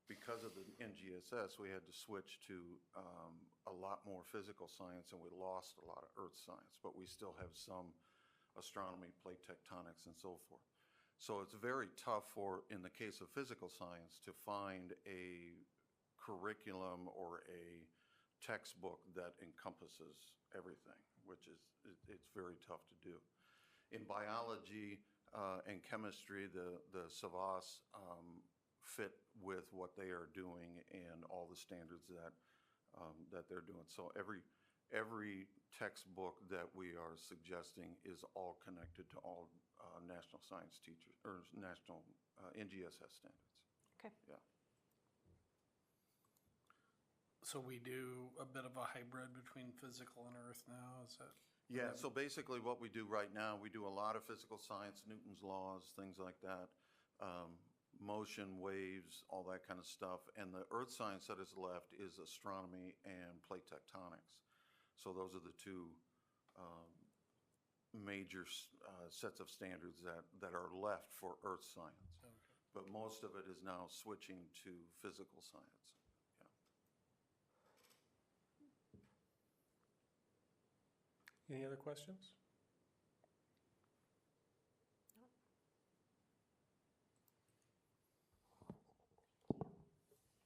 Because of the NGSS, we had to switch to a lot more physical science, and we lost a lot of earth science, but we still have some astronomy, plate tectonics, and so forth. So it's very tough for, in the case of physical science, to find a curriculum or a textbook that encompasses everything, which is, it's very tough to do. In biology and chemistry, the SAVAS fit with what they are doing and all the standards that that they're doing. So every textbook that we are suggesting is all connected to all national science teachers or national NGSS standards. Okay. Yeah. So we do a bit of a hybrid between physical and earth now, is that? Yeah, so basically what we do right now, we do a lot of physical science, Newton's laws, things like that, motion, waves, all that kind of stuff. And the earth science that is left is astronomy and plate tectonics. So those are the two major sets of standards that are left for earth science. Okay. But most of it is now switching to physical science. Any other questions?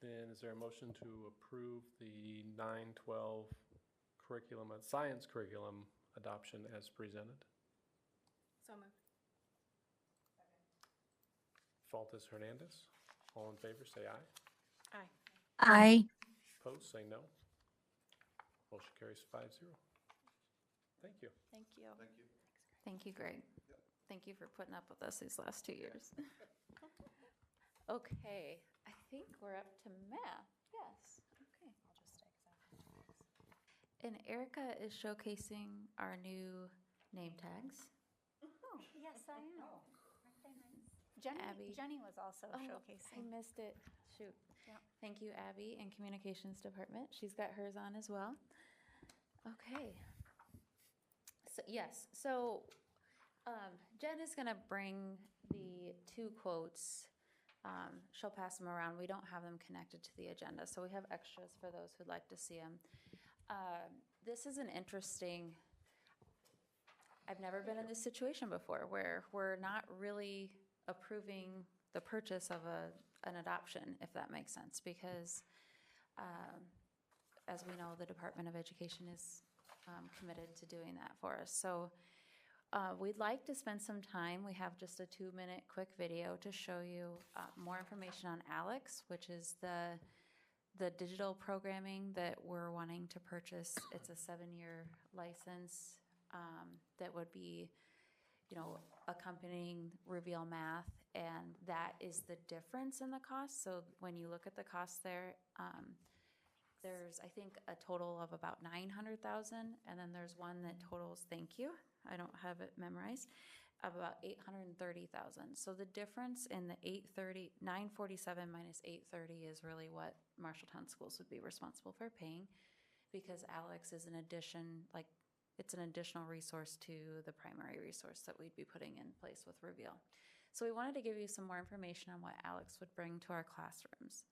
Then is there a motion to approve the 9-12 curriculum, science curriculum adoption as presented? So moved. Faltis Hernandez, all in favor, say aye. Aye. Aye. Opposed, say no. Motion carries 5-0. Thank you. Thank you. Thank you. Thank you, Greg. Thank you for putting up with us these last 2 years. Okay, I think we're up to math. Yes, okay. And Erica is showcasing our new name tags. Oh, yes, I am. Aren't they nice? Abby. Jenny was also I showcasing. missed it. Shoot. Yeah. Thank you, Abby, in Communications Department. She's got hers on as well. Okay. So, yes, so Jen is going to bring the 2 quotes. She'll pass them around. We don't have them connected to the agenda, so we have extras for those who'd like to see them. This is an interesting, I've never been in this situation before where we're not really approving the purchase of an adoption, if that makes sense, because as we know, the Department of Education is committed to doing that for us. So we'd like to spend some time. We have just a 2-minute quick video to show you more information on Alex, which is the digital programming that we're wanting to purchase. It's a 7-year license that would be, accompanying Reveal Math, and that is the difference in the cost. So when you look at the cost there, there's, I think, a total of about $900,000, and then there's one that totals, thank you, I don't have it memorized, of about $830,000. So the difference in the $947 minus $830 is really what Marshalltown schools would be responsible for paying, because Alex is an addition, it's an additional resource to the primary resource that we'd be putting in place with Reveal. So we wanted to give you some more information on what Alex would bring to our classrooms.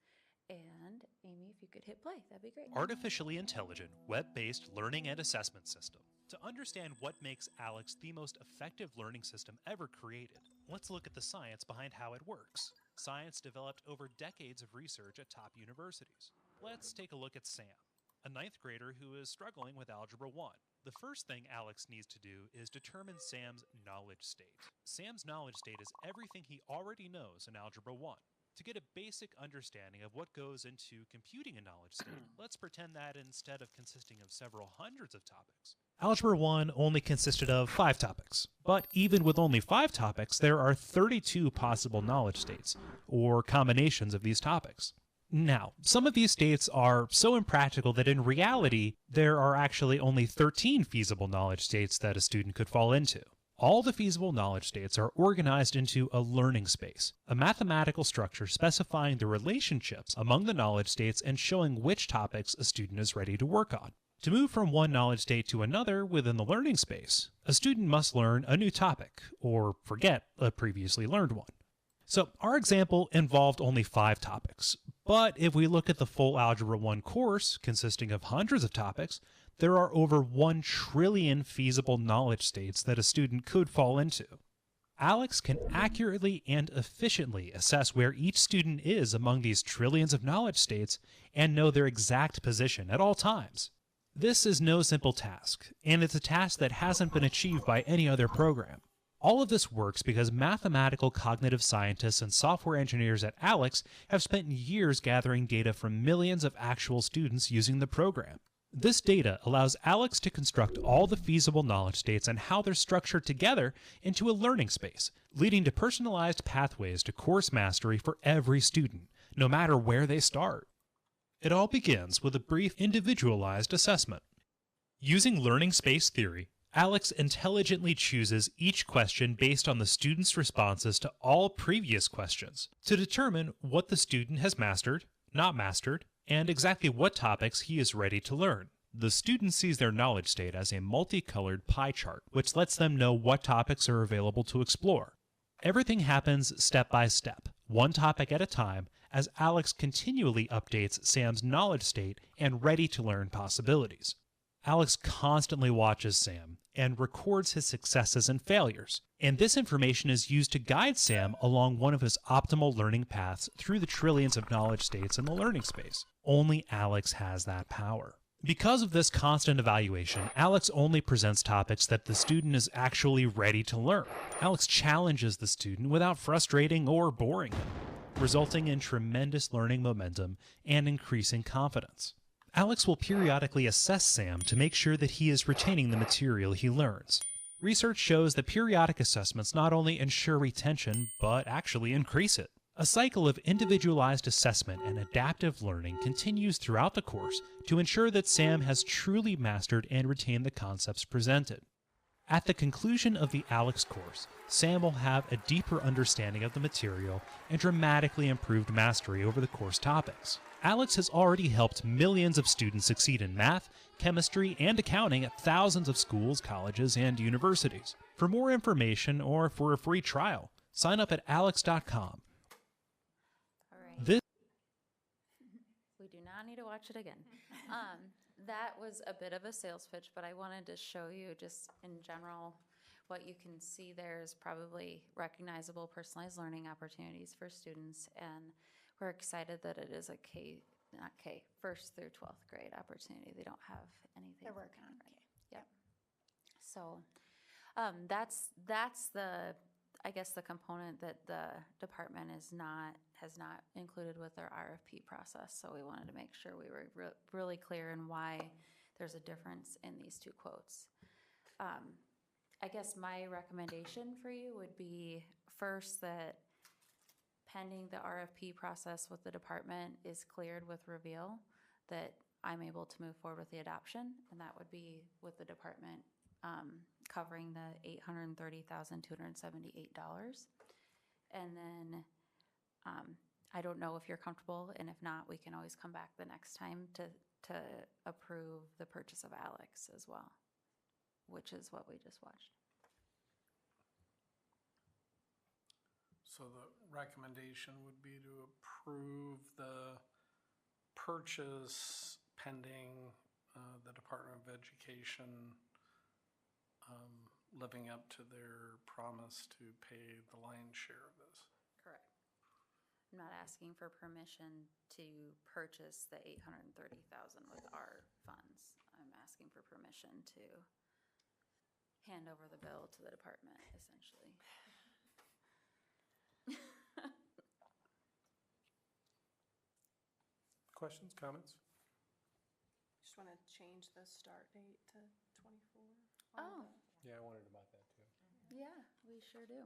And Amy, if you could hit play, that'd be great. Artificially intelligent, web-based learning and assessment system. To understand what makes Alex the most effective learning system ever created, let's look at the science behind how it works. Science developed over decades of research at top universities. Let's take a look at Sam, a 9th grader who is struggling with Algebra 1. The first thing Alex needs to do is determine Sam's knowledge state. Sam's knowledge state is everything he already knows in Algebra 1. To get a basic understanding of what goes into computing a knowledge state, let's pretend that instead of consisting of several hundreds of topics, Algebra 1 only consisted of 5 topics. But even with only 5 topics, there are 32 possible knowledge states, or combinations of these topics. Now, some of these states are so impractical that in reality, there are actually only 13 feasible knowledge states that a student could fall into. All the feasible knowledge states are organized into a learning space, a mathematical structure specifying the relationships among the knowledge states and showing which topics a student is ready to work on. To move from one knowledge state to another within the learning space, a student must learn a new topic, or forget a previously learned one. So our example involved only 5 topics, but if we look at the full Algebra 1 course, consisting of hundreds of topics, there are over 1 trillion feasible knowledge states that a student could fall into. Alex can accurately and efficiently assess where each student is among these trillions of knowledge states and know their exact position at all times. This is no simple task, and it's a task that hasn't been achieved by any other program. All of this works because mathematical cognitive scientists and software engineers at Alex have spent years gathering data from millions of actual students using the program. This data allows Alex to construct all the feasible knowledge states and how they're structured together into a learning space, leading to personalized pathways to course mastery for every student, no matter where they start. It all begins with a brief individualized assessment. Using learning space theory, Alex intelligently chooses each question based on the student's responses to all previous questions to determine what the student has mastered, not mastered, and exactly what topics he is ready to learn. The student sees their knowledge state as a multicolored pie chart, which lets them know what topics are available to explore. Everything happens step by step, one topic at a time, as Alex continually updates Sam's knowledge state and ready-to-learn possibilities. Alex constantly watches Sam and records his successes and failures, and this information is used to guide Sam along one of his optimal learning paths through the trillions of knowledge states in the learning space. Only Alex has that power. Because of this constant evaluation, Alex only presents topics that the student is actually ready to learn. Alex challenges the student without frustrating or boring him, resulting in tremendous learning momentum and increasing confidence. Alex will periodically assess Sam to make sure that he is retaining the material he learns. Research shows that periodic assessments not only ensure retention, but actually increase it. A cycle of individualized assessment and adaptive learning continues throughout the course to ensure that Sam has truly mastered and retained the concepts presented. At the conclusion of the Alex course, Sam will have a deeper understanding of the material and dramatically improved mastery over the course topics. Alex has already helped millions of students succeed in math, chemistry, and accounting at thousands of schools, colleges, and universities. For more information or for a free trial, sign up at alex.com. We do not need to watch it again. That was a bit of a sales pitch, but I wanted to show you just in general what you can see there is probably recognizable personalized learning opportunities for students, and we're excited that it is a first through 12th grade opportunity. They don't have anything. They're working on K. Yep. So that's the, I guess, the component that the department has not included with their RFP process. So we wanted to make sure we were really clear in why there's a difference in these two quotes. I guess my recommendation for you would be first that pending the RFP process with the department is cleared with Reveal, that I'm able to move forward with the adoption, and that would be with the department covering the $830,278. And then I don't know if you're comfortable, and if not, we can always come back the next time to approve the purchase of Alex as well, which is what we just watched. So the recommendation would be to approve the purchase pending the Department of Education living up to their promise to pay the lion's share of this. Correct. I'm not asking for permission to purchase the $830,000 with our funds. I'm asking for permission to hand over the bill to the department, essentially. Questions, comments? Just want to change the start date to 24. Oh. Yeah, I wondered about that too. Yeah, we sure do.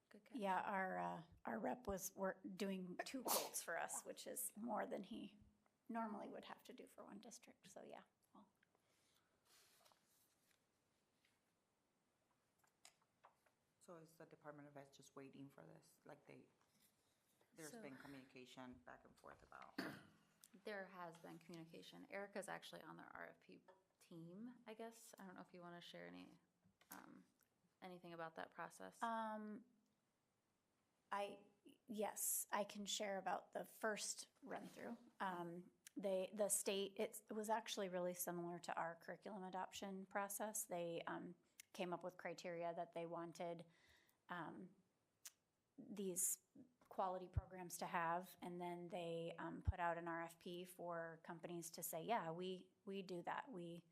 Good catch. Yeah, our rep was doing 2 quotes for us, which is more than he normally would have to do for one district. So yeah. Well. So is the Department of Ed just waiting for this? Like there's been communication back and forth about. There has been communication. Erica's actually on their RFP team, I guess. I don't know if you want to share anything about that process. Yes, I can share about the first run through. the state, it was actually really similar to our curriculum adoption process. They came up with criteria that they wanted these quality programs to have, and then they put out an RFP for companies to say, yeah, we do that. We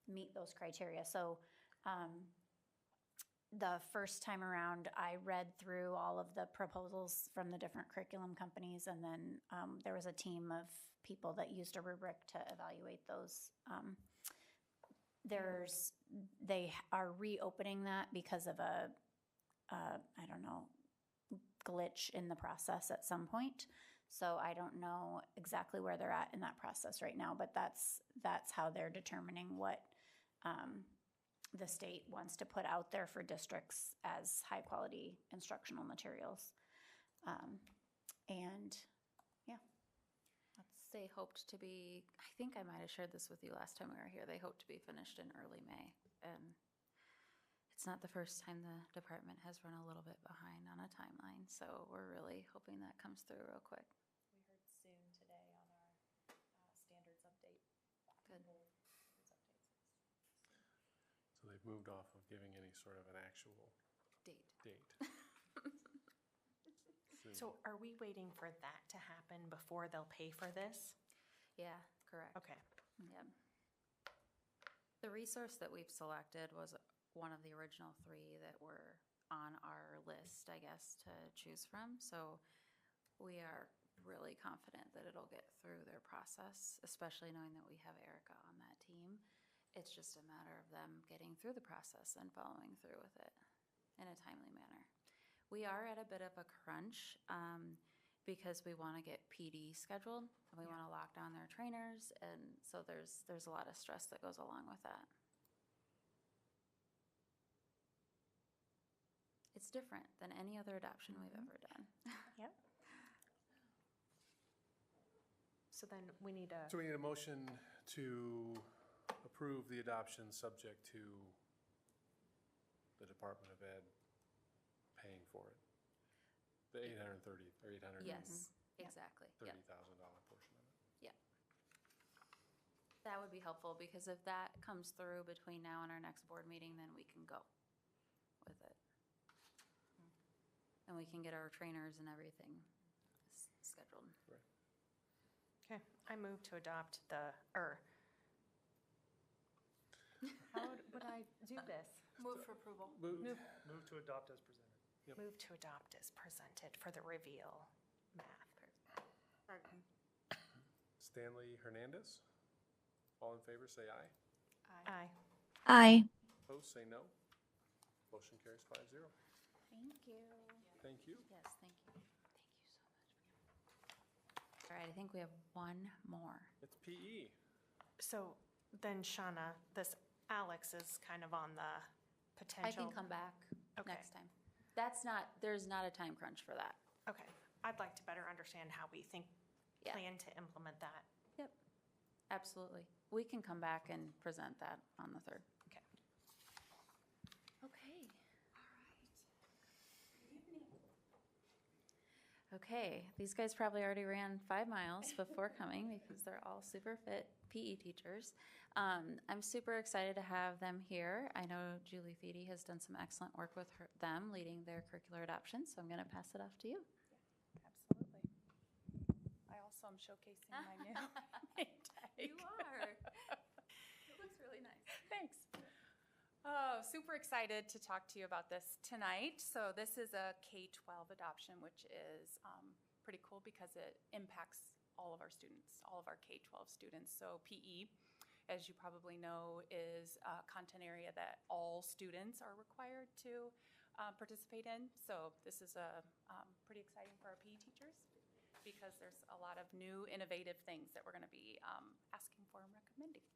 meet those criteria. So the first time around, I read through all of the proposals from the different curriculum companies, and then there was a team of people that used a rubric to evaluate those. They are reopening that because of a I don't know, glitch in the process at some point. So I don't know exactly where they're at in that process right now, but that's how they're determining what the state wants to put out there for districts as high quality instructional materials. And yeah. They hoped to be, I think I might have shared this with you last time we were here, they hope to be finished in early May. And it's not the first time the department has run a little bit behind on a timeline, so we're really hoping that comes through real quick. We heard soon today on our standards update. Good. So they've moved off of giving any sort of an actual date. So are we waiting for that to happen before they'll pay for this? Yeah, correct. Okay. Yep. The resource that we've selected was one of the original 3 that were on our list, I guess, to choose from. So we are really confident that it'll get through their process, especially knowing that we have Erica on that team. It's just a matter of them getting through the process and following through with it in a timely manner. We are at a bit of a crunch because we want to get PD scheduled and we want to lock down their trainers, and so there's a lot of stress that goes along with that. It's different than any other adoption we've ever done. Yep. So then we need a. So we need a motion to approve the adoption subject to the Department of Ed paying for it. The $830 or $800. Yes, exactly. $30,000 portion of it. Yeah. That would be helpful because if that comes through between now and our next board meeting, then we can go with it. And we can get our trainers and everything scheduled. Right. Okay, I move to adopt how would I do this? Move for approval. Move to adopt as presented. Yep. Move to adopt as presented for the reveal math. Stanley Hernandez. All in favor, say aye. Aye. Aye. Opposed, say no. Motion carries 5-0. Thank you. Thank you. Yes, thank you. Thank you so much. All right, I think we have one more. It's PE. So then Shauna, this Alex is kind of on the potential. I can come back Okay. next time. There's not a time crunch for that. Okay, I'd like to better understand how we Yeah. plan to implement that. Yep, absolutely. We can come back and present that on the 3rd. Okay. Okay. Okay, these guys probably already ran 5 miles before coming because they're all super fit PE teachers. I'm super excited to have them here. I know Julie Feedy has done some excellent work with them leading their curricular adoption, so I'm going to pass it off to you. Absolutely. I also am showcasing my new name tag. You are. It looks really nice. Thanks. Oh, super excited to talk to you about this tonight. So this is a K-12 adoption, which is pretty cool because it impacts all of our students, all of our K-12 students. So PE, as you probably know, is a content area that all students are required to participate in. So this is pretty exciting for our PE teachers because there's a lot of new innovative things that we're going to be asking for and recommending.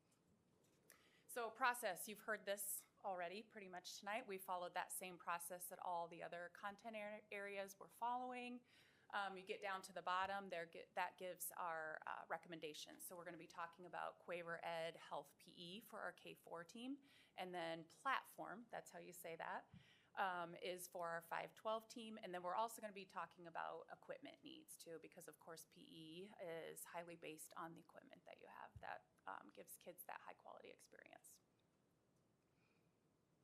So process, you've heard this already pretty much tonight. We followed that same process that all the other content areas were following. You get down to the bottom, that gives our recommendations. So we're going to be talking about Quaver Ed Health PE for our K-4 team, and then platform, that's how you say that, is for our 512 team. And then we're also going to be talking about equipment needs too, because of course PE is highly based on the equipment that you have that gives kids that high quality experience.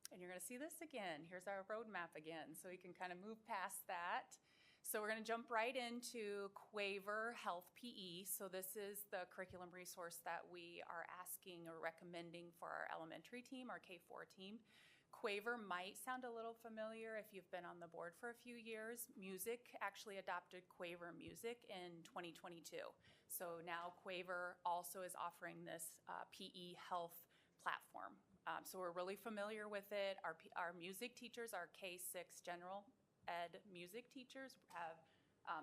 And you're going to see this again. Here's our roadmap again, so we can kind of move past that. So we're going to jump right into Quaver Health PE. So this is the curriculum resource that we are asking or recommending for our elementary team, our K-4 team. Quaver might sound a little familiar if you've been on the board for a few years. Music actually adopted Quaver Music in 2022. So now Quaver also is offering this PE health platform. So we're really familiar with it. Our music teachers, our K-6 general ed music teachers have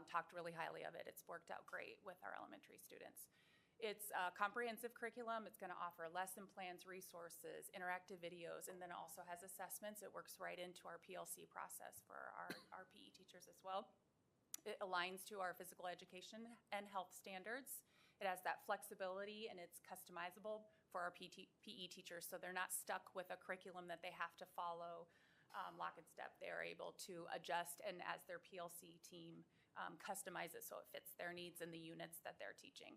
talked really highly of it. It's worked out great with our elementary students. It's a comprehensive curriculum. It's going to offer lesson plans, resources, interactive videos, and then also has assessments. It works right into our PLC process for our PE teachers as well. It aligns to our physical education and health standards. It has that flexibility and it's customizable for our PE teachers, so they're not stuck with a curriculum that they have to follow lock and step. They are able to adjust and as their PLC team customize it so it fits their needs and the units that they're teaching.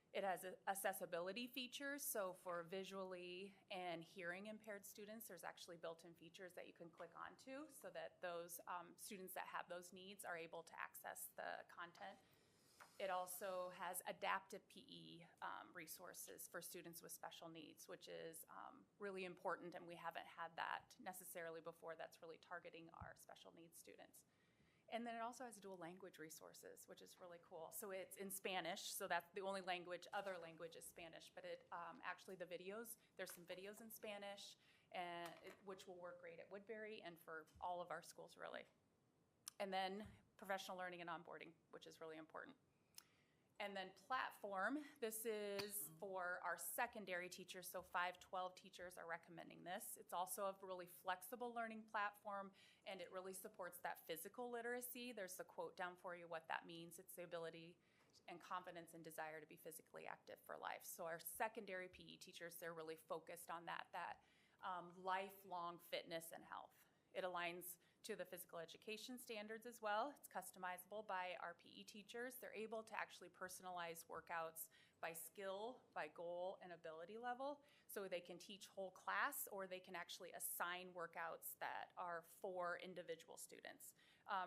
It has accessibility features, so for visually and hearing impaired students, there's actually built-in features that you can click onto so that those students that have those needs are able to access the content. It also has adaptive PE resources for students with special needs, which is really important, and we haven't had that necessarily before. That's really targeting our special needs students. And then it also has dual language resources, which is really cool. So it's in Spanish, so that's the only language, other language is Spanish, but it actually the videos, there's some videos in Spanish, and which will work great at Woodbury and for all of our schools really. And then professional learning and onboarding, which is really important. And then platform, this is for our secondary teachers, so 512 teachers are recommending this. It's also a really flexible learning platform, and it really supports that physical literacy. There's the quote down for you what that means. It's the ability and confidence and desire to be physically active for life. So our secondary PE teachers, they're really focused on that lifelong fitness and health. It aligns to the physical education standards as well. It's customizable by our PE teachers. They're able to actually personalize workouts by skill, by goal, and ability level. So they can teach whole class, or they can actually assign workouts that are for individual students.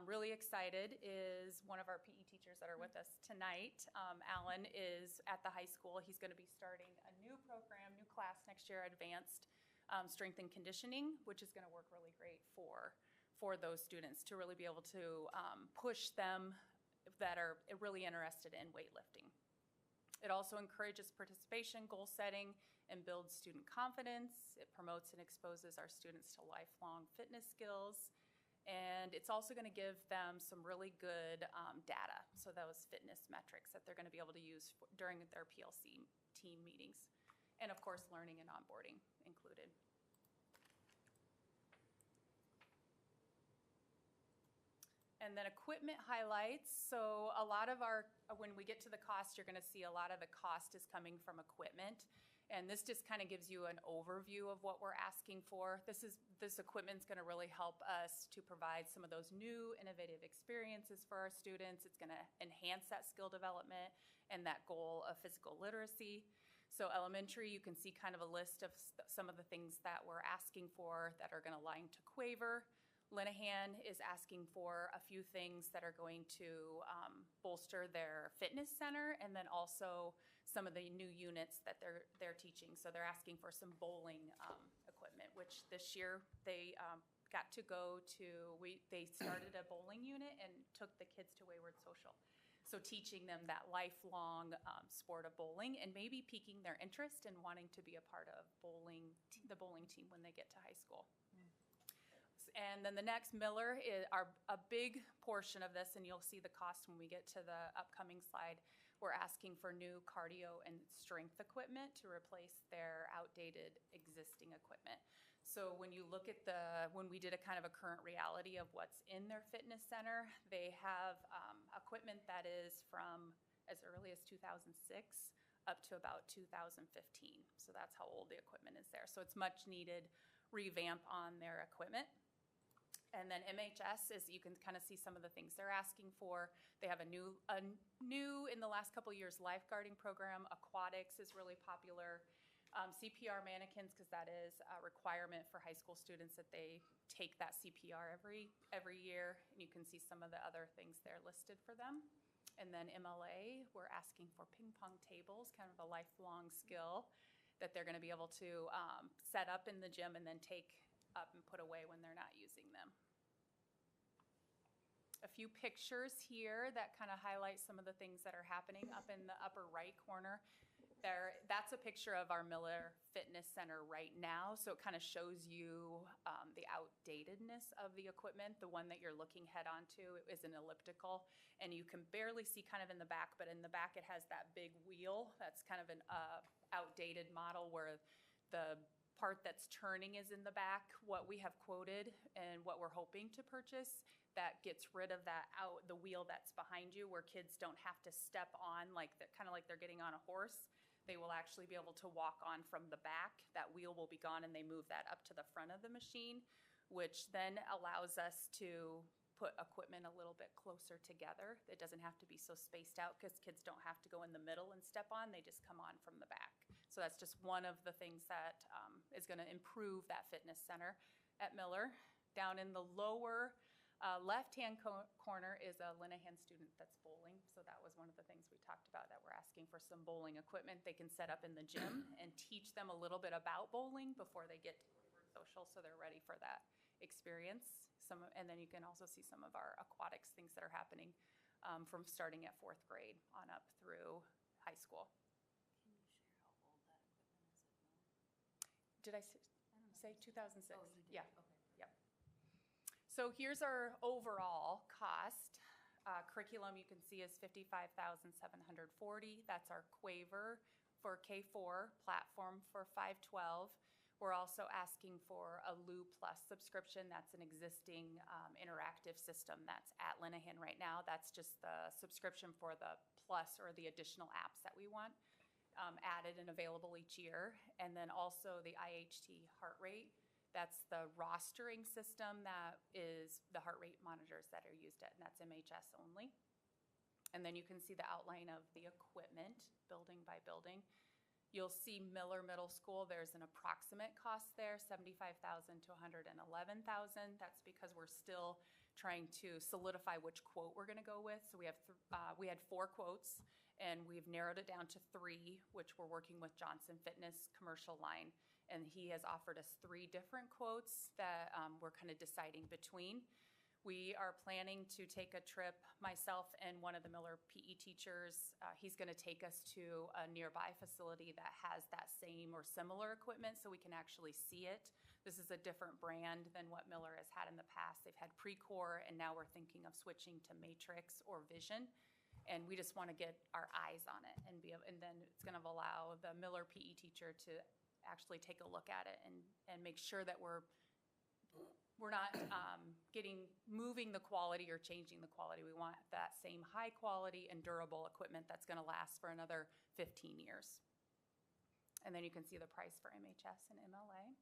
Really excited is one of our PE teachers that are with us tonight. Alan is at the high school. He's going to be starting a new program, new class next year, advanced strength and conditioning, which is going to work really great for those students to really be able to push them that are really interested in weightlifting. It also encourages participation, goal setting, and builds student confidence. It promotes and exposes our students to lifelong fitness skills. And it's also going to give them some really good data, so those fitness metrics that they're going to be able to use during their PLC team meetings. And of course, learning and onboarding included. And then equipment highlights. So a lot of when we get to the cost, you're gonna see a lot of the cost is coming from equipment. And this just kind of gives you an overview of what we're asking for. This equipment's gonna really help us to provide some of those new innovative experiences for our students. It's gonna enhance that skill development and that goal of physical literacy. So elementary, you can see kind of a list of some of the things that we're asking for that are gonna align to Quaver. Linehan is asking for a few things that are going to bolster their fitness center, and then also some of the new units that they're teaching. So they're asking for some bowling equipment, which this year they got to go to. They started a bowling unit and took the kids to Wayward Social. So teaching them that lifelong sport of bowling, and maybe piquing their interest in wanting to be a part of the bowling team when they get to high school. And then the next, Miller, is a big portion of this, and you'll see the cost when we get to the upcoming slide. We're asking for new cardio and strength equipment to replace their outdated existing equipment. So when you look at when we did a kind of a current reality of what's in their fitness center, they have equipment that is from as early as 2006 up to about 2015. So that's how old the equipment is there. So it's much needed revamp on their equipment. And then MHS is, you can kind of see some of the things they're asking for. They have a new in the last couple of years, lifeguarding program. Aquatics is really popular. CPR mannequins, because that is a requirement for high school students that they take that CPR every year. And you can see some of the other things there listed for them. And then MLA, we're asking for ping pong tables, kind of a lifelong skill that they're going to be able to set up in the gym and then take up and put away when they're not using them. A few pictures here that kind of highlight some of the things that are happening. Up in the upper right corner there, that's a picture of our Miller Fitness Center right now. So it kind of shows you the outdatedness of the equipment. The one that you're looking head on to is an elliptical, and you can barely see kind of in the back, but in the back it has that big wheel. That's kind of an outdated model where the part that's turning is in the back. What we have quoted and what we're hoping to purchase that gets rid of the wheel that's behind you, where kids don't have to step on kind of like they're getting on a horse. They will actually be able to walk on from the back. That wheel will be gone, and they move that up to the front of the machine, which then allows us to put equipment a little bit closer together. It doesn't have to be so spaced out because kids don't have to go in the middle and step on. They just come on from the back. So that's just one of the things that is going to improve that fitness center at Miller. Down in the lower left-hand corner is a Linehan student that's bowling. So that was one of the things we talked about, that we're asking for some bowling equipment they can set up in the gym and teach them a little bit about bowling before they get to social, so they're ready for that experience. And then you can also see some of our aquatics things that are happening from starting at 4th grade on up through high school. Can you share how old that equipment is at Miller? Did I say 2006? Oh, you did. Yeah. Okay. Yep. So here's our overall cost. Curriculum you can see is $55,740. That's our Quaver for K4, platform for 512. We're also asking for a Lou Plus subscription. That's an existing interactive system that's at Linehan right now. That's just the subscription for the plus or the additional apps that we want added and available each year. And then also the IHT heart rate. That's the rostering system that is the heart rate monitors that are used at, and that's MHS only. And then you can see the outline of the equipment, building by building. You'll see Miller Middle School, there's an approximate cost there, $75,000 to $111,000. That's because we're still trying to solidify which quote we're gonna go with. So we had 4 quotes, and we've narrowed it down to 3, which we're working with Johnson Fitness commercial line. And he has offered us 3 different quotes that we're kind of deciding between. We are planning to take a trip, myself and one of the Miller PE teachers. He's going to take us to a nearby facility that has that same or similar equipment so we can actually see it. This is a different brand than what Miller has had in the past. They've had Precor, and now we're thinking of switching to Matrix or Vision. And we just want to get our eyes on it, and then it's going to allow the Miller PE teacher to actually take a look at it and make sure that we're not moving the quality or changing the quality. We want that same high quality and durable equipment that's going to last for another 15 years. And then you can see the price for MHS and MLA.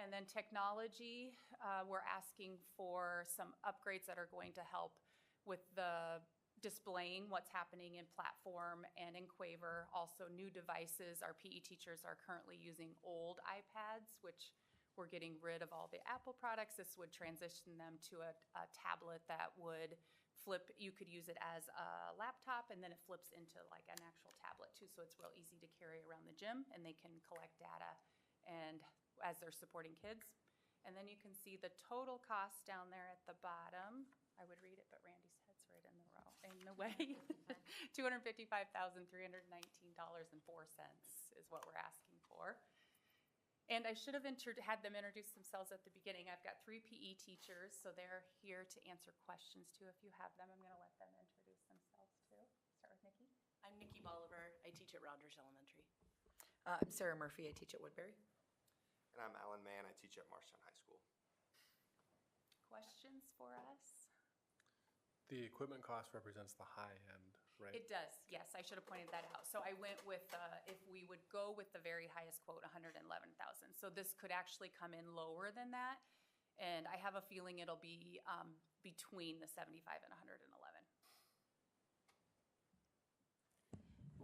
And then technology, we're asking for some upgrades that are going to help with the displaying what's happening in platform and in Quaver. Also new devices. Our PE teachers are currently using old iPads, which we're getting rid of all the Apple products. This would transition them to a tablet that would flip. You could use it as a laptop, and then it flips into like an actual tablet too, so it's real easy to carry around the gym, and they can collect data and as they're supporting kids. And then you can see the total cost down there at the bottom. I would read it, but Randy's head's right in the way. $255,319.04 is what we're asking for. And I should have had them introduce themselves at the beginning. I've got 3 PE teachers, so they're here to answer questions too. If you have them, I'm going to let them introduce themselves too. Start with Nikki. I'm Nikki Bolivar. I teach at Rogers Elementary. I'm Sarah Murphy. I teach at Woodbury. And I'm Alan Mann. I teach at Marshtown High School. Questions for us? The equipment cost represents the high end, right? It does, yes. I should have pointed that out. So I went with, if we would go with the very highest quote, $111,000. So this could actually come in lower than that. And I have a feeling it'll be between the 75 and 111.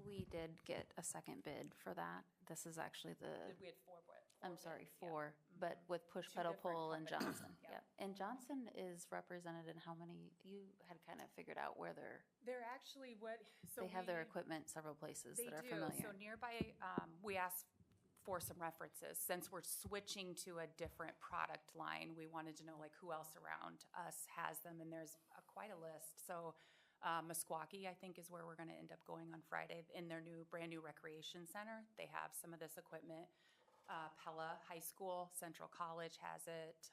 We did get a second bid for that. This is actually We had four. I'm sorry, bids, yeah. 4, but with push Two pedal different pull and companies, Johnson. yeah. Yep. And Johnson is represented in how many? You had kind of figured out where They're actually so they have their we- equipment several places They that are do. familiar. So nearby, we asked for some references. Since we're switching to a different product line, we wanted to know like who else around us has them, and there's quite a list. So Meskwaki, I think, is where we're going to end up going on Friday in their brand new recreation center. They have some of this equipment. Pella High School, Central College has it.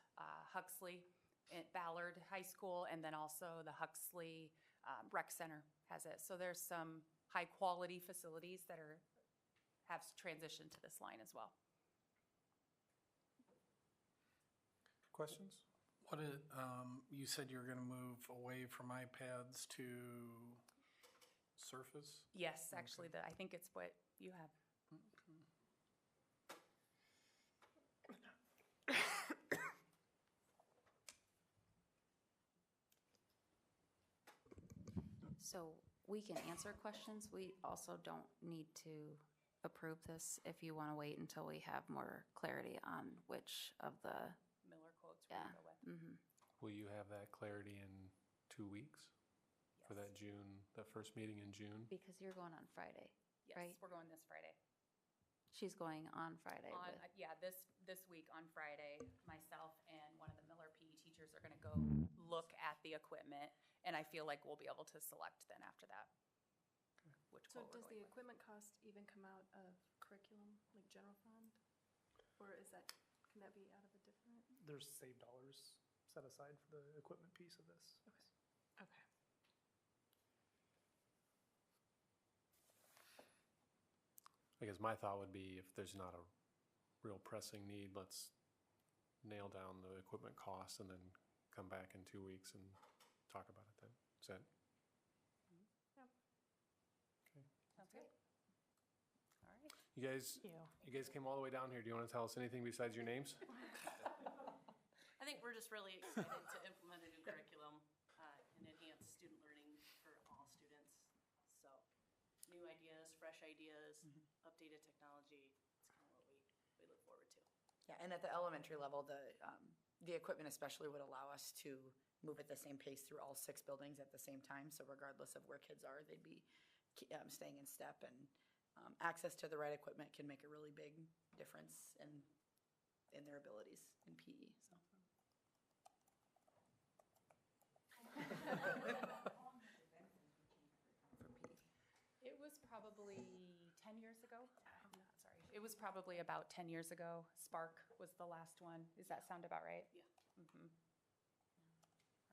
Huxley at Ballard High School, and then also the Huxley Rec Center has it. So there's some high-quality facilities that have transitioned to this line as well. Questions? You said you were going to move away from iPads to Surface? Yes, actually, I think it's what you have. So we can answer questions. We also don't need to approve this if you want to wait until we have more clarity on which of the, Miller quotes we're yeah. going to go with. Mhm. Will you have that clarity in 2 weeks? For that first meeting in June? Because you're going on Friday, Yes, right? we're going this Friday. She's going on Friday. This week on Friday, myself and one of the Miller PE teachers are going to go look at the equipment, and I feel like we'll be able to select then after that. Which So quote we're does going the with. equipment cost even come out of curriculum, like general fund? Or can that be out of a different? There's saved dollars set aside for the equipment piece of this. Okay. I guess my thought would be if there's not a real pressing need, let's nail down the equipment costs and then come back in 2 weeks and talk about it then. Is that? Yep. Okay. Sounds good. All right. You guys came all the way down here. Do you want to tell us anything besides your names? I think we're just really excited to implement a new curriculum and enhance student learning for all students. So new ideas, fresh ideas, updated technology, it's kind of what we look forward to. Yeah, and at the elementary level, the equipment especially would allow us to move at the same pace through all 6 buildings at the same time. So regardless of where kids are, they'd be staying in step, and access to the right equipment can make a really big difference in their abilities in PE. So. It was probably 10 years ago. It was probably about 10 years ago. Spark was the last one. Does that sound about right? Yeah. Mm-hmm.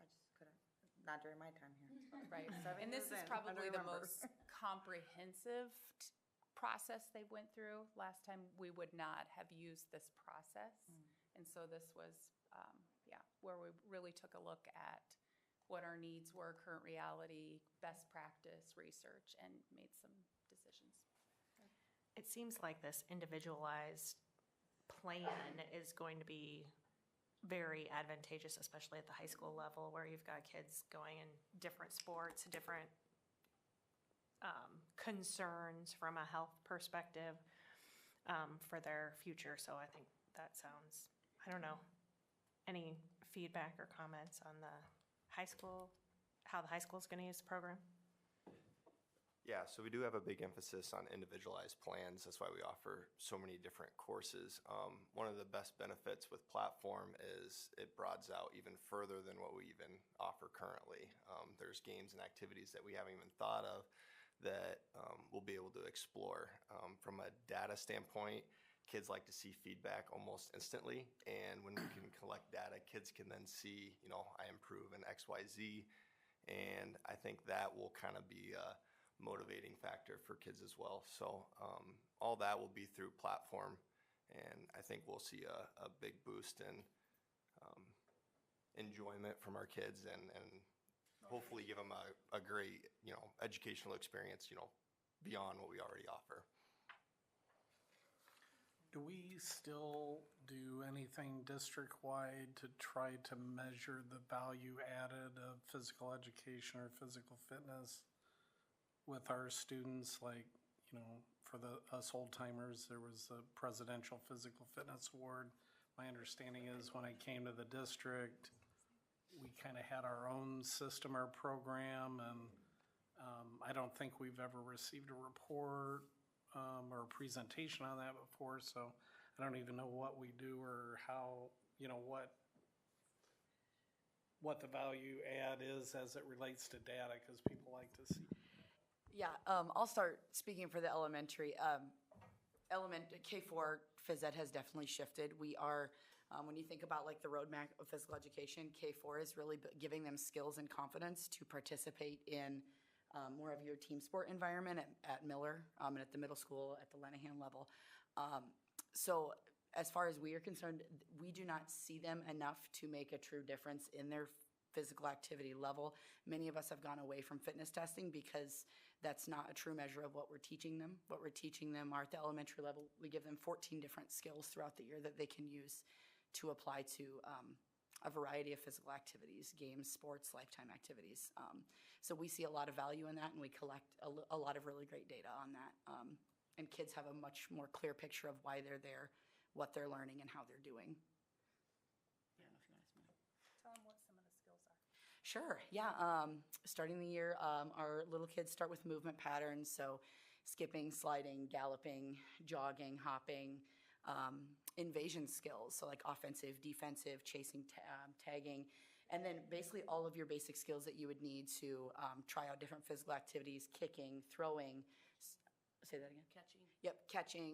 I just couldn't, not during my time here. Right. 7 And this years is in, probably I the remember. most comprehensive process they went through. Last time we would not have used this process. And so this was, where we really took a look at what our needs were, current reality, best practice, research, and made some decisions. It seems like this individualized plan is going to be very advantageous, especially at the high school level where you've got kids going in different sports, different concerns from a health perspective for their future. So I think that sounds, I don't know, any feedback or comments on the high school, how the high school is going to use the program? Yeah, so we do have a big emphasis on individualized plans. That's why we offer so many different courses. One of the best benefits with Platform is it broadens out even further than what we even offer currently. There's games and activities that we haven't even thought of that we'll be able to explore. From a data standpoint, kids like to see feedback almost instantly, and when we can collect data, kids can then see, I improve in X, Y, Z, and I think that will kind of be a motivating factor for kids as well. So all that will be through Platform, and I think we'll see a big boost in enjoyment from our kids, and hopefully give them a great, educational experience, beyond what we already offer. Do we we still do anything district-wide to try to measure the value added of physical education or physical fitness with our students? Like, you know, for us old-timers, there was the Presidential Physical Fitness Award. My understanding is when I came to the district, we kind of had our own system or program, and I don't think we've ever received a report or a presentation on that before, so I don't even know what we do or how, you know, what the value add is as it relates to data, because people like to see. Yeah, I'll start speaking for the elementary. K-4 phys ed has definitely shifted. We are, when you think about like the roadmap of physical education, K-4 is really giving them skills and confidence to participate in more of your team sport environment at Miller and at the middle school at the Lenahan level. So as far as we are concerned, we do not see them enough to make a true difference in their physical activity level. Many of us have gone away from fitness testing because that's not a true measure of what we're teaching them. What we're teaching them are at the elementary level, we give them 14 different skills throughout the year that they can use to apply to a variety of physical activities, games, sports, lifetime activities. So we see a lot of value in that, and we collect a lot of really great data on that. And kids have a much more clear picture of why they're there, what they're learning, and how they're doing. Tell them what some of the skills are. Sure, yeah. Starting the year, our little kids start with movement patterns, so skipping, sliding, galloping, jogging, hopping, invasion skills, so like offensive, defensive, chasing, tagging, and then basically all of your basic skills that you would need to try out different physical activities, kicking, throwing, say that again? Catching. Yep, catching,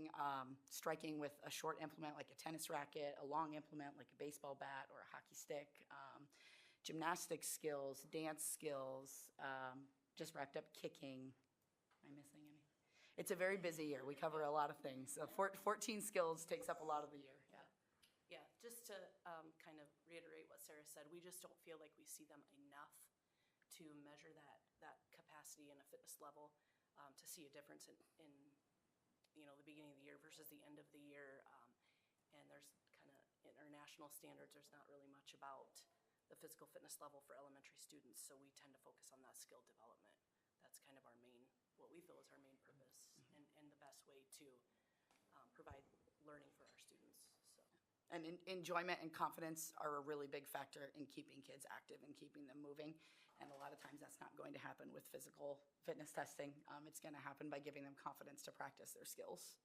striking with a short implement like a tennis racket, a long implement like a baseball bat or a hockey stick, gymnastics skills, dance skills, just wrapped up kicking. Am I missing any? It's a very busy year. We cover a lot of things. 14 skills takes up a lot of the year. Yeah. Yeah, just to kind of reiterate what Sarah said, we just don't feel like we see them enough to measure that capacity and a fitness level to see a difference in you know, the beginning of the year versus the end of the year. And there's kind of international standards, there's not really much about the physical fitness level for elementary students, so we tend to focus on that skill development. That's kind of our main, what we feel is our main purpose and the best way to provide learning for our students. So. And enjoyment and confidence are a really big factor in keeping kids active and keeping them moving. And a lot of times that's not going to happen with physical fitness testing. It's going to happen by giving them confidence to practice their skills.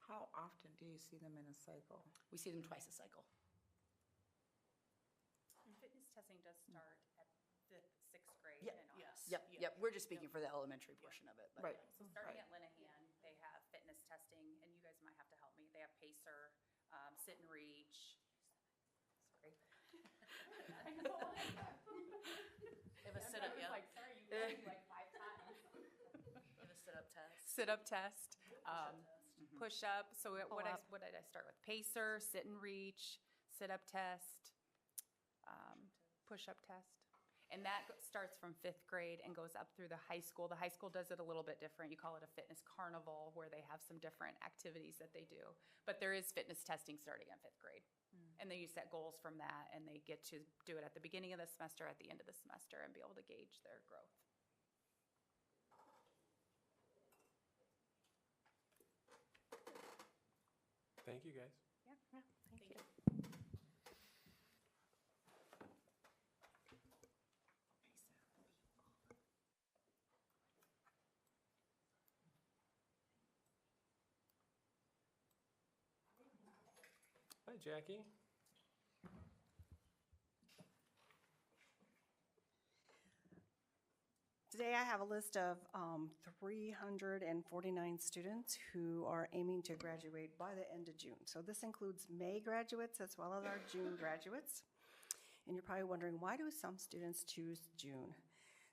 How often do you see them in a cycle? We see them twice a cycle. And fitness testing does start at 5th, 6th grade. Yep. And on. Yep. We're just speaking for the elementary portion of it. But Right. So starting at Lenahan, they have fitness testing, and you guys might have to help me. They have pacer, sit and reach. Sorry. I know. They have a sit-up, yeah. Like, sorry, you called me like 5 times. They have a sit-up test. Sit-up test. Mm-hmm. Push-up. So what Pull-up. did I start with? Pacer, sit and reach, sit-up test, push-up test. And that starts from 5th grade and goes up through the high school. The high school does it a little bit different. You call it a fitness carnival, where they have some different activities that they do. But there is fitness testing starting in 5th grade. And then you set goals from that, and they get to do it at the beginning of the semester, at the end of the semester, and be able to gauge their growth. Thank you, guys. Yeah, thank you. Hi, Jackie. Today I have a list of 349 students who are aiming to graduate by the end of June. So this includes May graduates as well as our June graduates. And you're probably wondering, why do some students choose June?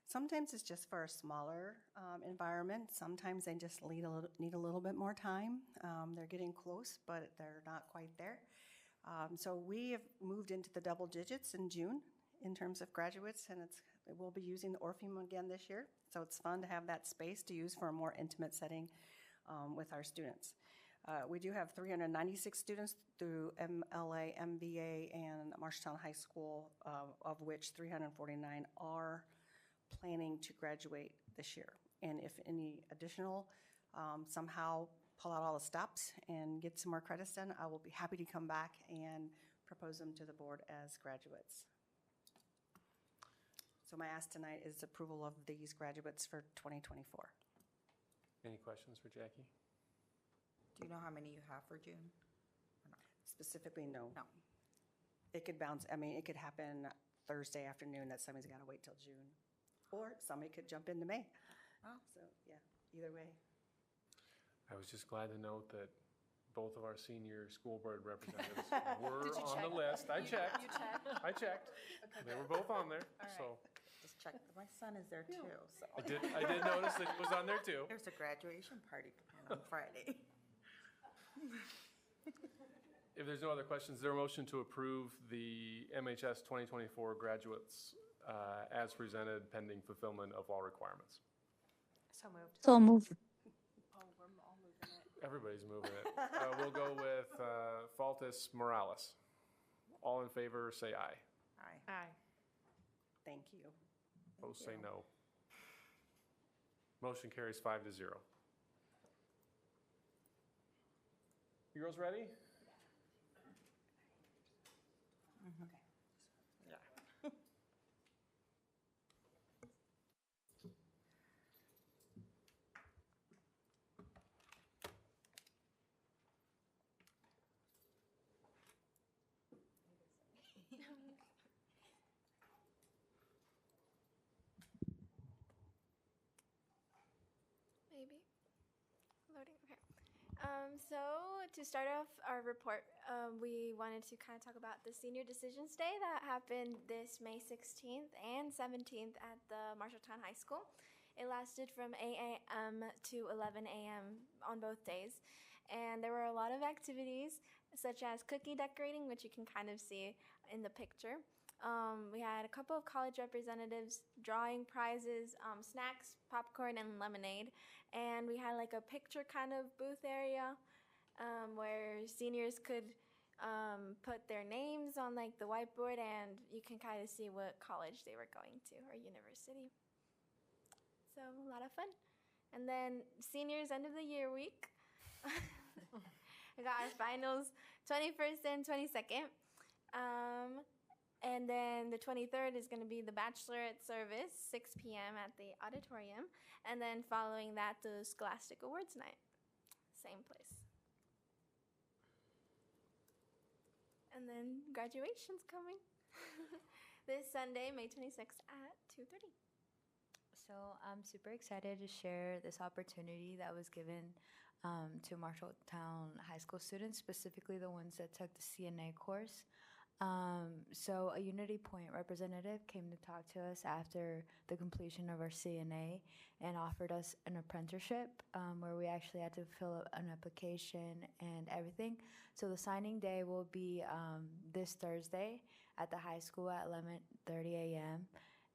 Sometimes it's just for a smaller environment. Sometimes they just need a little bit more time. They're getting close, but they're not quite there. So we have moved into the double digits in June in terms of graduates, and we'll be using the Orpheum again this year. So it's fun to have that space to use for a more intimate setting with our students. We do have 396 students through MLA, MBA, and Marshalltown High School, of which 349 are planning to graduate this year. And if any additional somehow pull out all the stops and get some more credits done, I will be happy to come back and propose them to the board as graduates. So my ask tonight is approval of these graduates for 2024. Any questions for Jackie? Do you know how many you have for June? Specifically, no. No. It could bounce, I mean, it could happen Thursday afternoon that somebody's got to wait till June. Or somebody could jump into May. Oh. So, yeah, either way. I was just glad to note that both of our senior school board representatives were Did you on the check? list. I checked. You checked? I checked. Okay, They were good. both on there, All right. so. Just check, my son is there too, so. I did notice that he was on there too. There's a graduation party planned on Friday. If there's no other questions, is there a motion to approve the MHS 2024 graduates as presented pending fulfillment of all requirements? So moved. So move. Oh, we're all moving it. Everybody's moving it. We'll go with Faltis Morales. All in favor, say aye. Aye. Aye. Thank you. Opposed, say no. Motion carries 5-0. You girls ready? Yeah. Maybe. Loading, okay. So to start off our report, we wanted to kind of talk about the Senior Decisions Day that happened this May 16th and 17th at the Marshalltown High School. It lasted from 8 a.m. to 11 a.m. on both days. And there were a lot of activities, such as cookie decorating, which you can kind of see in the picture. We had a couple of college representatives, drawing prizes, snacks, popcorn, and lemonade. And we had like a picture kind of booth area where seniors could put their names on like the whiteboard, and you can kind of see what college they were going to or university. So a lot of fun. And then seniors end of the year week. We got our finals 21st and 22nd. And then the 23rd is going to be the bachelorette service, 6 p.m. at the auditorium. And then following that, the Scholastic Awards night, same place. And then graduation's coming this Sunday, May 26th at 2:30. So I'm super excited to share this opportunity that was given to Marshalltown High School students, specifically the ones that took the CNA course. So a Unity Point representative came to talk to us after the completion of our CNA and offered us an apprenticeship where we actually had to fill out an application and everything. So the signing day will be this Thursday at the high school at 11:30 a.m.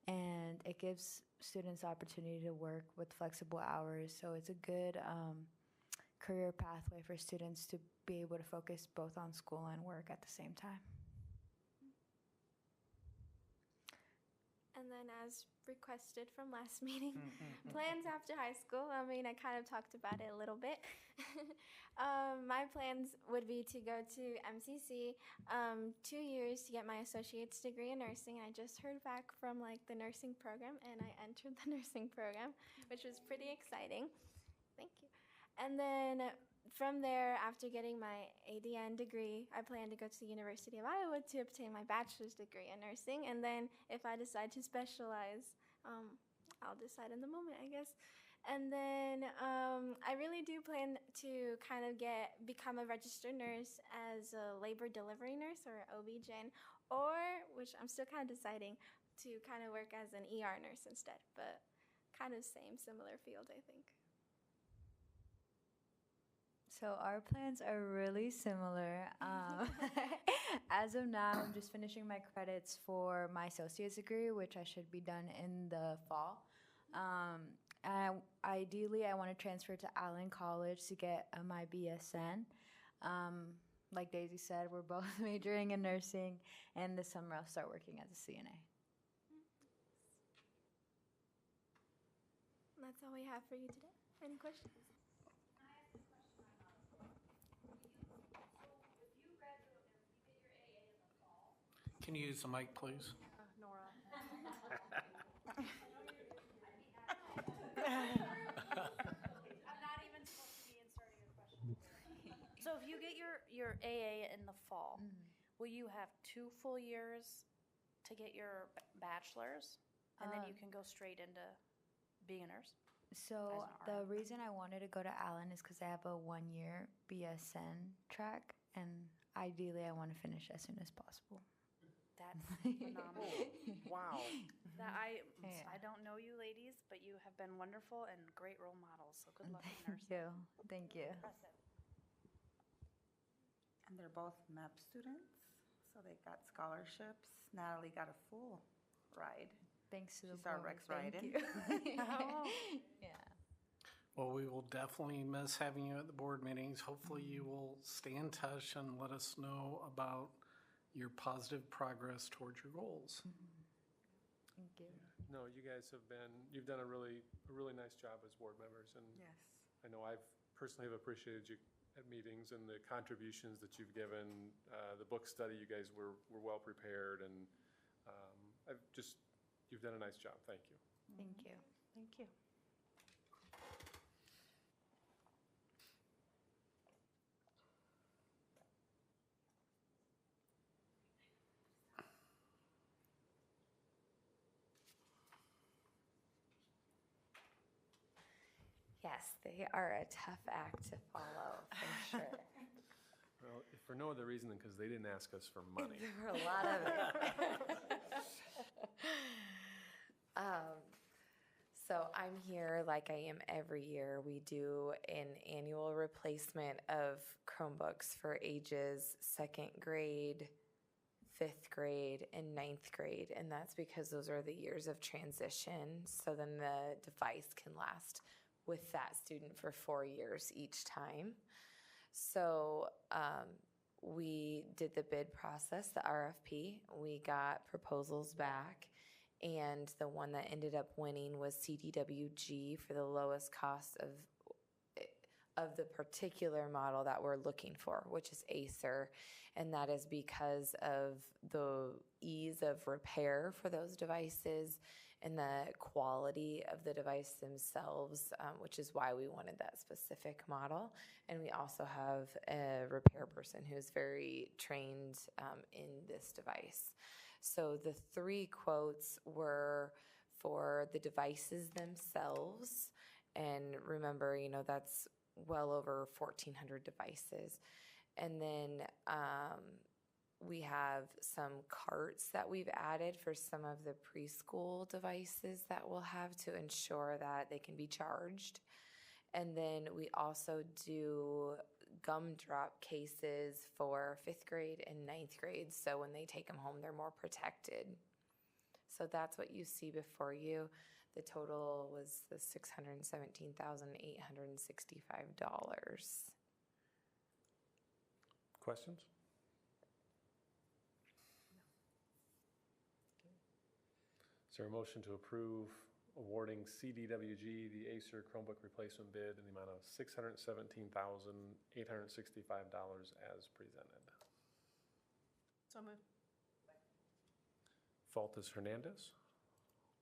And it gives students the opportunity to work with flexible hours. So it's a good career pathway for students to be able to focus both on school and work at the same time. And then as requested from last meeting, plans after high school. I mean, I kind of talked about it a little bit. My plans would be to go to MCC 2 years to get my associate's degree in nursing. I just heard back from like the nursing program, and I entered the nursing program, which was pretty exciting. Thank you. And then from there, after getting my ADN degree, I plan to go to the University of Iowa to obtain my bachelor's degree in nursing. And then if I decide to specialize, I'll decide in the moment, I guess. And then I really do plan to kind of become a registered nurse as a labor delivery nurse or OB-GYN, or, which I'm still kind of deciding, to kind of work as an ER nurse instead, but kind of similar field, I think. So our plans are really similar. As of now, I'm just finishing my credits for my associate's degree, which I should be done in the fall. Ideally, I want to transfer to Allen College to get my BSN. Like Daisy said, we're both majoring in nursing, and this summer I'll start working as a CNA. That's all we have for you today. Any questions? Can you use the mic, please? Nora. I'm not even supposed to be inserting a question. So if you get your AA in the fall, will you have 2 full years to get your bachelor's? And then you can go straight into being a nurse? So the reason I wanted to go to Allen is because I have a 1-year BSN track, and ideally I want to finish as soon as possible. That's phenomenal. Wow. I don't know you ladies, but you have been wonderful and great role models. So good luck in nursing. Thank you. Impressive. And they're both MEP students, so they got scholarships. Natalie got a full ride. Thanks to the She's our board. Rex Thank ride-in. you. Oh. Yeah. Well, we will definitely miss having you at the board meetings. Hopefully you will stay in touch and let us know about your positive progress towards your goals. Thank you. No, you guys you've done a really nice job as board members, and Yes. I know I've personally have appreciated you at meetings and the contributions that you've given. The book study, you guys were well prepared, and you've done a nice job. Thank you. Thank you. Thank you. Yes, they are a tough act to follow, for sure. Well, if for no other reason than because they didn't ask us for money. There were a lot of it. So I'm here like I am every year. We do an annual replacement of Chromebooks for ages 2nd grade, 5th grade, and 9th grade. And that's because those are the years of transition. So then the device can last with that student for 4 years each time. So we did the bid process, the RFP. We got proposals back, and the one that ended up winning was CDWG for the lowest cost of the particular model that we're looking for, which is Acer. And that is because of the ease of repair for those devices and the quality of the device themselves, which is why we wanted that specific model. And we also have a repair person who's very trained in this device. So the 3 quotes were for the devices themselves. And remember, that's well over 1,400 devices. And then we have some carts that we've added for some of the preschool devices that we'll have to ensure that they can be charged. And then we also do gumdrop cases for 5th grade and 9th grade, so when they take them home, they're more protected. So that's what you see before you. The total was the $617,865. Questions? Is there a motion to approve awarding CDWG the Acer Chromebook replacement bid in the amount of $617,865 as presented? So moved. Faltis Hernandez.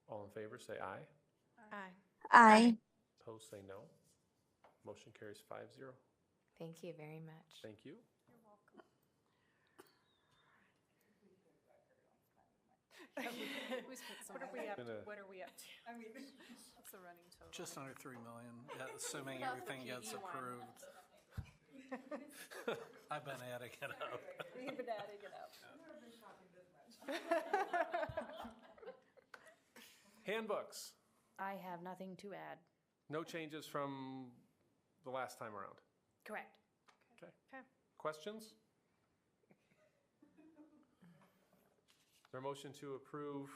All in favor, say aye. Aye. Aye. Opposed, say no. Motion carries 5-0. Thank you very much. Thank you. You're welcome. What are we up to? What are we up to? What's the running total? Just under $3 million, assuming everything gets approved. I've been adding it up. We've been adding it up. Handbooks. I have nothing to add. No changes from the last time around. Correct. Okay. Okay. Questions? Is there a motion to approve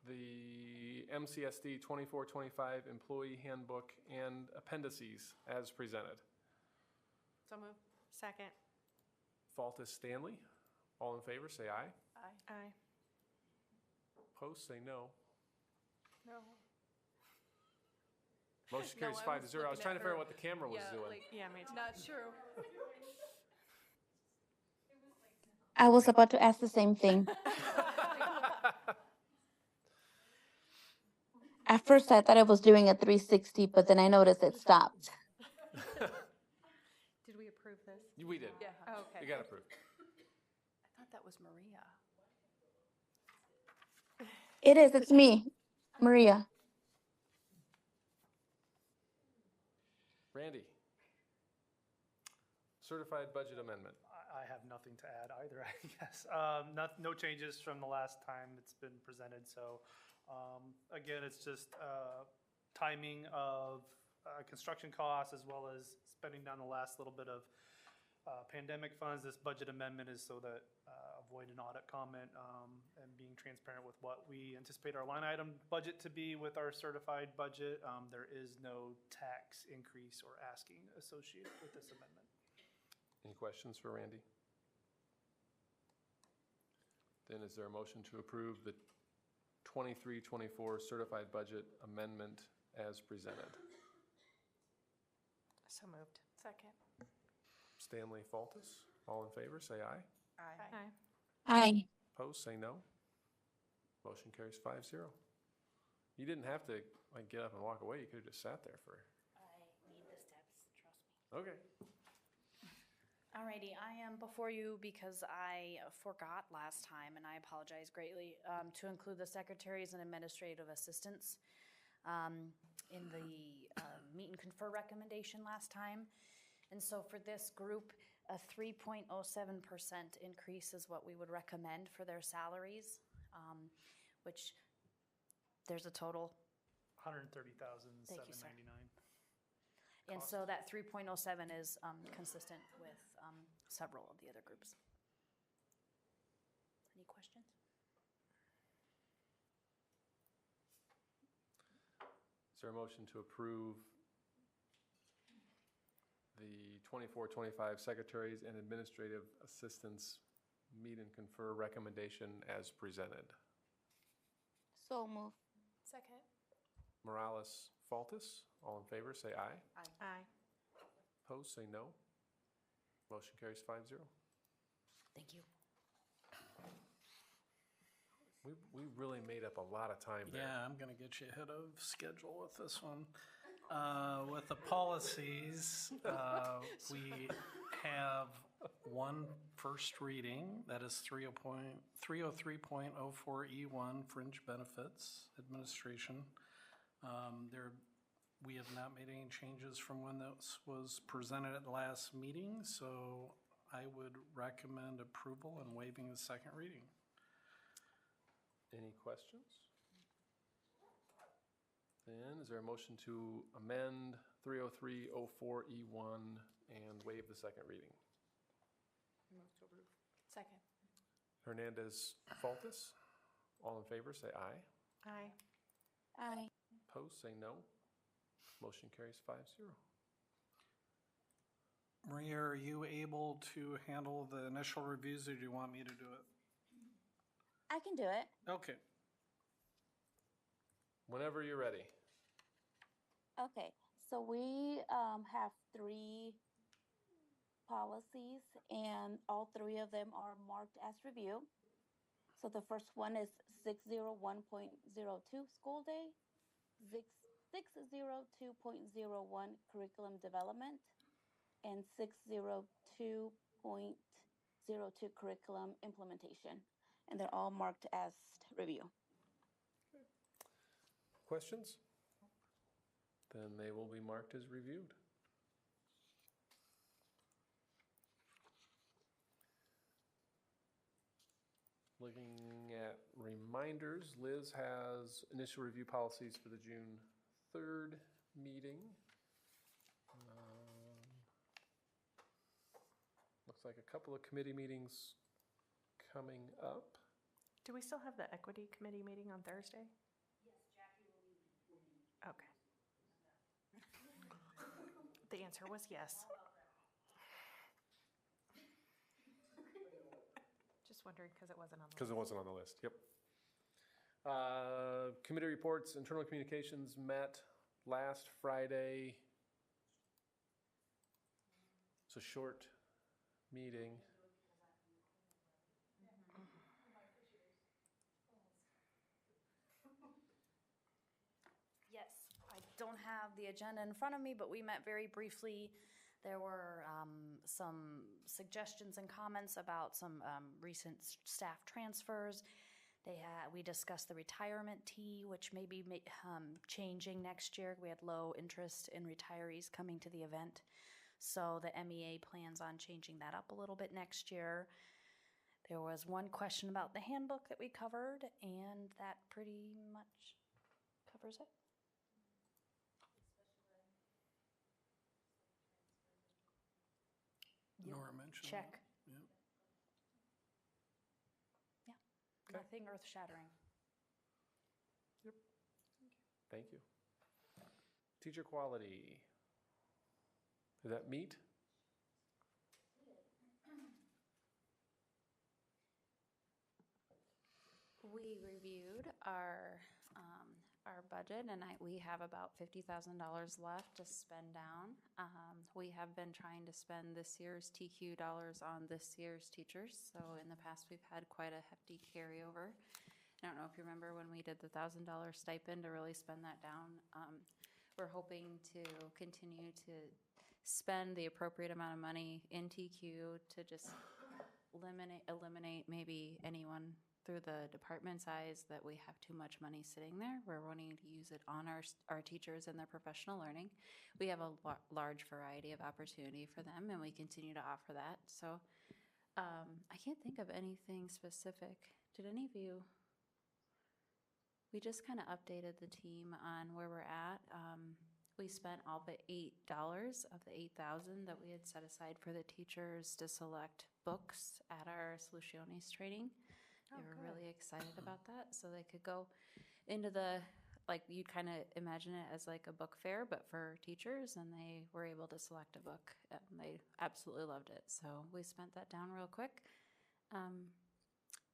the MCSD 24-25 Employee Handbook and Appendices as presented. So moved. Second. Faltus, Stanley. All in favor, say aye. Aye. Aye. Opposed, say no. No. Motion carries No, I 5-0. was I was looking trying at to figure out her. what the camera was Yeah, doing. like, Yeah, me too. Not true. I was about to ask the same thing. At first, I thought I was doing a 360, but then I noticed it stopped. Did we approve this? We did. Yeah. Oh, okay. You got approved. I thought that was Maria. It is, it's me, Maria. Randy. Certified budget amendment. I have nothing to add either, I guess. No changes from the last time it's been presented. So again, it's just timing of construction costs as well as spending down the last little bit of pandemic funds. This budget amendment is so that avoid an audit comment and being transparent with what we anticipate our line item budget to be with our certified budget. There is no tax increase or asking associated with this amendment. Any questions for Randy? Then is there a motion to approve the 23-24 certified budget amendment as presented? So moved. Second. Stanley, Faltus, all in favor, say aye. Aye. Aye. Aye. Opposed, say no. Motion carries 5-0. You didn't have to get up and walk away. You could have just sat there for. I need the steps, trust me. Okay. Alrighty, I am before you because I forgot last time, and I apologize greatly, to include the secretaries and administrative assistants in the meet and confer recommendation last time. And so for this group, a 3.07% increase is what we would recommend for their salaries, which there's a total. $130,799. And so that 3.07 is consistent with several of the other groups. Any questions? Is there a motion to approve the 24-25 secretaries and administrative assistants meet and confer recommendation as presented? So move. Second. Morales, Faltus, all in favor, say aye. Aye. Opposed, say no. Motion carries 5-0. Thank you. We really made up a lot of time there. Yeah, I'm going to get you ahead of schedule with this one. With the policies, we have one first reading, that is 303.04E1, Fringe Benefits Administration. We have not made any changes from when this was presented at the last meeting, so I would recommend approval and waiving the second reading. Any questions? Then is there a motion to amend 303.04E1 and waive the second reading? Move to approve. Second. Hernandez, Faltus, all in favor, say aye. Aye. Aye. Opposed, say no. Motion carries 5-0. Maria, are you able to handle the initial reviews, or do you want me to do it? I can do it. Okay. Whenever you're ready. Okay, so we have 3 policies, and all 3 of them are marked as review. So the first one is 601.02 school day, 602.01 curriculum development, and 602.02 curriculum implementation. And they're all marked as review. Questions? Then they will be marked as reviewed. Looking at reminders, Liz has initial review policies for the June 3rd meeting. Looks like a couple of committee meetings coming up. Do we still have the equity committee meeting on Thursday? Okay. The answer was yes. Just wondering because it wasn't on the Because it wasn't on the list, yep. Committee reports, internal communications met last Friday. It's a short meeting. Yes, I don't have the agenda in front of me, but we met very briefly. There were some suggestions and comments about some recent staff transfers. We discussed the retirement tee, which may be changing next year. We had low interest in retirees coming to the event. So the MEA plans on changing that up a little bit next year. There was one question about the handbook that we covered, and that pretty much covers it. Nora mentioned. Check. Yep. Yeah, Okay. nothing earth-shattering. Thank you. Teacher quality. Did that meet? We reviewed our budget, and we have about $50,000 left to spend down. We have been trying to spend this year's TQ dollars on this year's teachers, so in the past we've had quite a hefty carryover. I don't know if you remember when we did the $1,000 stipend to really spend that down. We're hoping to continue to spend the appropriate amount of money in TQ to just eliminate maybe anyone through the department's eyes that we have too much money sitting there. We're wanting to use it on our teachers and their professional learning. We have a large variety of opportunity for them, and we continue to offer that. So I can't think of anything specific. Did any of you? We just kind of updated the team on where we're at. We spent all but $8 of the $8,000 that we had set aside for the teachers to select books at our Soluciones training. They were really excited about that, so they could go into you'd kind of imagine it as like a book fair, but for teachers, and they were able to select a book, and they absolutely loved it. So we spent that down real quick.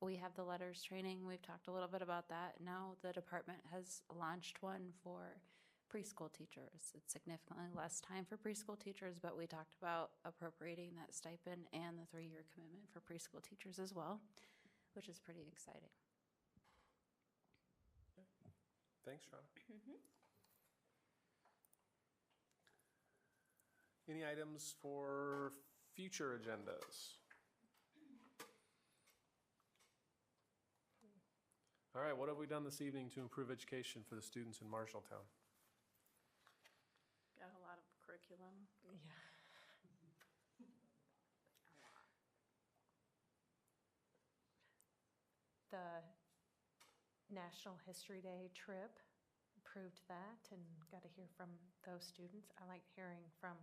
We have the letters training. We've talked a little bit about that. Now the department has launched one for preschool teachers. It's significantly less time for preschool teachers, but we talked about appropriating that stipend and the 3-year commitment for preschool teachers as well, which is pretty exciting. Thanks, Shauna. Any items for future agendas? All right, what have we done this evening to improve education for the students in Marshalltown? Got a lot of curriculum. Yeah. The National History Day trip proved that, and got to hear from those students. I like hearing from,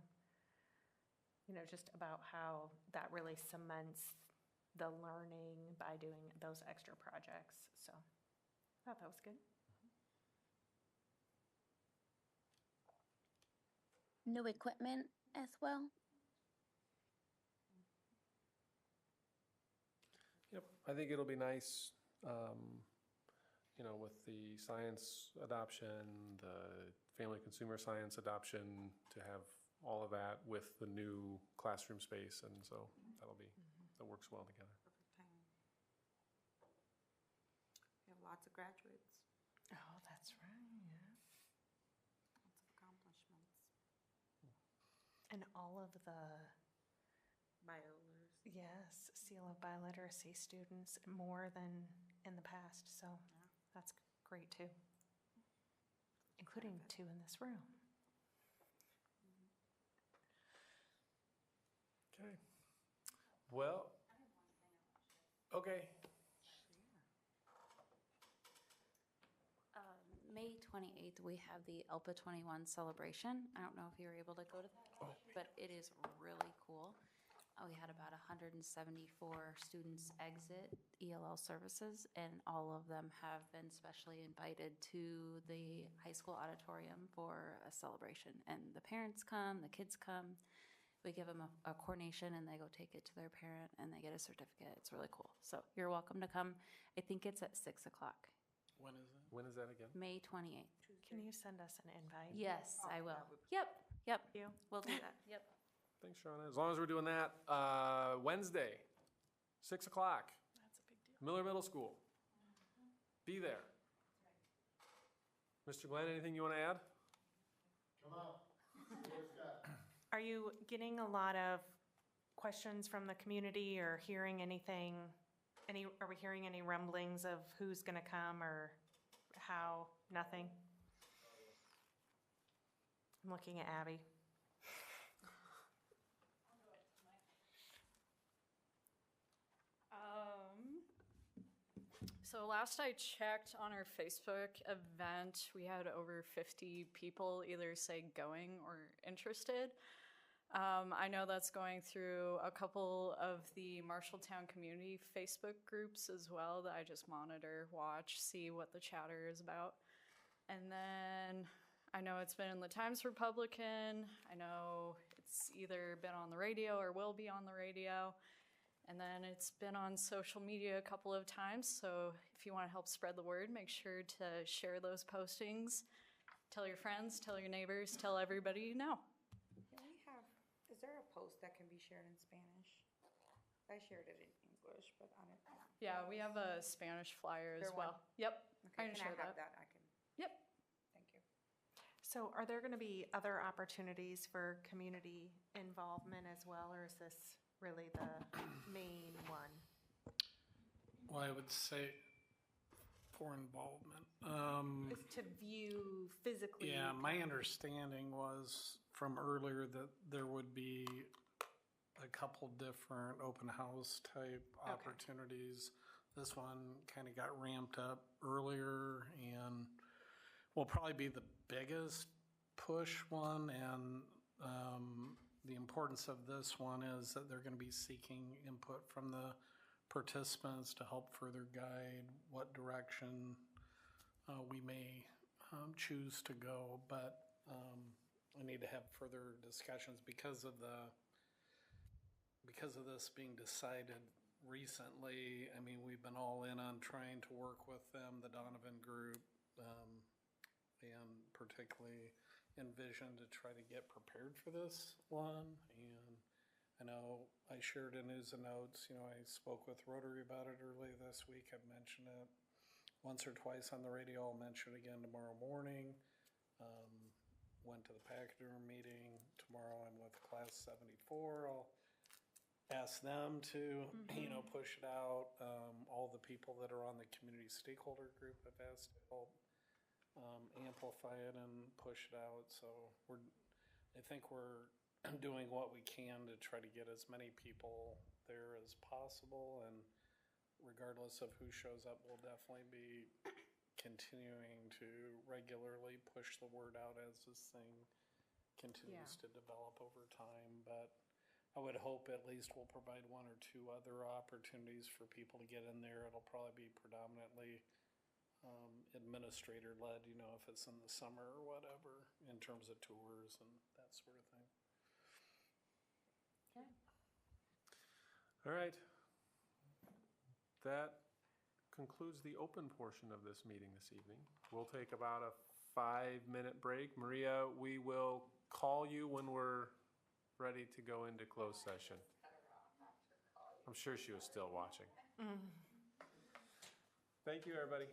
just about how that really cements the learning by doing those extra projects. So I thought that was good. New equipment as well. Yep, I think it'll be nice, with the science adoption, the family consumer science adoption, to have all of that with the new classroom space, and so that works well together. Perfect timing. We have lots of graduates, Oh, that's right, yeah. lots of accomplishments. And all of the, Biolers. yes, seal of biliteracy students, more than in the past, so that's great too. Including 2 in this room. Okay. Well, okay. May 28th, we have the ELPA 21 celebration. I don't know if you were able to go to that, but it is really cool. we had about 174 students exit ELL services, and all of them have been specially invited to the high school auditorium for a celebration. And the parents come, the kids come. We give them a coordination, and they go take it to their parent, and they get a certificate. It's really cool. So you're welcome to come. I think it's at 6 o'clock. When is it? When is that again? May 28th. Can you send us an invite? Yes, I will. Yep, we'll do that. Yep. Thanks, Shauna. As long as we're doing that, Wednesday, 6 o'clock. That's a big deal. Miller Middle School. Be there. Mr. Glenn, anything you want to add? Come on. Are you getting a lot of questions from the community or hearing anything? Are we hearing any rumblings of who's going to come or how? Nothing? I'm looking at Abby. So last I checked on our Facebook event, we had over 50 people either say going or interested. I know that's going through a couple of the Marshalltown community Facebook groups as well that I just monitor, watch, see what the chatter is about. And then I know it's been in the Times Republican. I know it's either been on the radio or will be on the radio. And then it's been on social media a couple of times. So if you want to help spread the word, make sure to share those postings. Tell your friends, tell your neighbors, tell everybody you know. Is there a post that can be shared in Spanish? I shared it in English, but I don't know. Yeah, we have a Spanish flyer as There one? well. Yep. Okay, I can can share I have that. that? I can. Yep. Thank you. So are there going to be other opportunities for community involvement as well, or is this really the main one? Well, I would say for involvement. Is to view physically. Yeah, my understanding was from earlier that there would be a couple different open house type opportunities. This one kind of got ramped up earlier and will probably be the biggest push one. And the importance of this one is that they're going to be seeking input from the participants to help further guide what direction we may choose to go. But we need to have further discussions because of this being decided recently. I mean, we've been all in on trying to work with them, the Donovan Group, and particularly Envision to try to get prepared for this one. And I know I shared in news and notes, I spoke with Rotary about it early this week. I've mentioned it once or twice on the radio. I'll mention it again tomorrow morning. Went to the Pachyderm meeting. Tomorrow I'm with Class 74. I'll ask them to, push it out. All the people that are on the community stakeholder group I've asked to help amplify it and push it out. So I think we're doing what we can to try to get as many people there as possible. And regardless of who shows up, we'll definitely be continuing to regularly push the word out as this thing continues to develop over time. But I would hope at least we'll provide one or two other opportunities for people to get in there. It'll probably be predominantly administrator-led, if it's in the summer or whatever, in terms of tours and that sort of thing. Okay. All right. That concludes the open portion of this meeting this evening. We'll take about a 5-minute break. Maria, we will call you when we're ready to go into closed session. I'm sure she was still watching. Thank you, everybody.